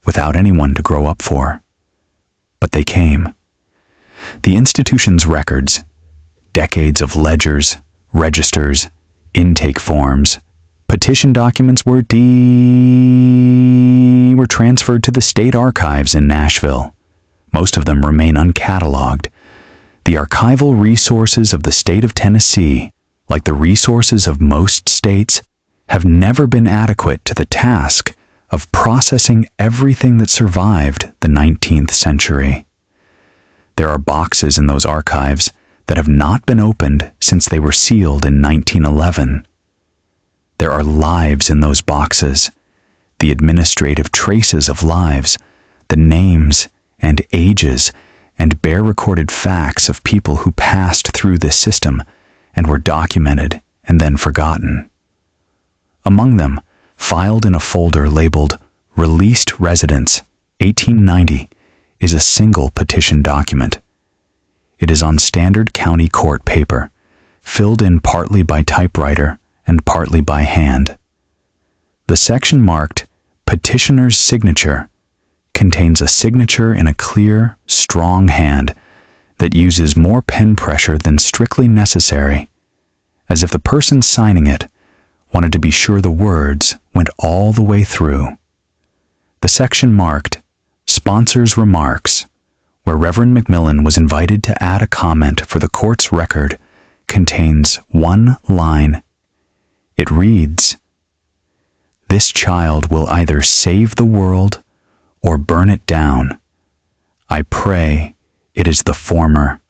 without anyone to grow up for. But they came. The institution's records, decades of ledgers, registers, intake forms, petition documents were transferred to the state archives in Nashville. Most of them remain uncatalogued. The archival resources of the state of Tennessee, like the resources of most states, have never been adequate to the task of processing everything that survived the 19th century. There are boxes in those archives that have not been opened since they were sealed in 1911. There are lives in those boxes, the administrative traces of lives, the names and ages and bare recorded facts of people who passed through this system and were documented and then forgotten. Among them, filed in a folder labeled Released Residents, 1890, is a single petition document. It is on standard county court paper, filled in partly by typewriter and partly by hand. The section marked Petitioner's Signature contains a signature in a clear, strong hand that uses more pen pressure than strictly necessary, as if the person signing it wanted to be sure the words went all the way through. The section marked Sponsor's Remarks, where Reverend McMillan was invited to add a comment for the court's record, contains one line. It reads, "This child will either save the world or burn it down. I pray it is the former."